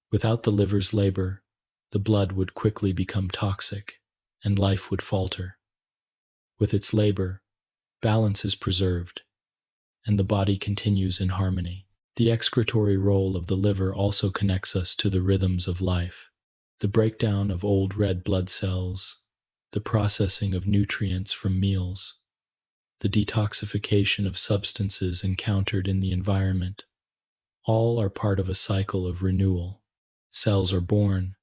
Without the liver's labor, the blood would quickly become toxic, and life would falter. With its labor, balance is preserved, and the body continues in harmony. The excretory role of the liver also connects us to the rhythms of life. The breakdown of old red blood cells, the processing of nutrients from meals, the detoxification of substances encountered in the environment, all are part of a cycle of renewal. Cells are born,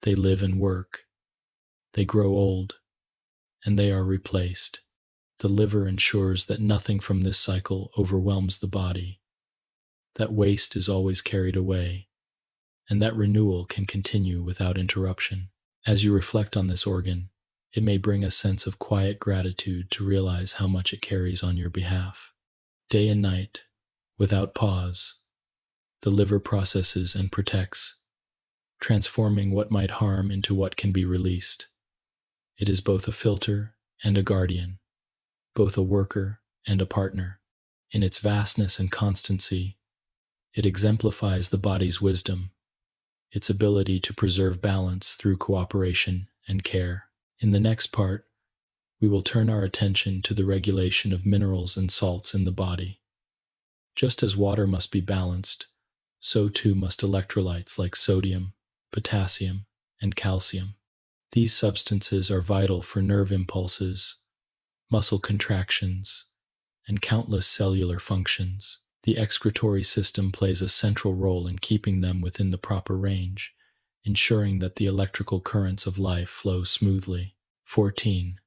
they live and work, they grow old, and they are replaced. The liver ensures that nothing from this cycle overwhelms the body, that waste is always carried away, and that renewal can continue without interruption. As you reflect on this organ, it may bring a sense of quiet gratitude to realize how much it carries on your behalf. Day and night, without pause, the liver processes and protects, transforming what might harm into what can be released. It is both a filter and a guardian, both a worker and a partner. In its vastness and constancy, it exemplifies the body's wisdom, its ability to preserve balance through cooperation and care. In the next part, we will turn our attention to the regulation of minerals and salts in the body. Just as water must be balanced, so too must electrolytes like sodium, potassium, and calcium. These substances are vital for nerve impulses, muscle contractions, and countless cellular functions. The excretory system plays a central role in keeping them within the proper range, ensuring that the electrical currents of life flow smoothly. 14.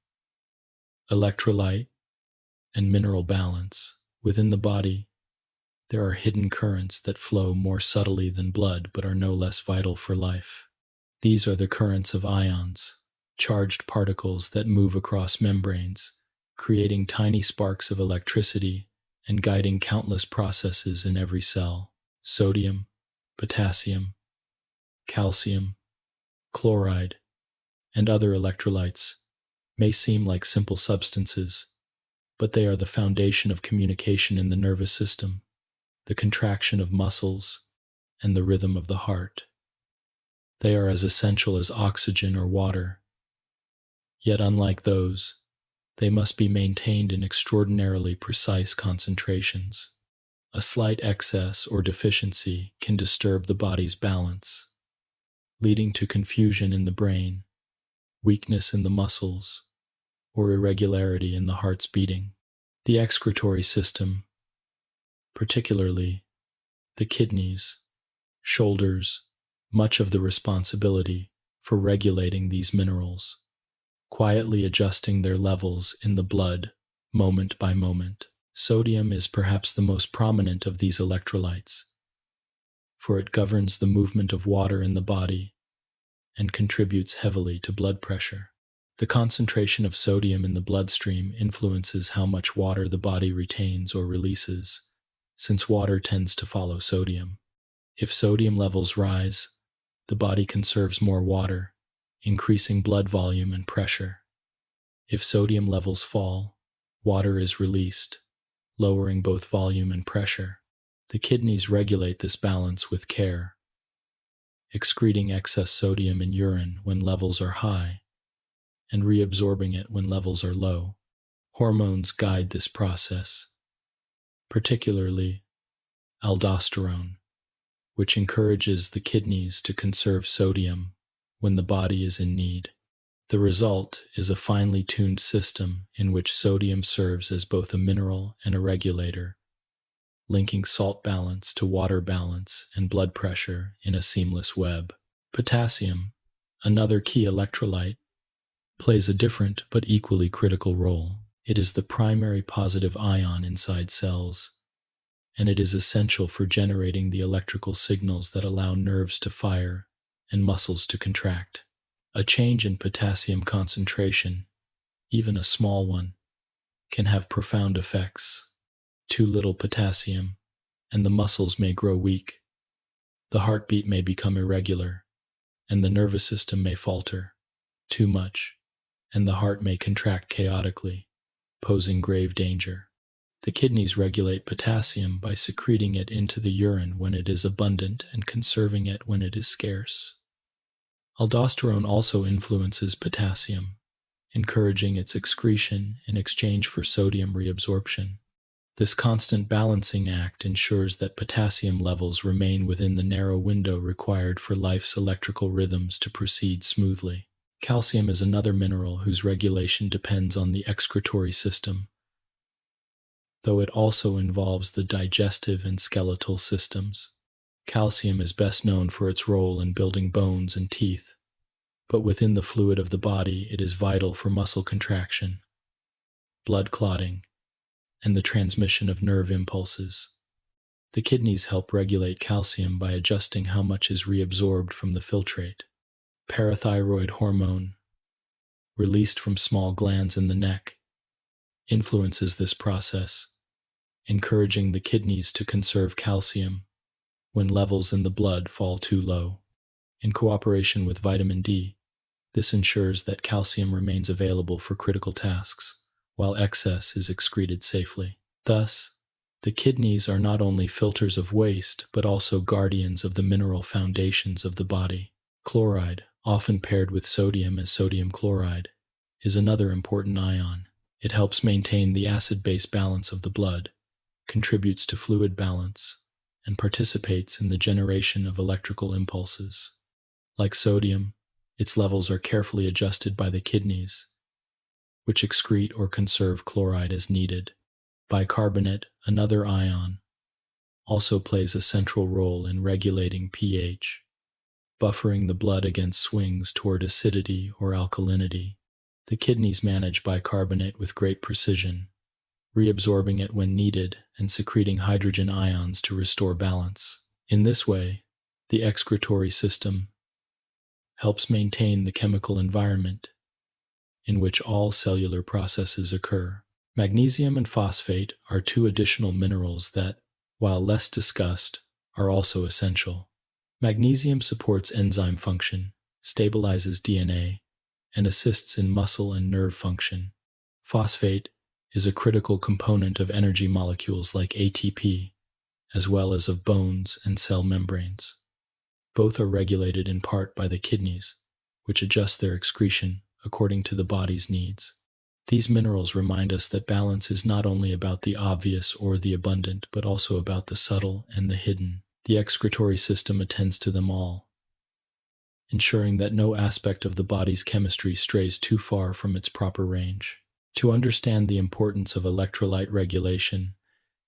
Electrolyte and mineral balance. Within the body, there are hidden currents that flow more subtly than blood but are no less vital for life. These are the currents of ions, charged particles that move across membranes, creating tiny sparks of electricity and guiding countless processes in every cell. Sodium, potassium, calcium, chloride, and other electrolytes may seem like simple substances, but they are the foundation of communication in the nervous system, the contraction of muscles, and the rhythm of the heart. They are as essential as oxygen or water, yet unlike those, they must be maintained in extraordinarily precise concentrations. A slight excess or deficiency can disturb the body's balance, leading to confusion in the brain, weakness in the muscles, or irregularity in the heart's beating. The excretory system, particularly the kidneys, shoulders much of the responsibility for regulating these minerals, quietly adjusting their levels in the blood moment by moment. Sodium is perhaps the most prominent of these electrolytes, for it governs the movement of water in the body and contributes heavily to blood pressure. The concentration of sodium in the bloodstream influences how much water the body retains or releases, since water tends to follow sodium. If sodium levels rise, the body conserves more water, increasing blood volume and pressure. If sodium levels fall, water is released, lowering both volume and pressure. The kidneys regulate this balance with care, excreting excess sodium in urine when levels are high, and reabsorbing it when levels are low. Hormones guide this process, particularly aldosterone, which encourages the kidneys to conserve sodium when the body is in need. The result is a finely tuned system in which sodium serves as both a mineral and a regulator, linking salt balance to water balance and blood pressure in a seamless web. Potassium, another key electrolyte, plays a different but equally critical role. It is the primary positive ion inside cells, and it is essential for generating the electrical signals that allow nerves to fire and muscles to contract. A change in potassium concentration, even a small one, can have profound effects. Too little potassium, and the muscles may grow weak. The heartbeat may become irregular, and the nervous system may falter. Too much, and the heart may contract chaotically, posing grave danger. The kidneys regulate potassium by secreting it into the urine when it is abundant and conserving it when it is scarce. Aldosterone also influences potassium, encouraging its excretion in exchange for sodium reabsorption. This constant balancing act ensures that potassium levels remain within the narrow window required for life's electrical rhythms to proceed smoothly. Calcium is another mineral whose regulation depends on the excretory system, though it also involves the digestive and skeletal systems. Calcium is best known for its role in building bones and teeth, but within the fluid of the body it is vital for muscle contraction, blood clotting, and the transmission of nerve impulses. The kidneys help regulate calcium by adjusting how much is reabsorbed from the filtrate. Parathyroid hormone, released from small glands in the neck, influences this process, encouraging the kidneys to conserve calcium when levels in the blood fall too low. In cooperation with vitamin D, this ensures that calcium remains available for critical tasks, while excess is excreted safely. Thus, the kidneys are not only filters of waste, but also guardians of the mineral foundations of the body. Chloride, often paired with sodium as sodium chloride, is another important ion. It helps maintain the acid-base balance of the blood, contributes to fluid balance, and participates in the generation of electrical impulses. Like sodium, its levels are carefully adjusted by the kidneys, which excrete or conserve chloride as needed. Bicarbonate, another ion, also plays a central role in regulating pH, buffering the blood against swings toward acidity or alkalinity. The kidneys manage bicarbonate with great precision, reabsorbing it when needed and secreting hydrogen ions to restore balance. In this way, the excretory system helps maintain the chemical environment in which all cellular processes occur. Magnesium and phosphate are two additional minerals that, while less discussed, are also essential. Magnesium supports enzyme function, stabilizes DNA, and assists in muscle and nerve function. Phosphate is a critical component of energy molecules like ATP, as well as of bones and cell membranes. Both are regulated in part by the kidneys, which adjust their excretion according to the body's needs. These minerals remind us that balance is not only about the obvious or the abundant, but also about the subtle and the hidden. The excretory system attends to them all, ensuring that no aspect of the body's chemistry strays too far from its proper range. To understand the importance of electrolyte regulation,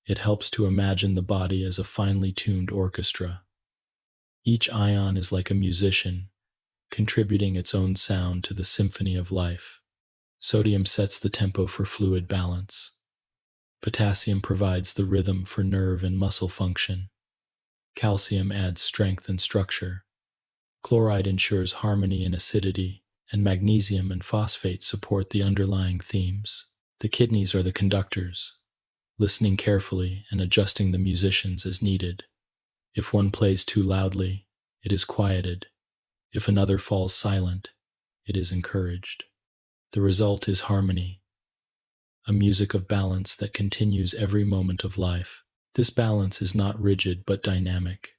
it helps to imagine the body as a finely tuned orchestra. Each ion is like a musician, contributing its own sound to the symphony of life. Sodium sets the tempo for fluid balance. Potassium provides the rhythm for nerve and muscle function. Calcium adds strength and structure. Chloride ensures harmony and acidity, and magnesium and phosphate support the underlying themes. The kidneys are the conductors, listening carefully and adjusting the musicians as needed. If one plays too loudly, it is quieted. If another falls silent, it is encouraged. The result is harmony, a music of balance that continues every moment of life. This balance is not rigid but dynamic,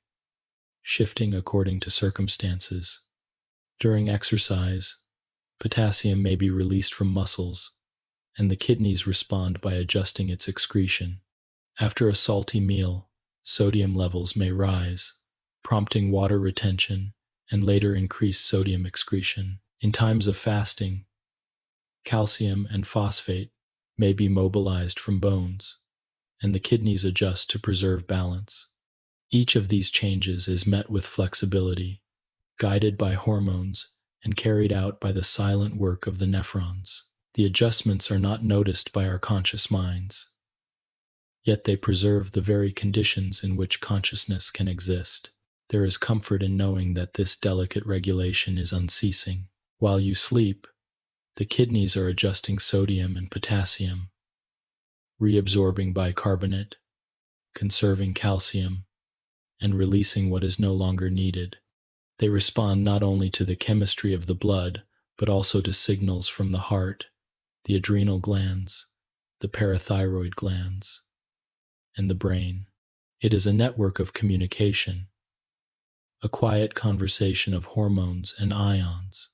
shifting according to circumstances. During exercise, potassium may be released from muscles, and the kidneys respond by adjusting its excretion. After a salty meal, sodium levels may rise, prompting water retention and later increased sodium excretion. In times of fasting, calcium and phosphate may be mobilized from bones, and the kidneys adjust to preserve balance. Each of these changes is met with flexibility, guided by hormones and carried out by the silent work of the nephrons. The adjustments are not noticed by our conscious minds, yet they preserve the very conditions in which consciousness can exist. There is comfort in knowing that this delicate regulation is unceasing. While you sleep, the kidneys are adjusting sodium and potassium, reabsorbing bicarbonate, conserving calcium, and releasing what is no longer needed. They respond not only to the chemistry of the blood, but also to signals from the heart, the adrenal glands, the parathyroid glands, and the brain. It is a network of communication, a quiet conversation of hormones and ions,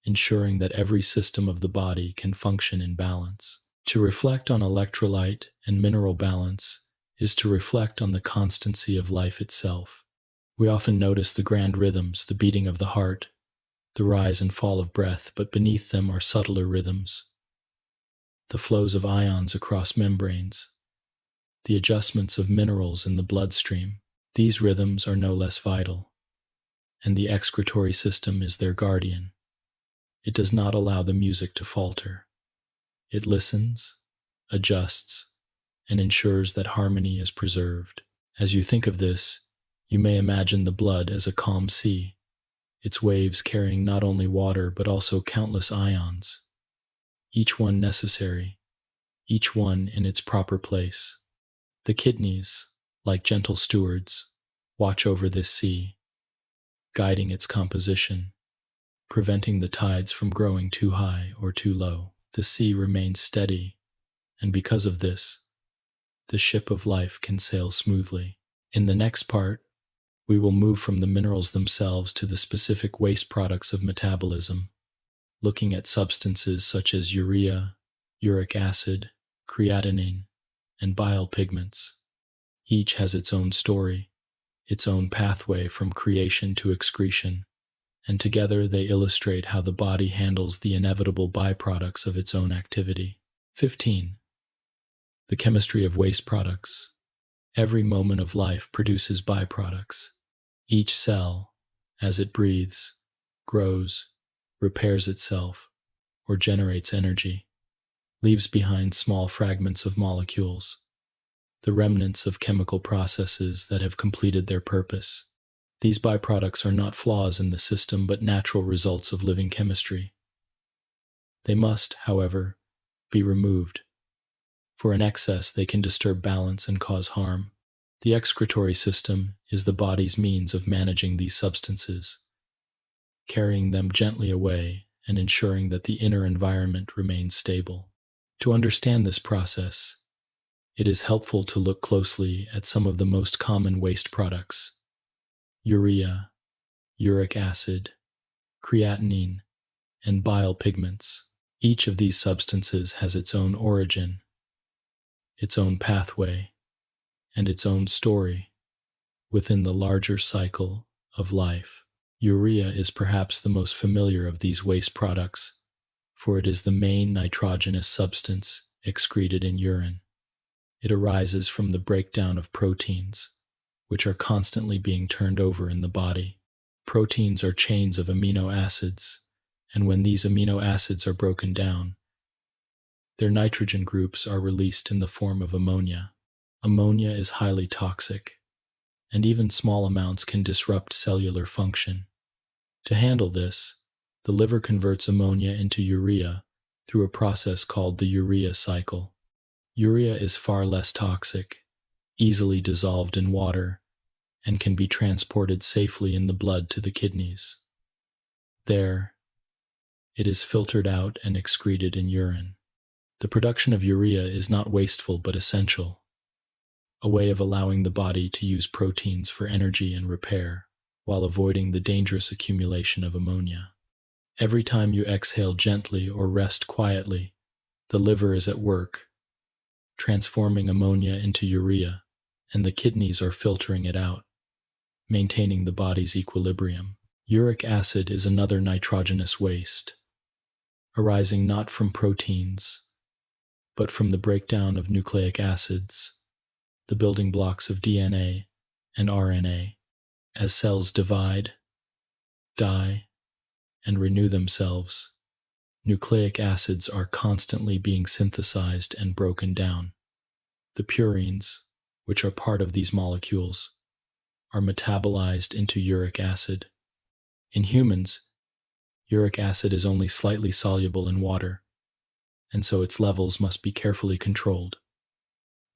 ensuring that every system of the body can function in balance. To reflect on electrolyte and mineral balance is to reflect on the constancy of life itself. We often notice the grand rhythms, the beating of the heart, the rise and fall of breath, but beneath them are subtler rhythms. The flows of ions across membranes, the adjustments of minerals in the bloodstream. These rhythms are no less vital, and the excretory system is their guardian. It does not allow the music to falter. It listens, adjusts, and ensures that harmony is preserved. As you think of this, you may imagine the blood as a calm sea, its waves carrying not only water but also countless ions, each one necessary, each one in its proper place. The kidneys, like gentle stewards, watch over this sea, guiding its composition, preventing the tides from growing too high or too low. The sea remains steady, and because of this, the ship of life can sail smoothly. In the next part, we will move from the minerals themselves to the specific waste products of metabolism, looking at substances such as urea, uric acid, creatinine, and bile pigments. Each has its own story, its own pathway from creation to excretion, and together they illustrate how the body handles the inevitable byproducts of its own activity. 15. The chemistry of waste products. Every moment of life produces byproducts. Each cell, as it breathes, grows, repairs itself, or generates energy, leaves behind small fragments of molecules, the remnants of chemical processes that have completed their purpose. These byproducts are not flaws in the system but natural results of living chemistry. They must, however, be removed, for in excess they can disturb balance and cause harm. The excretory system is the body's means of managing these substances, carrying them gently away and ensuring that the inner environment remains stable. To understand this process, it is helpful to look closely at some of the most common waste products: urea, uric acid, creatinine, and bile pigments. Each of these substances has its own origin, its own pathway, and its own story within the larger cycle of life. Urea is perhaps the most familiar of these waste products, for it is the main nitrogenous substance excreted in urine. It arises from the breakdown of proteins, which are constantly being turned over in the body. Proteins are chains of amino acids, and when these amino acids are broken down, their nitrogen groups are released in the form of ammonia. Ammonia is highly toxic, and even small amounts can disrupt cellular function. To handle this, the liver converts ammonia into urea through a process called the urea cycle. Urea is far less toxic, easily dissolved in water, and can be transported safely in the blood to the kidneys. There, it is filtered out and excreted in urine. The production of urea is not wasteful but essential, a way of allowing the body to use proteins for energy and repair, while avoiding the dangerous accumulation of ammonia. Every time you exhale gently or rest quietly, the liver is at work, transforming ammonia into urea, and the kidneys are filtering it out, maintaining the body's equilibrium. Uric acid is another nitrogenous waste, arising not from proteins, but from the breakdown of nucleic acids, the building blocks of DNA and RNA. As cells divide, die, and renew themselves, nucleic acids are constantly being synthesized and broken down. The purines, which are part of these molecules, are metabolized into uric acid. In humans, uric acid is only slightly soluble in water, and so its levels must be carefully controlled.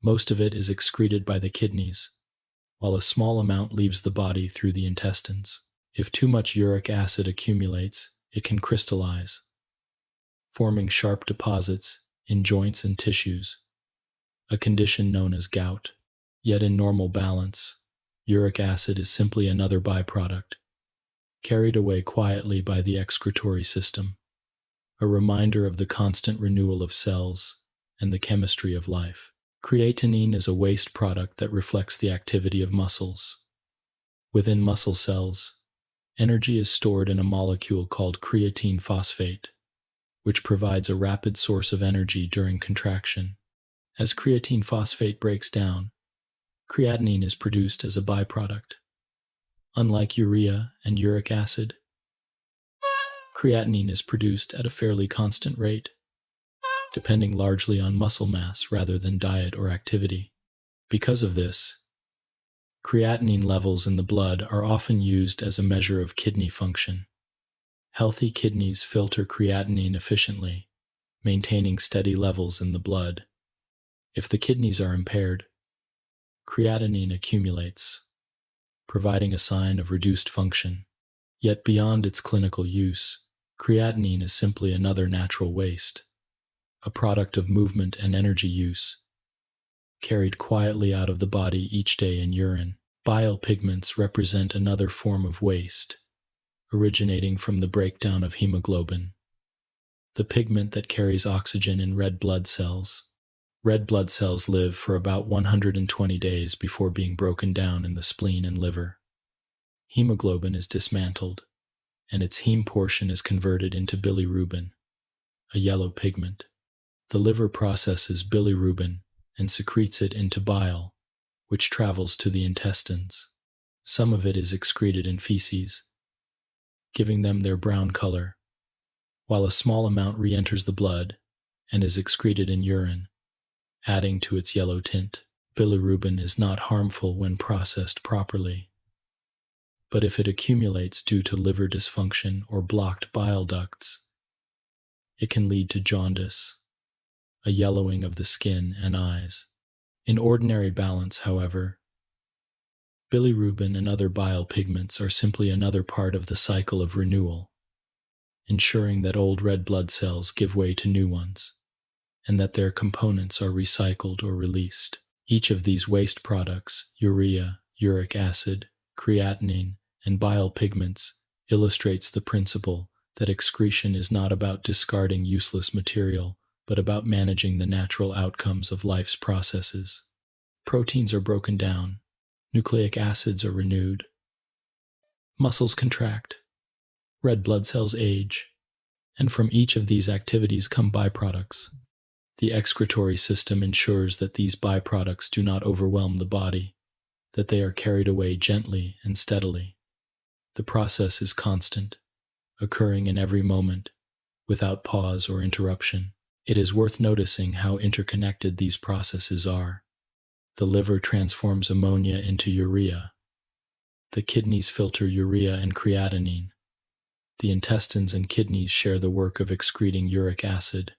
Most of it is excreted by the kidneys, while a small amount leaves the body through the intestines. If too much uric acid accumulates, it can crystallize, forming sharp deposits in joints and tissues, a condition known as gout. Yet in normal balance, uric acid is simply another byproduct, carried away quietly by the excretory system, a reminder of the constant renewal of cells and the chemistry of life. Creatinine is a waste product that reflects the activity of muscles. Within muscle cells, energy is stored in a molecule called creatine phosphate, which provides a rapid source of energy during contraction. As creatine phosphate breaks down, creatinine is produced as a byproduct. Unlike urea and uric acid, creatinine is produced at a fairly constant rate, depending largely on muscle mass rather than diet or activity. Because of this, creatinine levels in the blood are often used as a measure of kidney function. Healthy kidneys filter creatinine efficiently, maintaining steady levels in the blood. If the kidneys are impaired, creatinine accumulates, providing a sign of reduced function. Yet beyond its clinical use, creatinine is simply another natural waste, a product of movement and energy use, carried quietly out of the body each day in urine. Bile pigments represent another form of waste, originating from the breakdown of hemoglobin, the pigment that carries oxygen in red blood cells. Red blood cells live for about 120 days before being broken down in the spleen and liver. Hemoglobin is dismantled, and its heme portion is converted into bilirubin, a yellow pigment. The liver processes bilirubin and secretes it into bile, which travels to the intestines. Some of it is excreted in feces, giving them their brown color, while a small amount re-enters the blood and is excreted in urine, adding to its yellow tint. Bilirubin is not harmful when processed properly, but if it accumulates due to liver dysfunction or blocked bile ducts, it can lead to jaundice, a yellowing of the skin and eyes. In ordinary balance, however, bilirubin and other bile pigments are simply another part of the cycle of renewal, ensuring that old red blood cells give way to new ones, and that their components are recycled or released. Each of these waste products, urea, uric acid, creatinine, and bile pigments, illustrates the principle that excretion is not about discarding useless material, but about managing the natural outcomes of life's processes. Proteins are broken down, nucleic acids are renewed, muscles contract, red blood cells age, and from each of these activities come byproducts. The excretory system ensures that these byproducts do not overwhelm the body, that they are carried away gently and steadily. The process is constant, occurring in every moment, without pause or interruption. It is worth noticing how interconnected these processes are. The liver transforms ammonia into urea. The kidneys filter urea and creatinine. The intestines and kidneys share the work of excreting uric acid,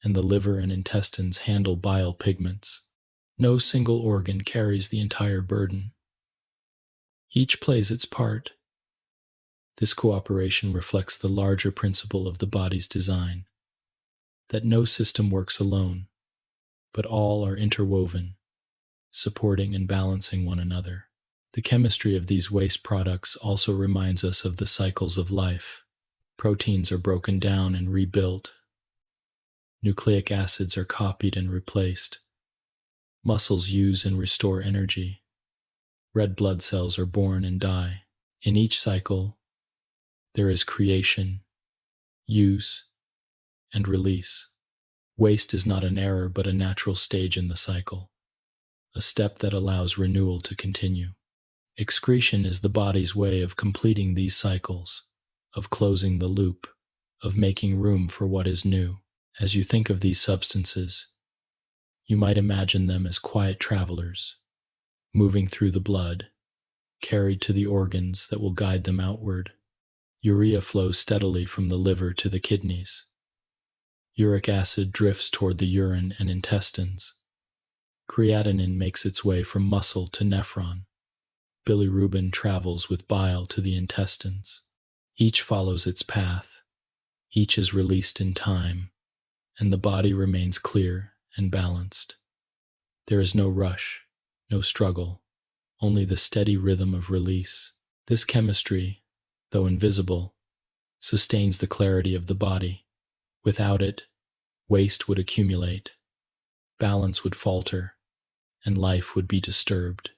and the liver and intestines handle bile pigments. No single organ carries the entire burden. Each plays its part. This cooperation reflects the larger principle of the body's design, that no system works alone, but all are interwoven, supporting and balancing one another. The chemistry of these waste products also reminds us of the cycles of life. Proteins are broken down and rebuilt. Nucleic acids are copied and replaced. Muscles use and restore energy. Red blood cells are born and die. In each cycle, there is creation, use, and release. Waste is not an error but a natural stage in the cycle, a step that allows renewal to continue. Excretion is the body's way of completing these cycles, of closing the loop, of making room for what is new. As you think of these substances, you might imagine them as quiet travelers, moving through the blood, carried to the organs that will guide them outward. Urea flows steadily from the liver to the kidneys. Uric acid drifts toward the urine and intestines. Creatinine makes its way from muscle to nephron. Bilirubin travels with bile to the intestines. Each follows its path. Each is released in time, and the body remains clear and balanced. There is no rush, no struggle, only the steady rhythm of release. This chemistry, though invisible, sustains the clarity of the body. Without it, waste would accumulate, balance would falter, and life would be disturbed.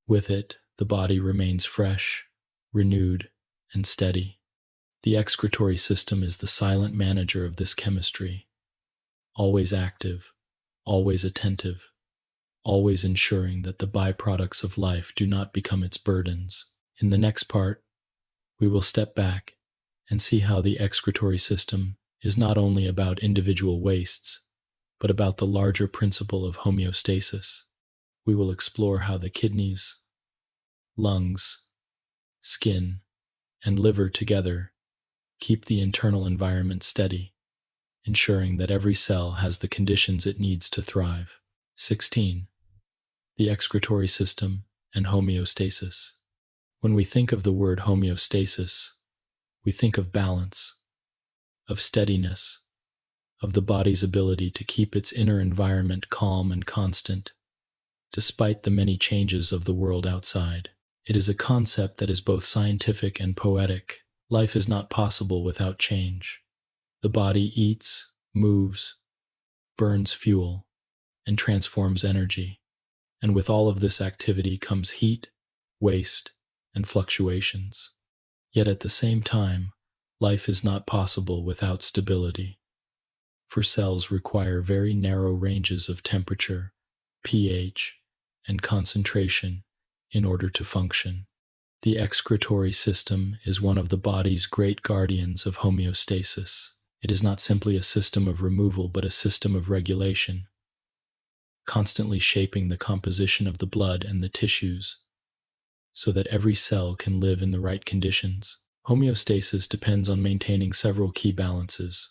With it, the body remains fresh, renewed, and steady. The excretory system is the silent manager of this chemistry, always active, always attentive, always ensuring that the byproducts of life do not become its burdens. In the next part, we will step back and see how the excretory system is not only about individual wastes, but about the larger principle of homeostasis. We will explore how the kidneys, lungs, skin, and liver together keep the internal environment steady, ensuring that every cell has the conditions it needs to thrive. 16. The excretory system and homeostasis. When we think of the word homeostasis, we think of balance, of steadiness, of the body's ability to keep its inner environment calm and constant, despite the many changes of the world outside. It is a concept that is both scientific and poetic. Life is not possible without change. The body eats, moves, burns fuel, and transforms energy. And with all of this activity comes heat, waste, and fluctuations. Yet at the same time, life is not possible without stability. For cells require very narrow ranges of temperature, pH, and concentration in order to function. The excretory system is one of the body's great guardians of homeostasis. It is not simply a system of removal, but a system of regulation, constantly shaping the composition of the blood and the tissues so that every cell can live in the right conditions. Homeostasis depends on maintaining several key balances: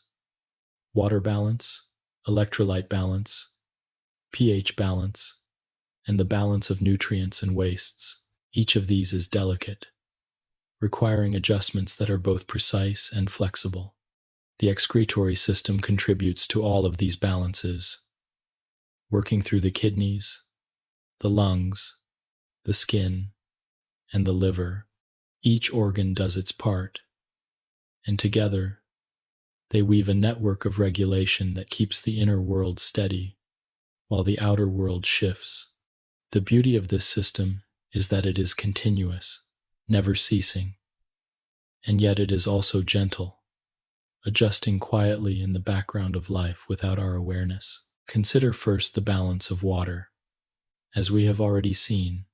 water balance, electrolyte balance, pH balance, and the balance of nutrients and wastes. Each of these is delicate, requiring adjustments that are both precise and flexible. The excretory system contributes to all of these balances, working through the kidneys, the lungs, the skin, and the liver. Each organ does its part, and together, they weave a network of regulation that keeps the inner world steady while the outer world shifts. The beauty of this system is that it is continuous, never ceasing, and yet it is also gentle, adjusting quietly in the background of life without our awareness. Consider first the balance of water. As we have already seen,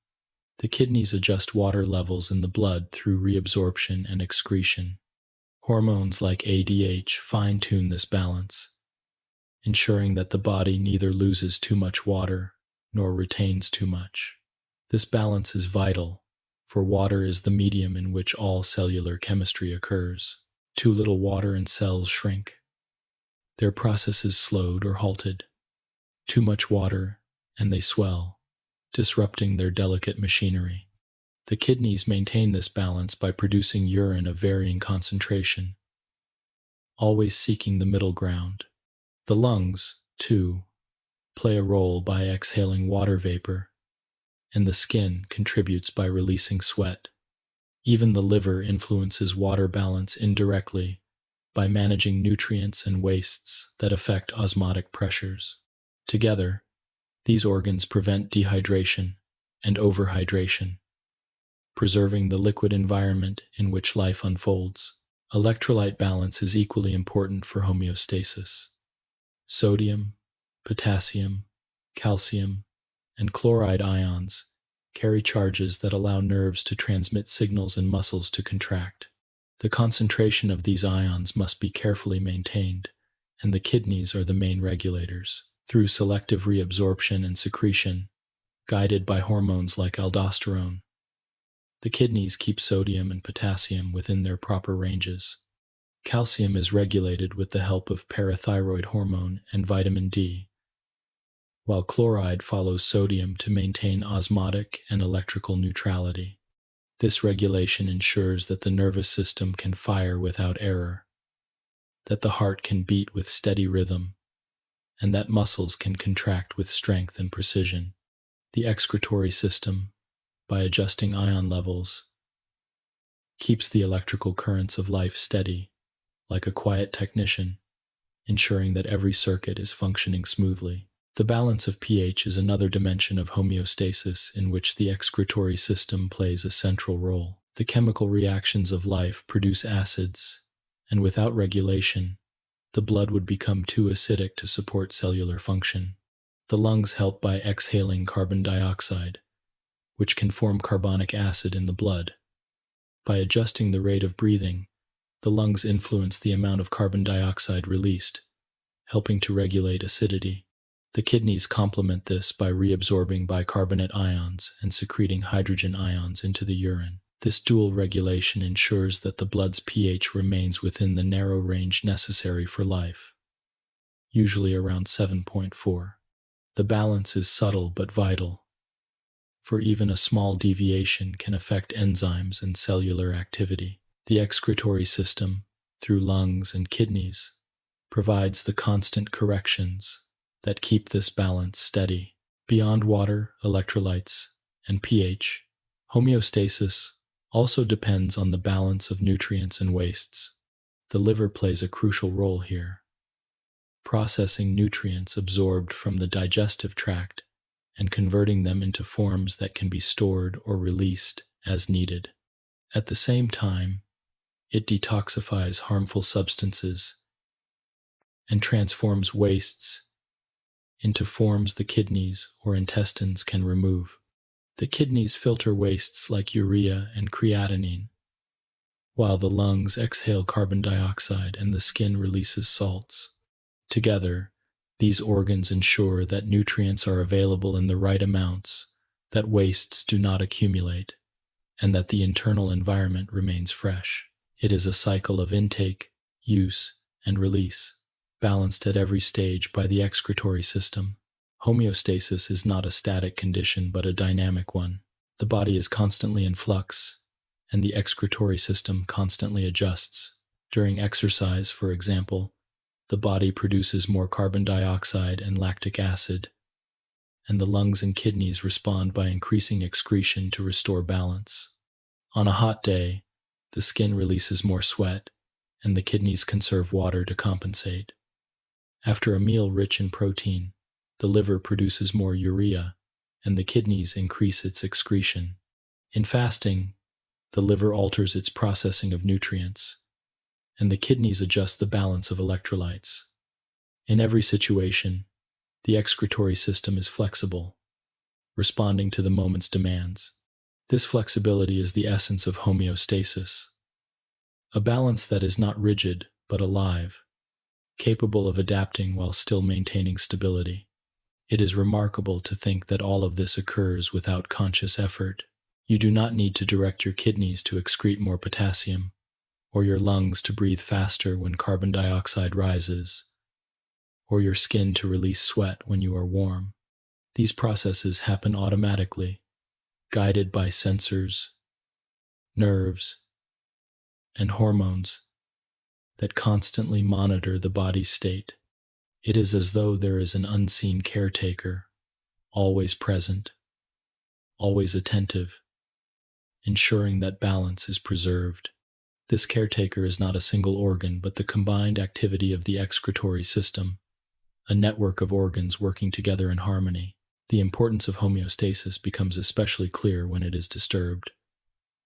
the kidneys adjust water levels in the blood through reabsorption and excretion. Hormones like ADH fine-tune this balance, ensuring that the body neither loses too much water nor retains too much. This balance is vital, for water is the medium in which all cellular chemistry occurs. Too little water and cells shrink. Their process is slowed or halted. Too much water, and they swell, disrupting their delicate machinery. The kidneys maintain this balance by producing urine of varying concentration, always seeking the middle ground. The lungs, too, play a role by exhaling water vapor, and the skin contributes by releasing sweat. Even the liver influences water balance indirectly by managing nutrients and wastes that affect osmotic pressures. Together, these organs prevent dehydration and overhydration, preserving the liquid environment in which life unfolds. Electrolyte balance is equally important for homeostasis. Sodium, potassium, calcium, and chloride ions carry charges that allow nerves to transmit signals and muscles to contract. The concentration of these ions must be carefully maintained, and the kidneys are the main regulators. Through selective reabsorption and secretion, guided by hormones like aldosterone, the kidneys keep sodium and potassium within their proper ranges. Calcium is regulated with the help of parathyroid hormone and vitamin D, while chloride follows sodium to maintain osmotic and electrical neutrality. This regulation ensures that the nervous system can fire without error, that the heart can beat with steady rhythm, and that muscles can contract with strength and precision. The excretory system, by adjusting ion levels, keeps the electrical currents of life steady, like a quiet technician, ensuring that every circuit is functioning smoothly. The balance of pH is another dimension of homeostasis in which the excretory system plays a central role. The chemical reactions of life produce acids, and without regulation, the blood would become too acidic to support cellular function. The lungs help by exhaling carbon dioxide, which can form carbonic acid in the blood. By adjusting the rate of breathing, the lungs influence the amount of carbon dioxide released, helping to regulate acidity. The kidneys complement this by reabsorbing bicarbonate ions and secreting hydrogen ions into the urine. This dual regulation ensures that the blood's pH remains within the narrow range necessary for life, usually around 7.4. The balance is subtle but vital, for even a small deviation can affect enzymes and cellular activity. The excretory system, through lungs and kidneys, provides the constant corrections that keep this balance steady. Beyond water, electrolytes, and pH, homeostasis also depends on the balance of nutrients and wastes. The liver plays a crucial role here, processing nutrients absorbed from the digestive tract and converting them into forms that can be stored or released as needed. At the same time, it detoxifies harmful substances and transforms wastes into forms the kidneys or intestines can remove. The kidneys filter wastes like urea and creatinine, while the lungs exhale carbon dioxide and the skin releases salts. Together, these organs ensure that nutrients are available in the right amounts, that wastes do not accumulate, and that the internal environment remains fresh. It is a cycle of intake, use, and release, balanced at every stage by the excretory system. Homeostasis is not a static condition but a dynamic one. The body is constantly in flux, and the excretory system constantly adjusts. During exercise, for example, the body produces more carbon dioxide and lactic acid, and the lungs and kidneys respond by increasing excretion to restore balance. On a hot day, the skin releases more sweat, and the kidneys conserve water to compensate. After a meal rich in protein, the liver produces more urea, and the kidneys increase its excretion. In fasting, the liver alters its processing of nutrients, and the kidneys adjust the balance of electrolytes. In every situation, the excretory system is flexible, responding to the moment's demands. This flexibility is the essence of homeostasis, a balance that is not rigid but alive, capable of adapting while still maintaining stability. It is remarkable to think that all of this occurs without conscious effort. You do not need to direct your kidneys to excrete more potassium, or your lungs to breathe faster when carbon dioxide rises, or your skin to release sweat when you are warm. These processes happen automatically, guided by sensors, nerves, and hormones that constantly monitor the body's state. It is as though there is an unseen caretaker, always present, always attentive, ensuring that balance is preserved. This caretaker is not a single organ, but the combined activity of the excretory system, a network of organs working together in harmony. The importance of homeostasis becomes especially clear when it is disturbed.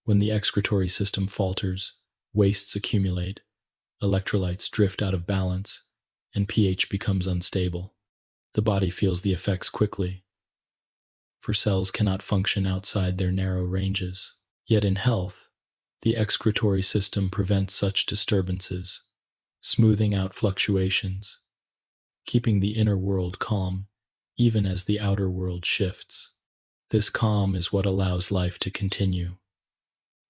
When the excretory system falters, wastes accumulate, electrolytes drift out of balance, and pH becomes unstable. The body feels the effects quickly, for cells cannot function outside their narrow ranges. Yet in health, the excretory system prevents such disturbances, smoothing out fluctuations, keeping the inner world calm even as the outer world shifts. This calm is what allows life to continue,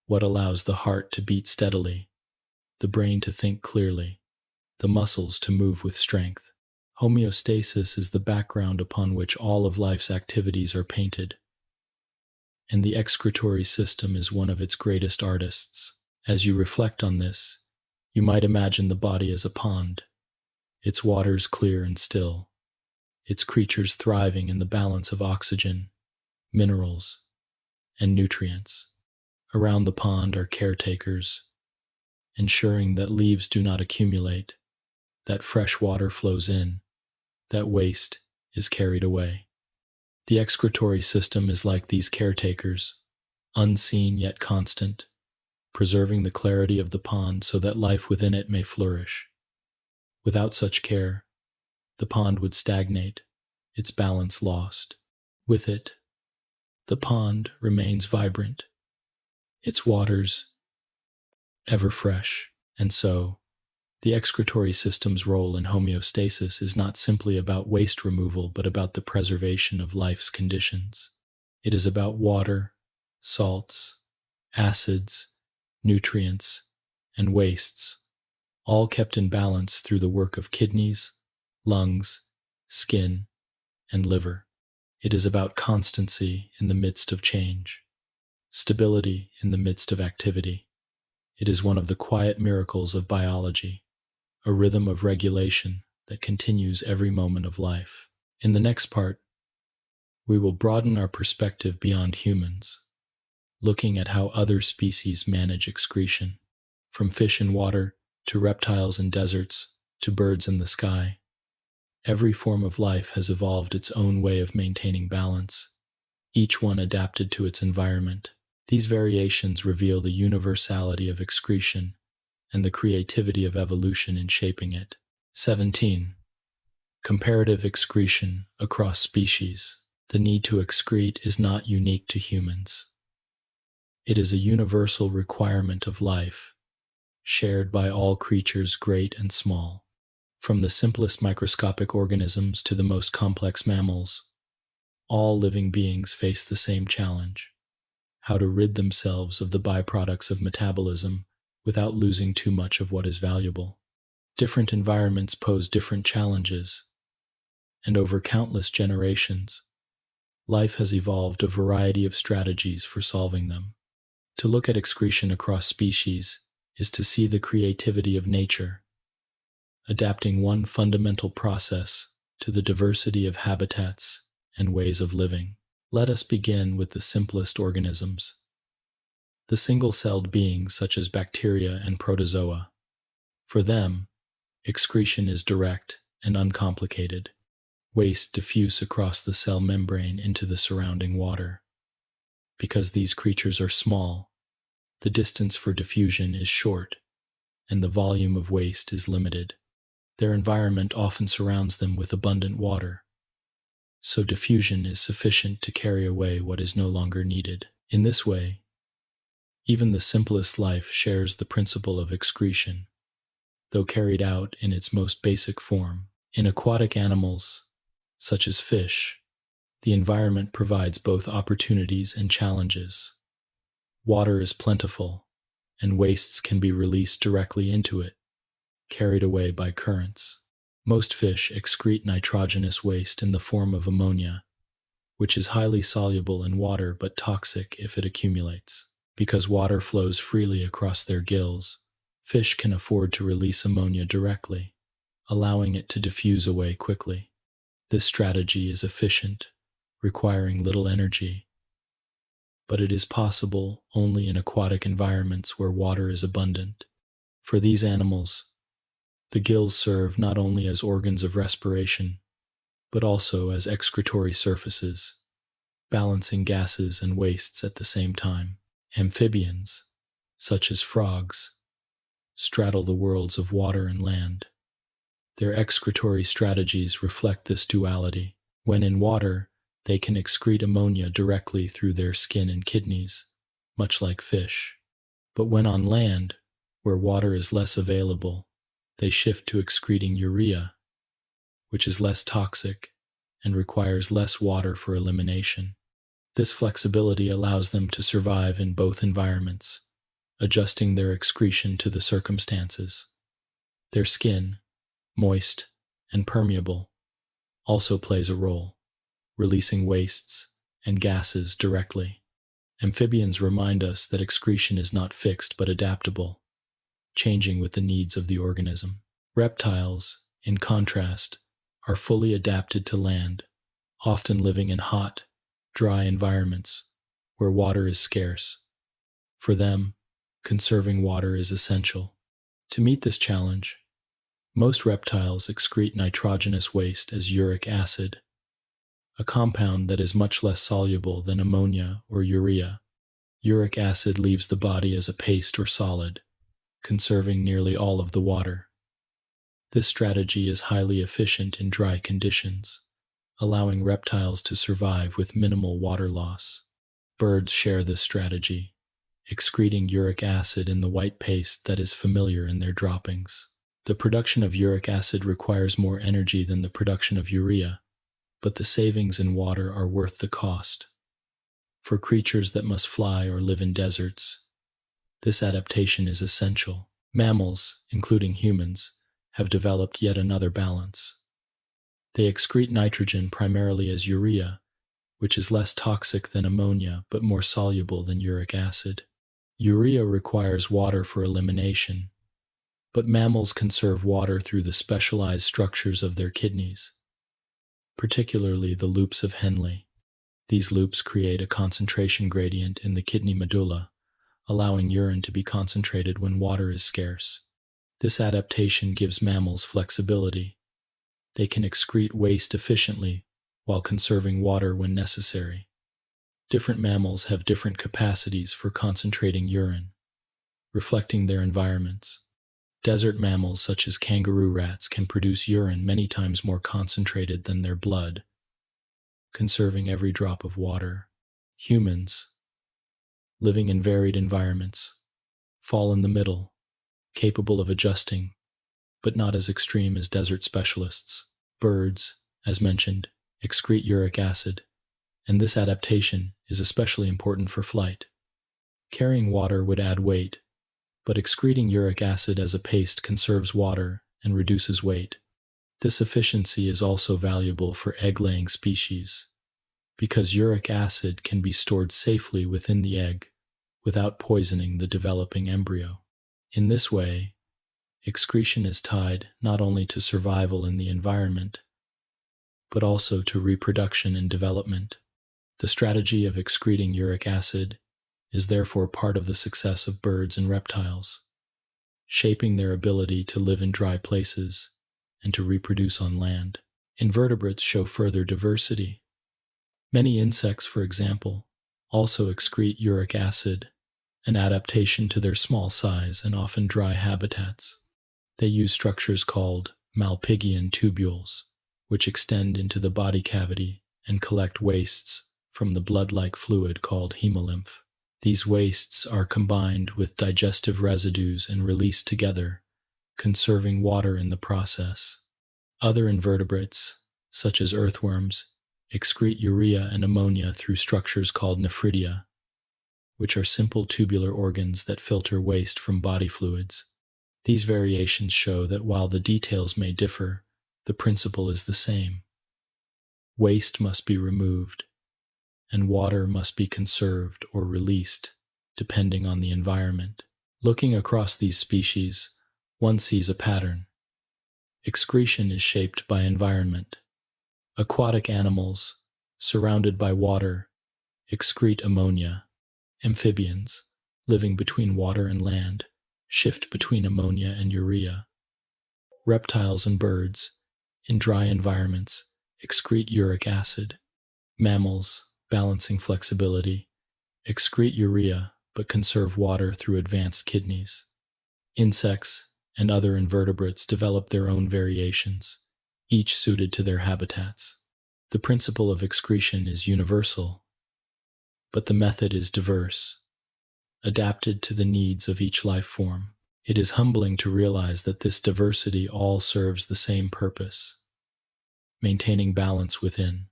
what allows the heart to beat steadily, the brain to think clearly, the muscles to move with strength. Homeostasis is the background upon which all of life's activities are painted, and the excretory system is one of its greatest artists. As you reflect on this, you might imagine the body as a pond, its waters clear and still, its creatures thriving in the balance of oxygen, minerals, and nutrients. Around the pond are caretakers, ensuring that leaves do not accumulate, that fresh water flows in, that waste is carried away. The excretory system is like these caretakers, unseen yet constant, preserving the clarity of the pond so that life within it may flourish. Without such care, the pond would stagnate, its balance lost. With it, the pond remains vibrant, its waters ever fresh. And so, The excretory system's role in homeostasis is not simply about waste removal but about the preservation of life's conditions. It is about water, salts, acids, nutrients, and wastes, all kept in balance through the work of kidneys, lungs, skin, and liver. It is about constancy in the midst of change, stability in the midst of activity. It is one of the quiet miracles of biology, a rhythm of regulation that continues every moment of life. In the next part, we will broaden our perspective beyond humans, looking at how other species manage excretion, from fish in water to reptiles in deserts to birds in the sky. Every form of life has evolved its own way of maintaining balance, each one adapted to its environment. These variations reveal the universality of excretion and the creativity of evolution in shaping it. 17. Comparative excretion across species. The need to excrete is not unique to humans. It is a universal requirement of life, shared by all creatures great and small. From the simplest microscopic organisms to the most complex mammals, all living beings face the same challenge: how to rid themselves of the byproducts of metabolism without losing too much of what is valuable. Different environments pose different challenges, and over countless generations, life has evolved a variety of strategies for solving them. To look at excretion across species is to see the creativity of nature, adapting one fundamental process to the diversity of habitats and ways of living. Let us begin with the simplest organisms, the single-celled beings such as bacteria and protozoa. For them, excretion is direct and uncomplicated. Waste diffuse across the cell membrane into the surrounding water. Because these creatures are small, the distance for diffusion is short, and the volume of waste is limited. Their environment often surrounds them with abundant water, so diffusion is sufficient to carry away what is no longer needed. In this way, even the simplest life shares the principle of excretion, though carried out in its most basic form. In aquatic animals, such as fish, the environment provides both opportunities and challenges. Water is plentiful, and wastes can be released directly into it, carried away by currents. Most fish excrete nitrogenous waste in the form of ammonia, which is highly soluble in water but toxic if it accumulates. Because water flows freely across their gills, fish can afford to release ammonia directly, allowing it to diffuse away quickly. This strategy is efficient, requiring little energy, but it is possible only in aquatic environments where water is abundant. For these animals, the gills serve not only as organs of respiration, but also as excretory surfaces, balancing gases and wastes at the same time. Amphibians, such as frogs, straddle the worlds of water and land. Their excretory strategies reflect this duality. When in water, they can excrete ammonia directly through their skin and kidneys, much like fish. But when on land, where water is less available, they shift to excreting urea, which is less toxic and requires less water for elimination. This flexibility allows them to survive in both environments, adjusting their excretion to the circumstances. Their skin, moist and permeable, also plays a role, releasing wastes and gases directly. Amphibians remind us that excretion is not fixed but adaptable, changing with the needs of the organism. Reptiles, in contrast, are fully adapted to land, often living in hot, dry environments where water is scarce. For them, conserving water is essential. To meet this challenge, most reptiles excrete nitrogenous waste as uric acid, a compound that is much less soluble than ammonia or urea. Uric acid leaves the body as a paste or solid, conserving nearly all of the water. This strategy is highly efficient in dry conditions, allowing reptiles to survive with minimal water loss. Birds share this strategy, excreting uric acid in the white paste that is familiar in their droppings. The production of uric acid requires more energy than the production of urea, but the savings in water are worth the cost. For creatures that must fly or live in deserts, this adaptation is essential. Mammals, including humans, have developed yet another balance. They excrete nitrogen primarily as urea, which is less toxic than ammonia but more soluble than uric acid. Urea requires water for elimination, but mammals conserve water through the specialized structures of their kidneys, particularly the loops of Henle. These loops create a concentration gradient in the kidney medulla, allowing urine to be concentrated when water is scarce. This adaptation gives mammals flexibility. They can excrete waste efficiently while conserving water when necessary. Different mammals have different capacities for concentrating urine, reflecting their environments. Desert mammals such as kangaroo rats can produce urine many times more concentrated than their blood, conserving every drop of water. Humans, living in varied environments, fall in the middle, capable of adjusting, but not as extreme as desert specialists. Birds, as mentioned, excrete uric acid, and this adaptation is especially important for flight. Carrying water would add weight, but excreting uric acid as a paste conserves water and reduces weight. This efficiency is also valuable for egg-laying species, because uric acid can be stored safely within the egg without poisoning the developing embryo. In this way, excretion is tied not only to survival in the environment, but also to reproduction and development. The strategy of excreting uric acid is therefore part of the success of birds and reptiles, shaping their ability to live in dry places and to reproduce on land. Invertebrates show further diversity. Many insects, for example, also excrete uric acid, an adaptation to their small size and often dry habitats. They use structures called Malpighian tubules, which extend into the body cavity and collect wastes from the blood-like fluid called hemolymph. These wastes are combined with digestive residues and released together, conserving water in the process. Other invertebrates, such as earthworms, excrete urea and ammonia through structures called nephridia, which are simple tubular organs that filter waste from body fluids. These variations show that while the details may differ, the principle is the same. Waste must be removed, and water must be conserved or released, depending on the environment. Looking across these species, one sees a pattern. Excretion is shaped by environment. Aquatic animals, surrounded by water, excrete ammonia. Amphibians, living between water and land, shift between ammonia and urea. Reptiles and birds, in dry environments, excrete uric acid. Mammals, balancing flexibility, excrete urea but conserve water through advanced kidneys. Insects and other invertebrates develop their own variations, each suited to their habitats. The principle of excretion is universal, but the method is diverse, adapted to the needs of each life form. It is humbling to realize that this diversity all serves the same purpose: maintaining balance within.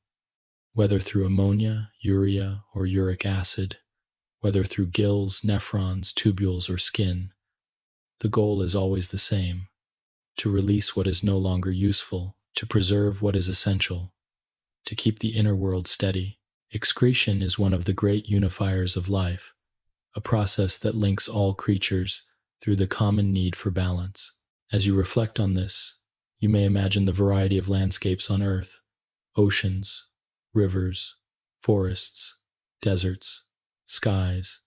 Whether through ammonia, urea, or uric acid, whether through gills, nephrons, tubules, or skin, the goal is always the same: to release what is no longer useful, to preserve what is essential, to keep the inner world steady. Excretion is one of the great unifiers of life, a process that links all creatures through the common need for balance. As you reflect on this, you may imagine the variety of landscapes on Earth: oceans, rivers, forests, deserts, skies,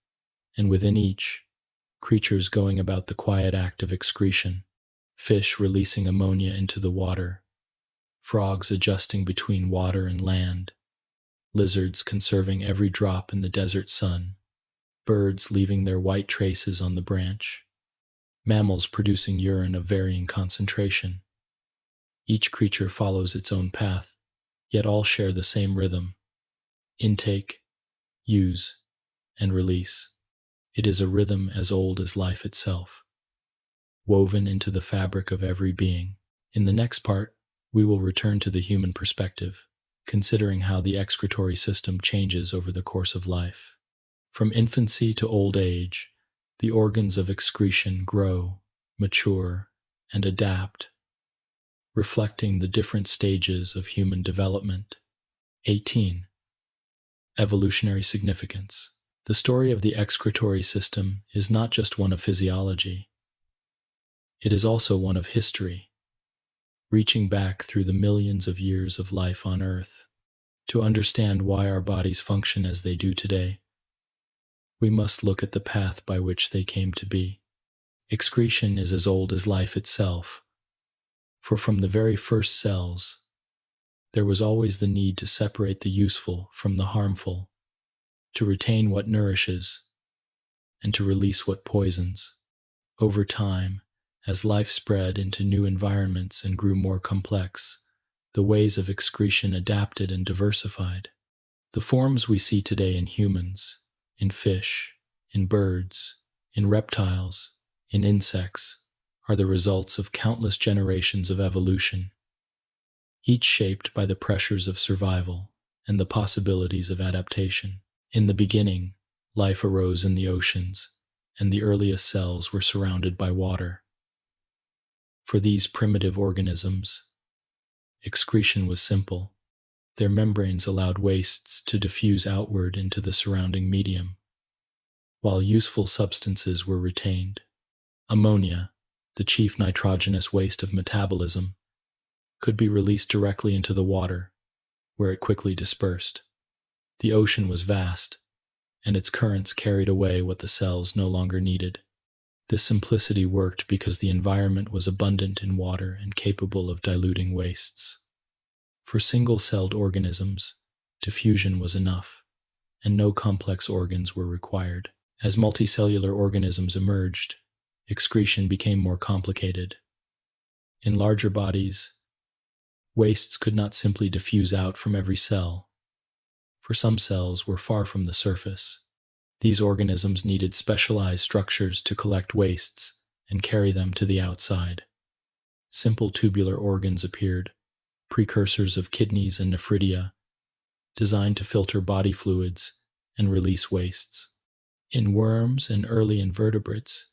and within each, creatures going about the quiet act of excretion. Fish releasing ammonia into the water, frogs adjusting between water and land, lizards conserving every drop in the desert sun, birds leaving their white traces on the branch, mammals producing urine of varying concentration. Each creature follows its own path, yet all share the same rhythm: intake, use, and release. It is a rhythm as old as life itself. woven into the fabric of every being. In the next part, we will return to the human perspective, considering how the excretory system changes over the course of life. From infancy to old age, the organs of excretion grow, mature, and adapt, reflecting the different stages of human development. 18. Evolutionary significance. The story of the excretory system is not just one of physiology. It is also one of history, reaching back through the millions of years of life on Earth. To understand why our bodies function as they do today, we must look at the path by which they came to be. Excretion is as old as life itself, for from the very first cells, there was always the need to separate the useful from the harmful, to retain what nourishes, and to release what poisons. Over time, as life spread into new environments and grew more complex, the ways of excretion adapted and diversified. The forms we see today in humans, in fish, in birds, in reptiles, in insects, are the results of countless generations of evolution, each shaped by the pressures of survival and the possibilities of adaptation. In the beginning, life arose in the oceans, and the earliest cells were surrounded by water. For these primitive organisms, excretion was simple. Their membranes allowed wastes to diffuse outward into the surrounding medium, while useful substances were retained. Ammonia, the chief nitrogenous waste of metabolism, could be released directly into the water, where it quickly dispersed. The ocean was vast, and its currents carried away what the cells no longer needed. This simplicity worked because the environment was abundant in water and capable of diluting wastes. For single-celled organisms, diffusion was enough, and no complex organs were required. As multicellular organisms emerged, excretion became more complicated. In larger bodies, wastes could not simply diffuse out from every cell, for some cells were far from the surface. These organisms needed specialized structures to collect wastes and carry them to the outside. Simple tubular organs appeared, precursors of kidneys and nephridia, designed to filter body fluids and release wastes. In worms and early invertebrates,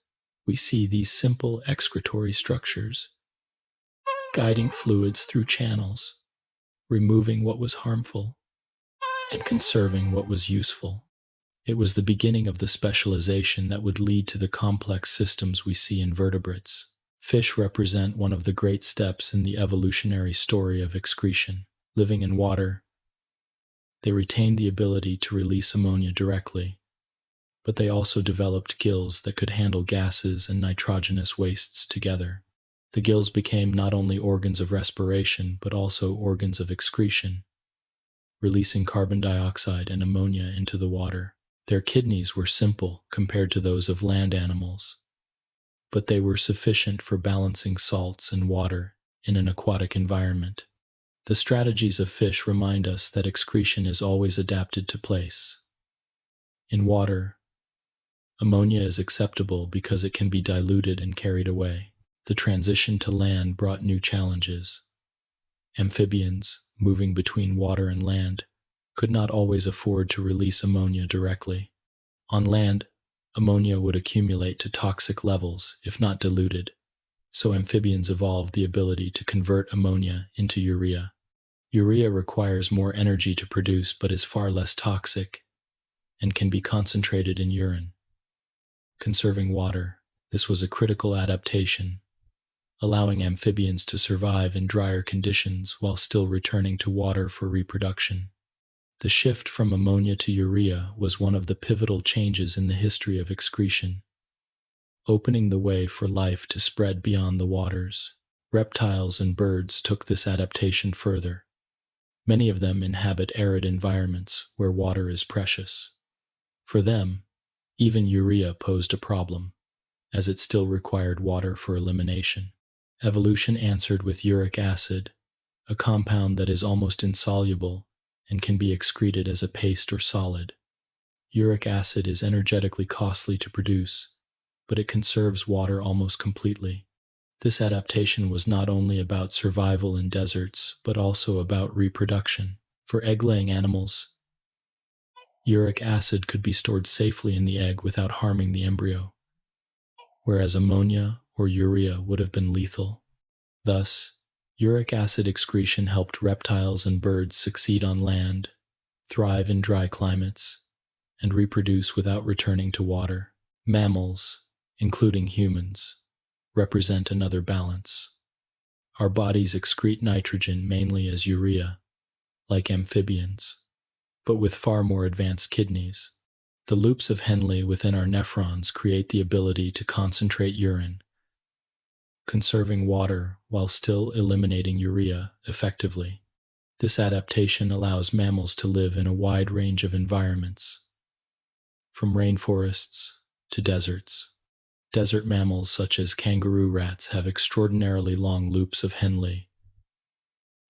we see these simple excretory structures, guiding fluids through channels, removing what was harmful, and conserving what was useful. It was the beginning of the specialization that would lead to the complex systems we see in vertebrates. Fish represent one of the great steps in the evolutionary story of excretion. Living in water, they retained the ability to release ammonia directly, but they also developed gills that could handle gases and nitrogenous wastes together. The gills became not only organs of respiration, but also organs of excretion, releasing carbon dioxide and ammonia into the water. Their kidneys were simple compared to those of land animals, but they were sufficient for balancing salts and water in an aquatic environment. The strategies of fish remind us that excretion is always adapted to place. In water, ammonia is acceptable because it can be diluted and carried away. The transition to land brought new challenges. Amphibians, moving between water and land, could not always afford to release ammonia directly. On land, ammonia would accumulate to toxic levels if not diluted, so amphibians evolved the ability to convert ammonia into urea. Urea requires more energy to produce but is far less toxic and can be concentrated in urine. Conserving water, this was a critical adaptation, allowing amphibians to survive in drier conditions while still returning to water for reproduction. The shift from ammonia to urea was one of the pivotal changes in the history of excretion, opening the way for life to spread beyond the waters. Reptiles and birds took this adaptation further. Many of them inhabit arid environments where water is precious. For them, even urea posed a problem, as it still required water for elimination. Evolution answered with uric acid, a compound that is almost insoluble and can be excreted as a paste or solid. Uric acid is energetically costly to produce, but it conserves water almost completely. This adaptation was not only about survival in deserts, but also about reproduction. For egg-laying animals, uric acid could be stored safely in the egg without harming the embryo, whereas ammonia or urea would have been lethal. Thus, uric acid excretion helped reptiles and birds succeed on land, thrive in dry climates, and reproduce without returning to water. Mammals, including humans, represent another balance. Our bodies excrete nitrogen mainly as urea, like amphibians, but with far more advanced kidneys. The loops of Henle within our nephrons create the ability to concentrate urine, conserving water while still eliminating urea effectively. This adaptation allows mammals to live in a wide range of environments, from rainforests to deserts. Desert mammals such as kangaroo rats have extraordinarily long loops of Henle,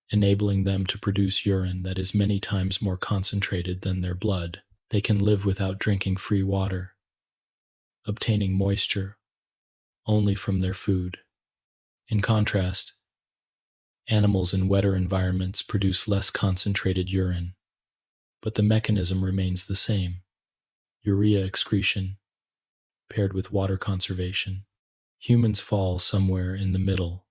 enabling them to produce urine that is many times more concentrated than their blood. They can live without drinking free water, obtaining moisture only from their food. In contrast, animals in wetter environments produce less concentrated urine, but the mechanism remains the same: urea excretion paired with water conservation. Humans fall somewhere in the middle,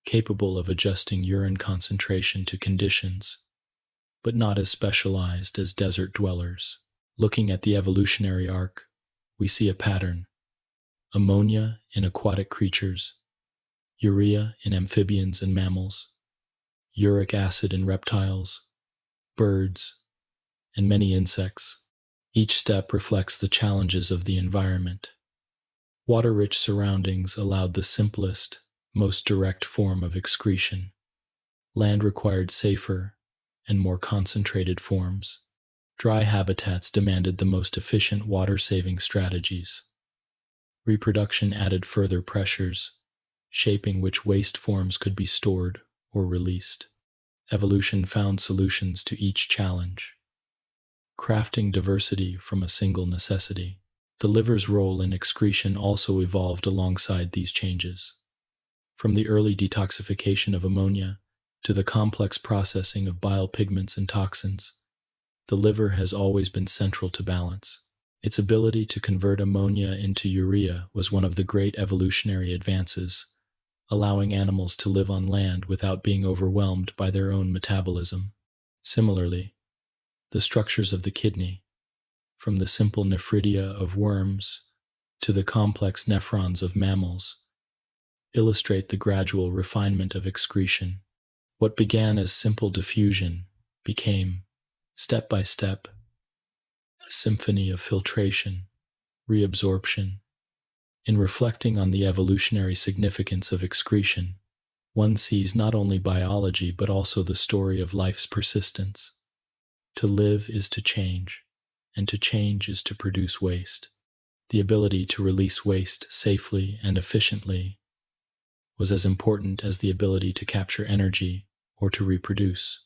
capable of adjusting urine concentration to conditions, but not as specialized as desert dwellers. Looking at the evolutionary arc, we see a pattern: ammonia in aquatic creatures, urea in amphibians and mammals, uric acid in reptiles, birds, and many insects. Each step reflects the challenges of the environment. Water-rich surroundings allowed the simplest, most direct form of excretion. Land required safer and more concentrated forms. Dry habitats demanded the most efficient water-saving strategies. Reproduction added further pressures, shaping which waste forms could be stored or released. Evolution found solutions to each challenge, crafting diversity from a single necessity. The liver's role in excretion also evolved alongside these changes. From the early detoxification of ammonia to the complex processing of bile pigments and toxins, the liver has always been central to balance. Its ability to convert ammonia into urea was one of the great evolutionary advances, allowing animals to live on land without being overwhelmed by their own metabolism. Similarly, the structures of the kidney, from the simple nephridia of worms to the complex nephrons of mammals, illustrate the gradual refinement of excretion. What began as simple diffusion became, step by step, a symphony of filtration, reabsorption. In reflecting on the evolutionary significance of excretion, one sees not only biology but also the story of life's persistence. To live is to change, and to change is to produce waste. The ability to release waste safely and efficiently was as important as the ability to capture energy or to reproduce.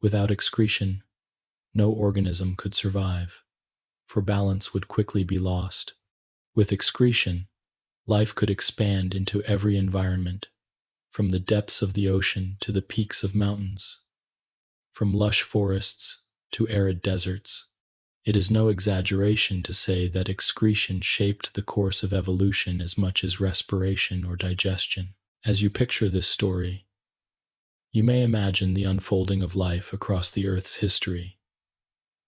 Without excretion, no organism could survive, for balance would quickly be lost. With excretion, life could expand into every environment, from the depths of the ocean to the peaks of mountains, from lush forests to arid deserts. It is no exaggeration to say that excretion shaped the course of evolution as much as respiration or digestion. As you picture this story, you may imagine the unfolding of life across the Earth's history.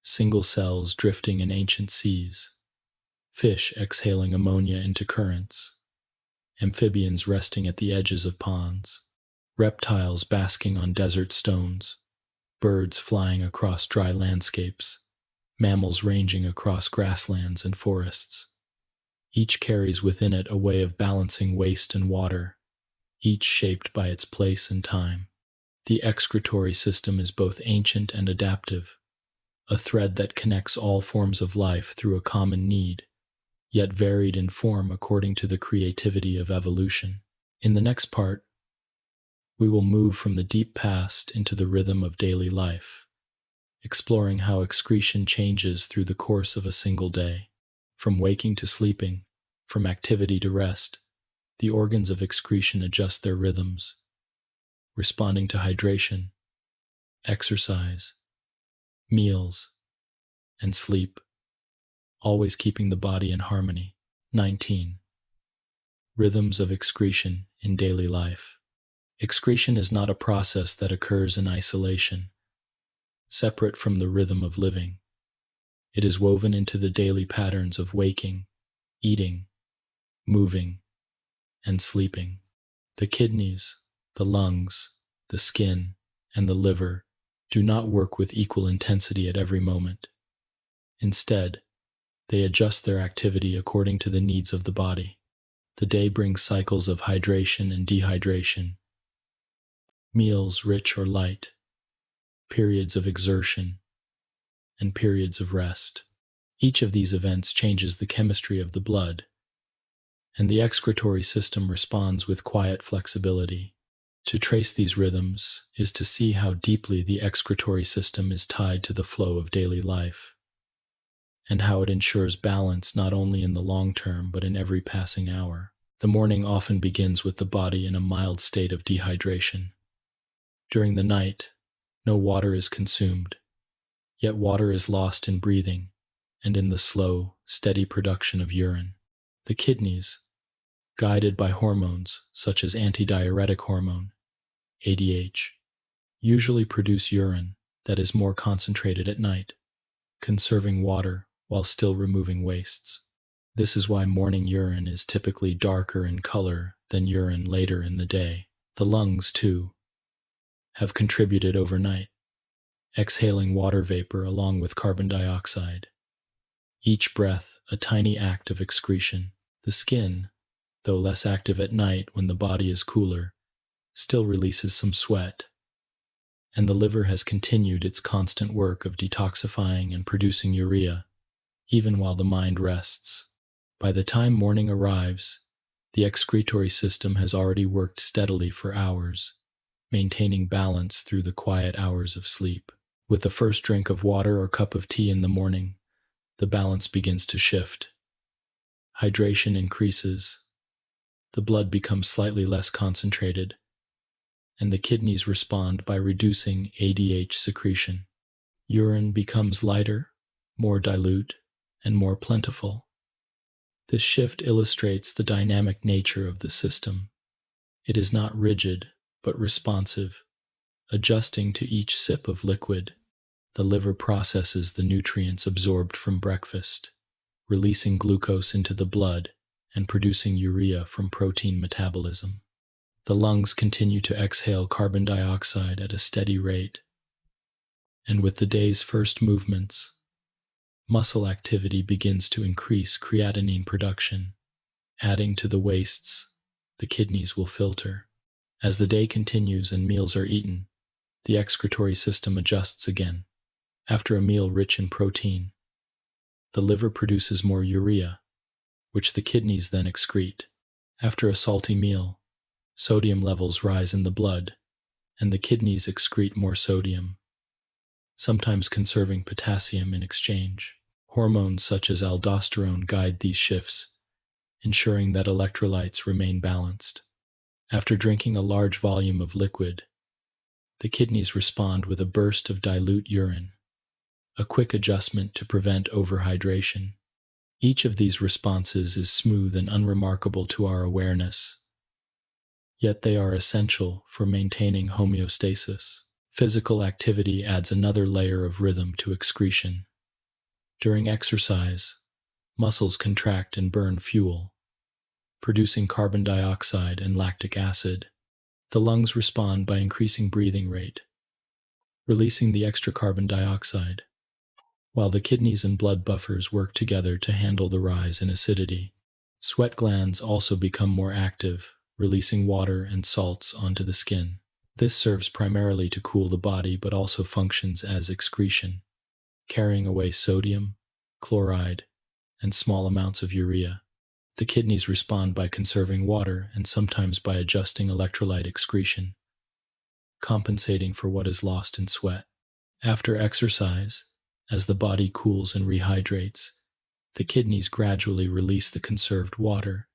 Single cells drifting in ancient seas, fish exhaling ammonia into currents, amphibians resting at the edges of ponds, reptiles basking on desert stones, birds flying across dry landscapes, mammals ranging across grasslands and forests. Each carries within it a way of balancing waste and water, each shaped by its place and time. The excretory system is both ancient and adaptive, a thread that connects all forms of life through a common need, yet varied in form according to the creativity of evolution. In the next part, we will move from the deep past into the rhythm of daily life, exploring how excretion changes through the course of a single day, from waking to sleeping, From activity to rest, the organs of excretion adjust their rhythms, responding to hydration, exercise, meals, and sleep, always keeping the body in harmony. 19. Rhythms of excretion in daily life. Excretion is not a process that occurs in isolation, separate from the rhythm of living. It is woven into the daily patterns of waking, eating, moving, and sleeping. The kidneys, the lungs, the skin, and the liver do not work with equal intensity at every moment. Instead, they adjust their activity according to the needs of the body. The day brings cycles of hydration and dehydration, meals rich or light, periods of exertion, and periods of rest. Each of these events changes the chemistry of the blood, and the excretory system responds with quiet flexibility. To trace these rhythms is to see how deeply the excretory system is tied to the flow of daily life, and how it ensures balance not only in the long term but in every passing hour. The morning often begins with the body in a mild state of dehydration. During the night, no water is consumed, yet water is lost in breathing and in the slow, steady production of urine. The kidneys, guided by hormones such as antidiuretic hormone, ADH, usually produce urine that is more concentrated at night, conserving water while still removing wastes. This is why morning urine is typically darker in color than urine later in the day. The lungs, too, have contributed overnight, exhaling water vapor along with carbon dioxide. Each breath a tiny act of excretion. The skin, though less active at night when the body is cooler, still releases some sweat, and the liver has continued its constant work of detoxifying and producing urea, even while the mind rests. By the time morning arrives, the excretory system has already worked steadily for hours, maintaining balance through the quiet hours of sleep. With the first drink of water or cup of tea in the morning, the balance begins to shift. Hydration increases, the blood becomes slightly less concentrated, and the kidneys respond by reducing ADH secretion. Urine becomes lighter, more dilute, and more plentiful. This shift illustrates the dynamic nature of the system. It is not rigid, but responsive, adjusting to each sip of liquid. The liver processes the nutrients absorbed from breakfast, releasing glucose into the blood and producing urea from protein metabolism. The lungs continue to exhale carbon dioxide at a steady rate, and with the day's first movements, muscle activity begins to increase creatinine production. Adding to the wastes, the kidneys will filter. As the day continues and meals are eaten, the excretory system adjusts again. After a meal rich in protein, the liver produces more urea, which the kidneys then excrete. After a salty meal, sodium levels rise in the blood, and the kidneys excrete more sodium, sometimes conserving potassium in exchange. Hormones such as aldosterone guide these shifts, ensuring that electrolytes remain balanced. After drinking a large volume of liquid, the kidneys respond with a burst of dilute urine, a quick adjustment to prevent overhydration. Each of these responses is smooth and unremarkable to our awareness, yet they are essential for maintaining homeostasis. Physical activity adds another layer of rhythm to excretion. During exercise, muscles contract and burn fuel, producing carbon dioxide and lactic acid. The lungs respond by increasing breathing rate, releasing the extra carbon dioxide, while the kidneys and blood buffers work together to handle the rise in acidity. Sweat glands also become more active, releasing water and salts onto the skin. This serves primarily to cool the body but also functions as excretion, carrying away sodium, chloride, and small amounts of urea. The kidneys respond by conserving water and sometimes by adjusting electrolyte excretion, compensating for what is lost in sweat. After exercise, as the body cools and rehydrates, The kidneys gradually release the conserved water,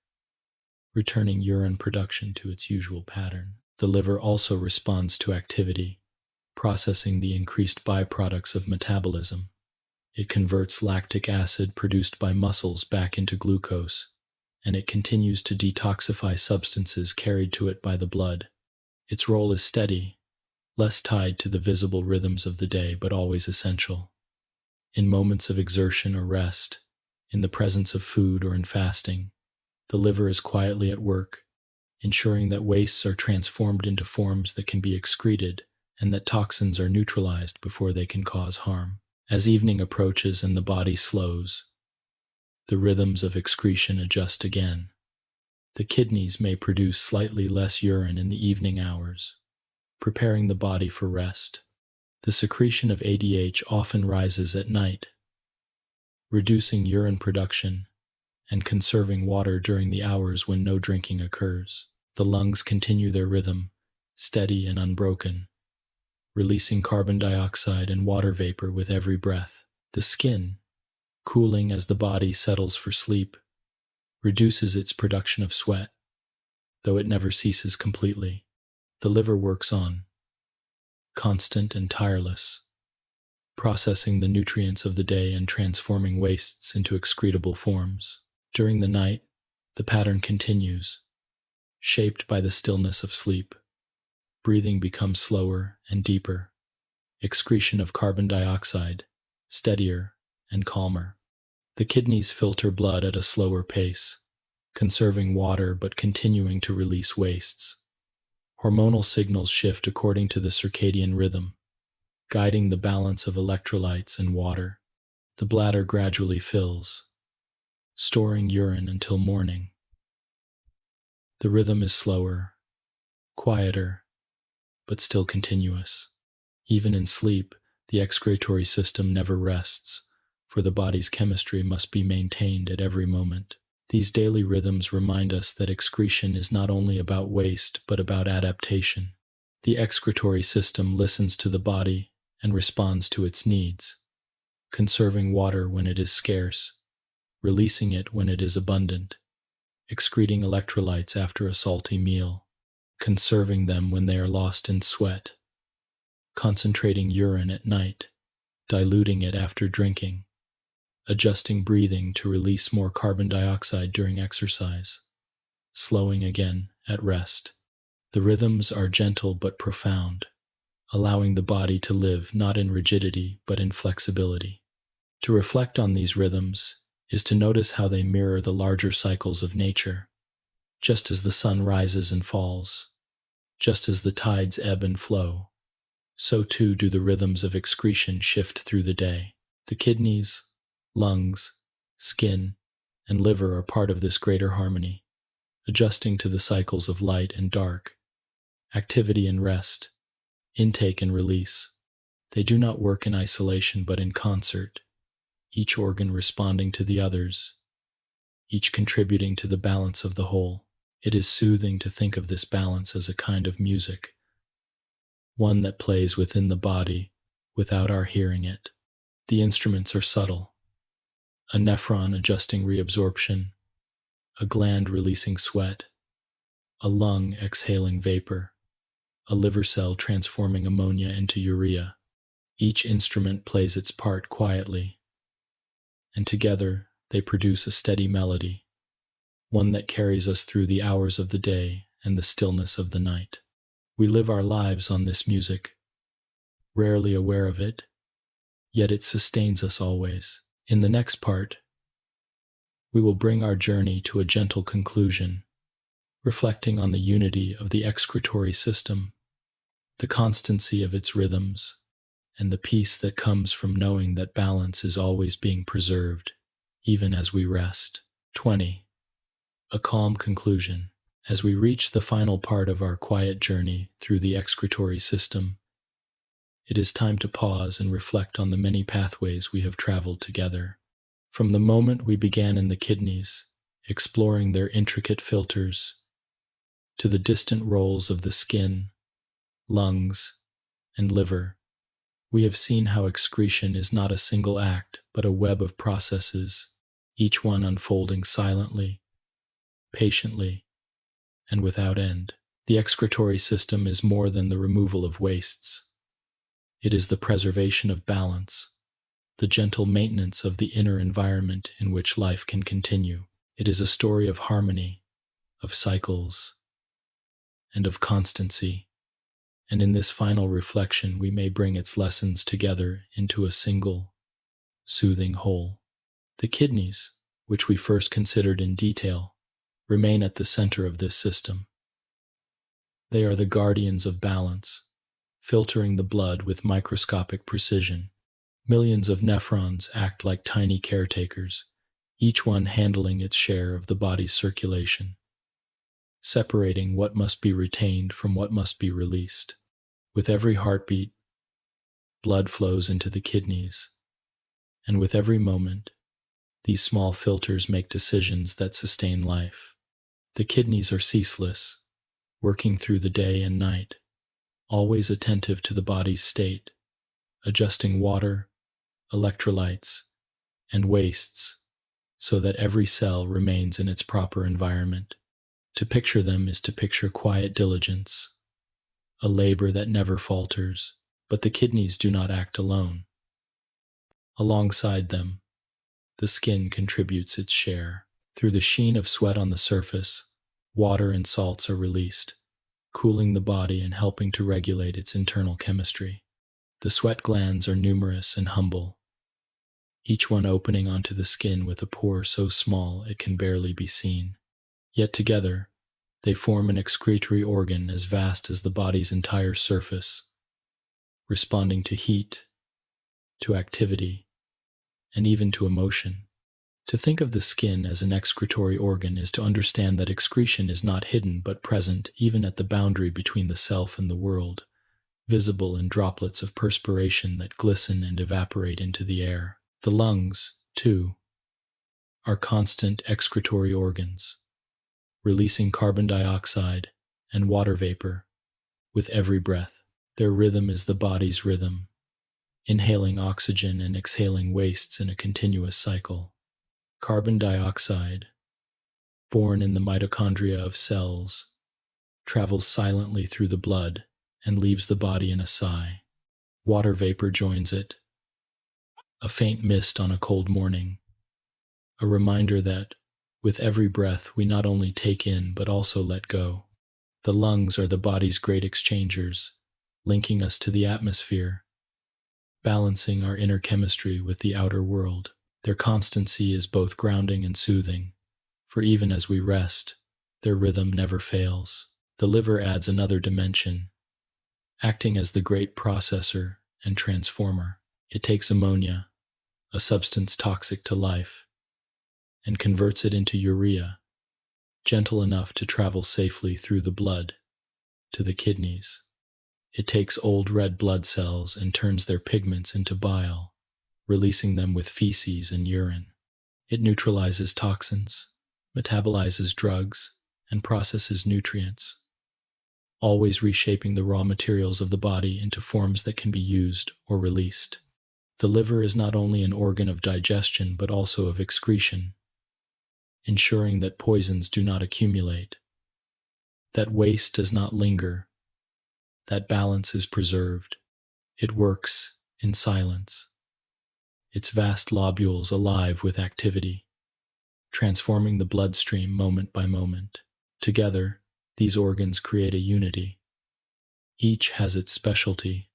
returning urine production to its usual pattern. The liver also responds to activity, processing the increased byproducts of metabolism. It converts lactic acid produced by muscles back into glucose, and it continues to detoxify substances carried to it by the blood. Its role is steady, less tied to the visible rhythms of the day, but always essential. In moments of exertion or rest, in the presence of food or in fasting, the liver is quietly at work, ensuring that wastes are transformed into forms that can be excreted and that toxins are neutralized before they can cause harm. As evening approaches and the body slows, the rhythms of excretion adjust again. The kidneys may produce slightly less urine in the evening hours, preparing the body for rest. The secretion of ADH often rises at night, reducing urine production and conserving water during the hours when no drinking occurs. The lungs continue their rhythm, steady and unbroken, releasing carbon dioxide and water vapor with every breath. The skin, cooling as the body settles for sleep, reduces its production of sweat, though it never ceases completely. The liver works on, constant and tireless, processing the nutrients of the day and transforming wastes into excretable forms. During the night, the pattern continues, shaped by the stillness of sleep. Breathing becomes slower and deeper, excretion of carbon dioxide steadier and calmer. The kidneys filter blood at a slower pace, conserving water but continuing to release wastes. Hormonal signals shift according to the circadian rhythm, guiding the balance of electrolytes and water. The bladder gradually fills, storing urine until morning. The rhythm is slower, quieter, but still continuous. Even in sleep, the excretory system never rests, for the body's chemistry must be maintained at every moment. These daily rhythms remind us that excretion is not only about waste, but about adaptation. The excretory system listens to the body and responds to its needs, conserving water when it is scarce, releasing it when it is abundant, excreting electrolytes after a salty meal, conserving them when they are lost in sweat, concentrating urine at night, diluting it after drinking, adjusting breathing to release more carbon dioxide during exercise, slowing again at rest. The rhythms are gentle but profound, allowing the body to live not in rigidity but in flexibility. To reflect on these rhythms is to notice how they mirror the larger cycles of nature. Just as the sun rises and falls, just as the tides ebb and flow, so too do the rhythms of excretion shift through the day. The kidneys, lungs, skin, and liver are part of this greater harmony, adjusting to the cycles of light and dark, activity and rest, intake and release. They do not work in isolation but in concert, each organ responding to the others, each contributing to the balance of the whole. It is soothing to think of this balance as a kind of music, one that plays within the body without our hearing it. The instruments are subtle, a nephron adjusting reabsorption, a gland releasing sweat, a lung exhaling vapor, a liver cell transforming ammonia into urea. Each instrument plays its part quietly, and together they produce a steady melody, one that carries us through the hours of the day and the stillness of the night. We live our lives on this music, rarely aware of it, yet it sustains us always. In the next part, we will bring our journey to a gentle conclusion, reflecting on the unity of the excretory system, the constancy of its rhythms, and the peace that comes from knowing that balance is always being preserved, even as we rest. 20. A calm conclusion. As we reach the final part of our quiet journey through the excretory system, it is time to pause and reflect on the many pathways we have traveled together. From the moment we began in the kidneys, exploring their intricate filters, to the distant roles of the skin, lungs, and liver, we have seen how excretion is not a single act, but a web of processes, each one unfolding silently, patiently, and without end. The excretory system is more than the removal of wastes. It is the preservation of balance, the gentle maintenance of the inner environment in which life can continue. It is a story of harmony, of cycles, and of constancy. And in this final reflection, we may bring its lessons together into a single, soothing whole. The kidneys, which we first considered in detail, remain at the center of this system. They are the guardians of balance, filtering the blood with microscopic precision. Millions of nephrons act like tiny caretakers, each one handling its share of the body's circulation, separating what must be retained from what must be released. With every heartbeat, blood flows into the kidneys, and with every moment, these small filters make decisions that sustain life. The kidneys are ceaseless, working through the day and night, always attentive to the body's state, adjusting water, electrolytes, and wastes so that every cell remains in its proper environment. To picture them is to picture quiet diligence, a labor that never falters. But the kidneys do not act alone. Alongside them, the skin contributes its share. Through the sheen of sweat on the surface, water and salts are released, cooling the body and helping to regulate its internal chemistry. The sweat glands are numerous and humble, each one opening onto the skin with a pore so small it can barely be seen. Yet together, they form an excretory organ as vast as the body's entire surface, responding to heat, to activity, and even to emotion. To think of the skin as an excretory organ is to understand that excretion is not hidden but present even at the boundary between the self and the world, visible in droplets of perspiration that glisten and evaporate into the air. The lungs, too, are constant excretory organs, releasing carbon dioxide and water vapor with every breath. Their rhythm is the body's rhythm, inhaling oxygen and exhaling wastes in a continuous cycle. Carbon dioxide, born in the mitochondria of cells, travels silently through the blood and leaves the body in a sigh. Water vapor joins it, a faint mist on a cold morning, a reminder that, with every breath, we not only take in but also let go. The lungs are the body's great exchangers, linking us to the atmosphere, balancing our inner chemistry with the outer world. Their constancy is both grounding and soothing, for even as we rest, their rhythm never fails. The liver adds another dimension, acting as the great processor and transformer. It takes ammonia, a substance toxic to life, and converts it into urea, gentle enough to travel safely through the blood to the kidneys. It takes old red blood cells and turns their pigments into bile, releasing them with feces and urine. It neutralizes toxins, metabolizes drugs, and processes nutrients, always reshaping the raw materials of the body into forms that can be used or released. The liver is not only an organ of digestion but also of excretion, ensuring that poisons do not accumulate, that waste does not linger, that balance is preserved. It works in silence, its vast lobules alive with activity, transforming the bloodstream moment by moment. Together, these organs create a unity. Each has its specialty,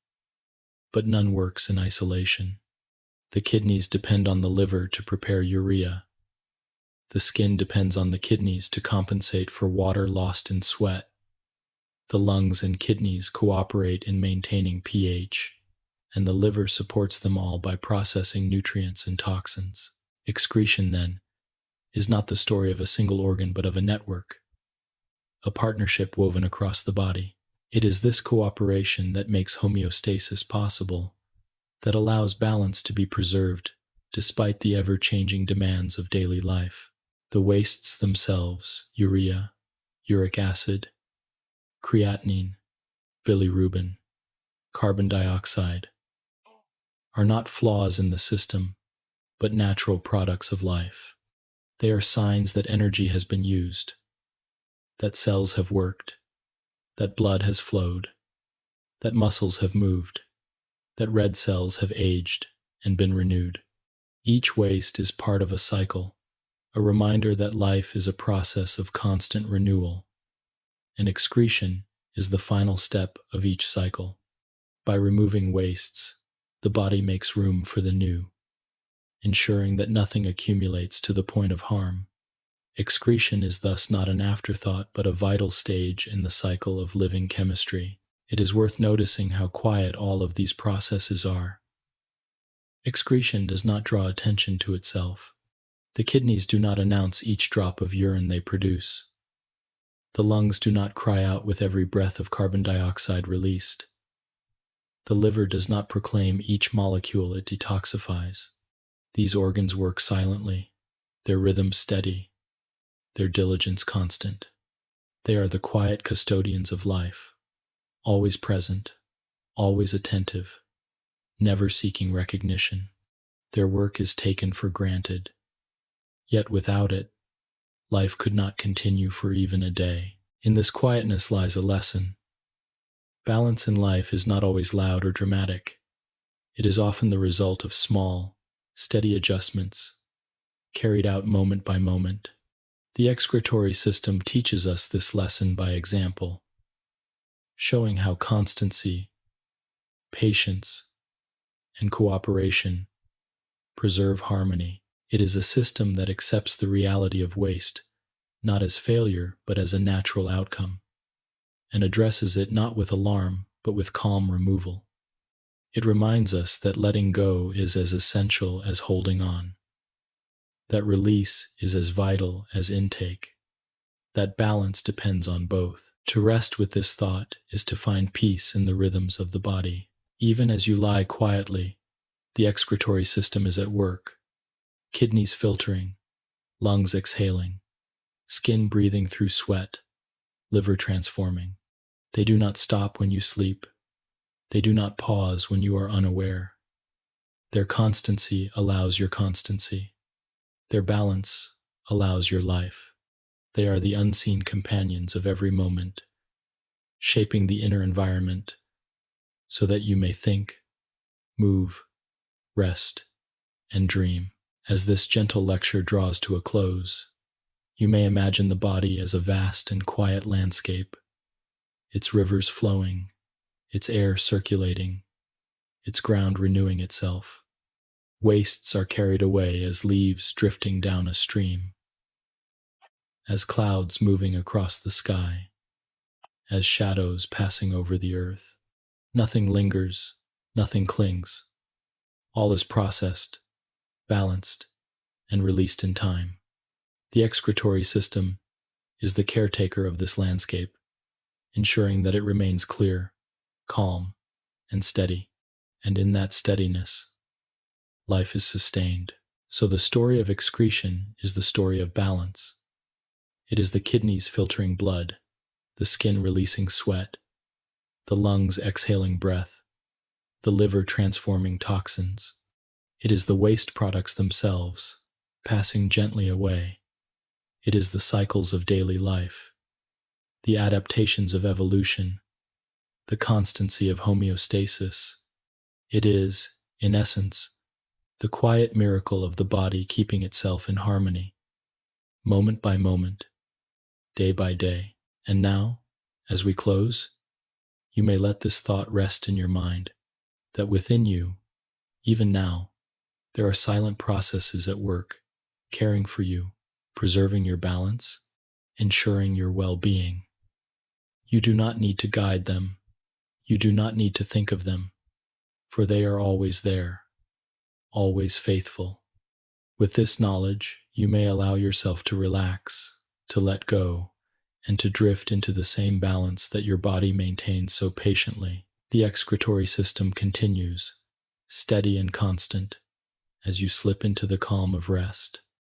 but none works in isolation. The kidneys depend on the liver to prepare urea. The skin depends on the kidneys to compensate for water lost in sweat. The lungs and kidneys cooperate in maintaining pH, and the liver supports them all by processing nutrients and toxins. Excretion, then, is not the story of a single organ but of a network, a partnership woven across the body. It is this cooperation that makes homeostasis possible, that allows balance to be preserved despite the ever-changing demands of daily life. The wastes themselves, urea, uric acid, creatinine, bilirubin, carbon dioxide, are not flaws in the system, but natural products of life. They are signs that energy has been used, that cells have worked, that blood has flowed, that muscles have moved, that red cells have aged and been renewed. Each waste is part of a cycle, a reminder that life is a process of constant renewal, and excretion is the final step of each cycle. By removing wastes, the body makes room for the new, ensuring that nothing accumulates to the point of harm. Excretion is thus not an afterthought but a vital stage in the cycle of living chemistry. It is worth noticing how quiet all of these processes are. Excretion does not draw attention to itself. The kidneys do not announce each drop of urine they produce. The lungs do not cry out with every breath of carbon dioxide released. The liver does not proclaim each molecule it detoxifies. These organs work silently, their rhythm steady, their diligence constant. They are the quiet custodians of life, always present, always attentive, never seeking recognition. Their work is taken for granted, yet without it, life could not continue for even a day. In this quietness lies a lesson. Balance in life is not always loud or dramatic. It is often the result of small, steady adjustments, carried out moment by moment. The excretory system teaches us this lesson by example, showing how constancy, patience, and cooperation preserve harmony. It is a system that accepts the reality of waste, not as failure, but as a natural outcome, and addresses it not with alarm, but with calm removal. It reminds us that letting go is as essential as holding on, that release is as vital as intake, that balance depends on both. To rest with this thought is to find peace in the rhythms of the body. Even as you lie quietly, the excretory system is at work, kidneys filtering, lungs exhaling, skin breathing through sweat, liver transforming. They do not stop when you sleep. They do not pause when you are unaware. Their constancy allows your constancy. Their balance allows your life. They are the unseen companions of every moment, shaping the inner environment so that you may think, move, rest, and dream. As this gentle lecture draws to a close, you may imagine the body as a vast and quiet landscape, its rivers flowing, its air circulating, its ground renewing itself. Wastes are carried away as leaves drifting down a stream, as clouds moving across the sky, as shadows passing over the earth. Nothing lingers, nothing clings. All is processed, balanced, and released in time. The excretory system is the caretaker of this landscape, ensuring that it remains clear, calm, and steady. And in that steadiness, life is sustained. So the story of excretion is the story of balance. It is the kidneys filtering blood, the skin releasing sweat, the lungs exhaling breath, the liver transforming toxins. It is the waste products themselves, passing gently away. It is the cycles of daily life, the adaptations of evolution, the constancy of homeostasis. It is, in essence, the quiet miracle of the body keeping itself in harmony, moment by moment, day by day. And now, as we close, you may let this thought rest in your mind, that within you, even now, there are silent processes at work, caring for you, preserving your balance, ensuring your well-being. You do not need to guide them. You do not need to think of them, for they are always there, always faithful. With this knowledge, you may allow yourself to relax, to let go, and to drift into the same balance that your body maintains so patiently. The excretory system continues, steady and constant, as you slip into the calm of rest.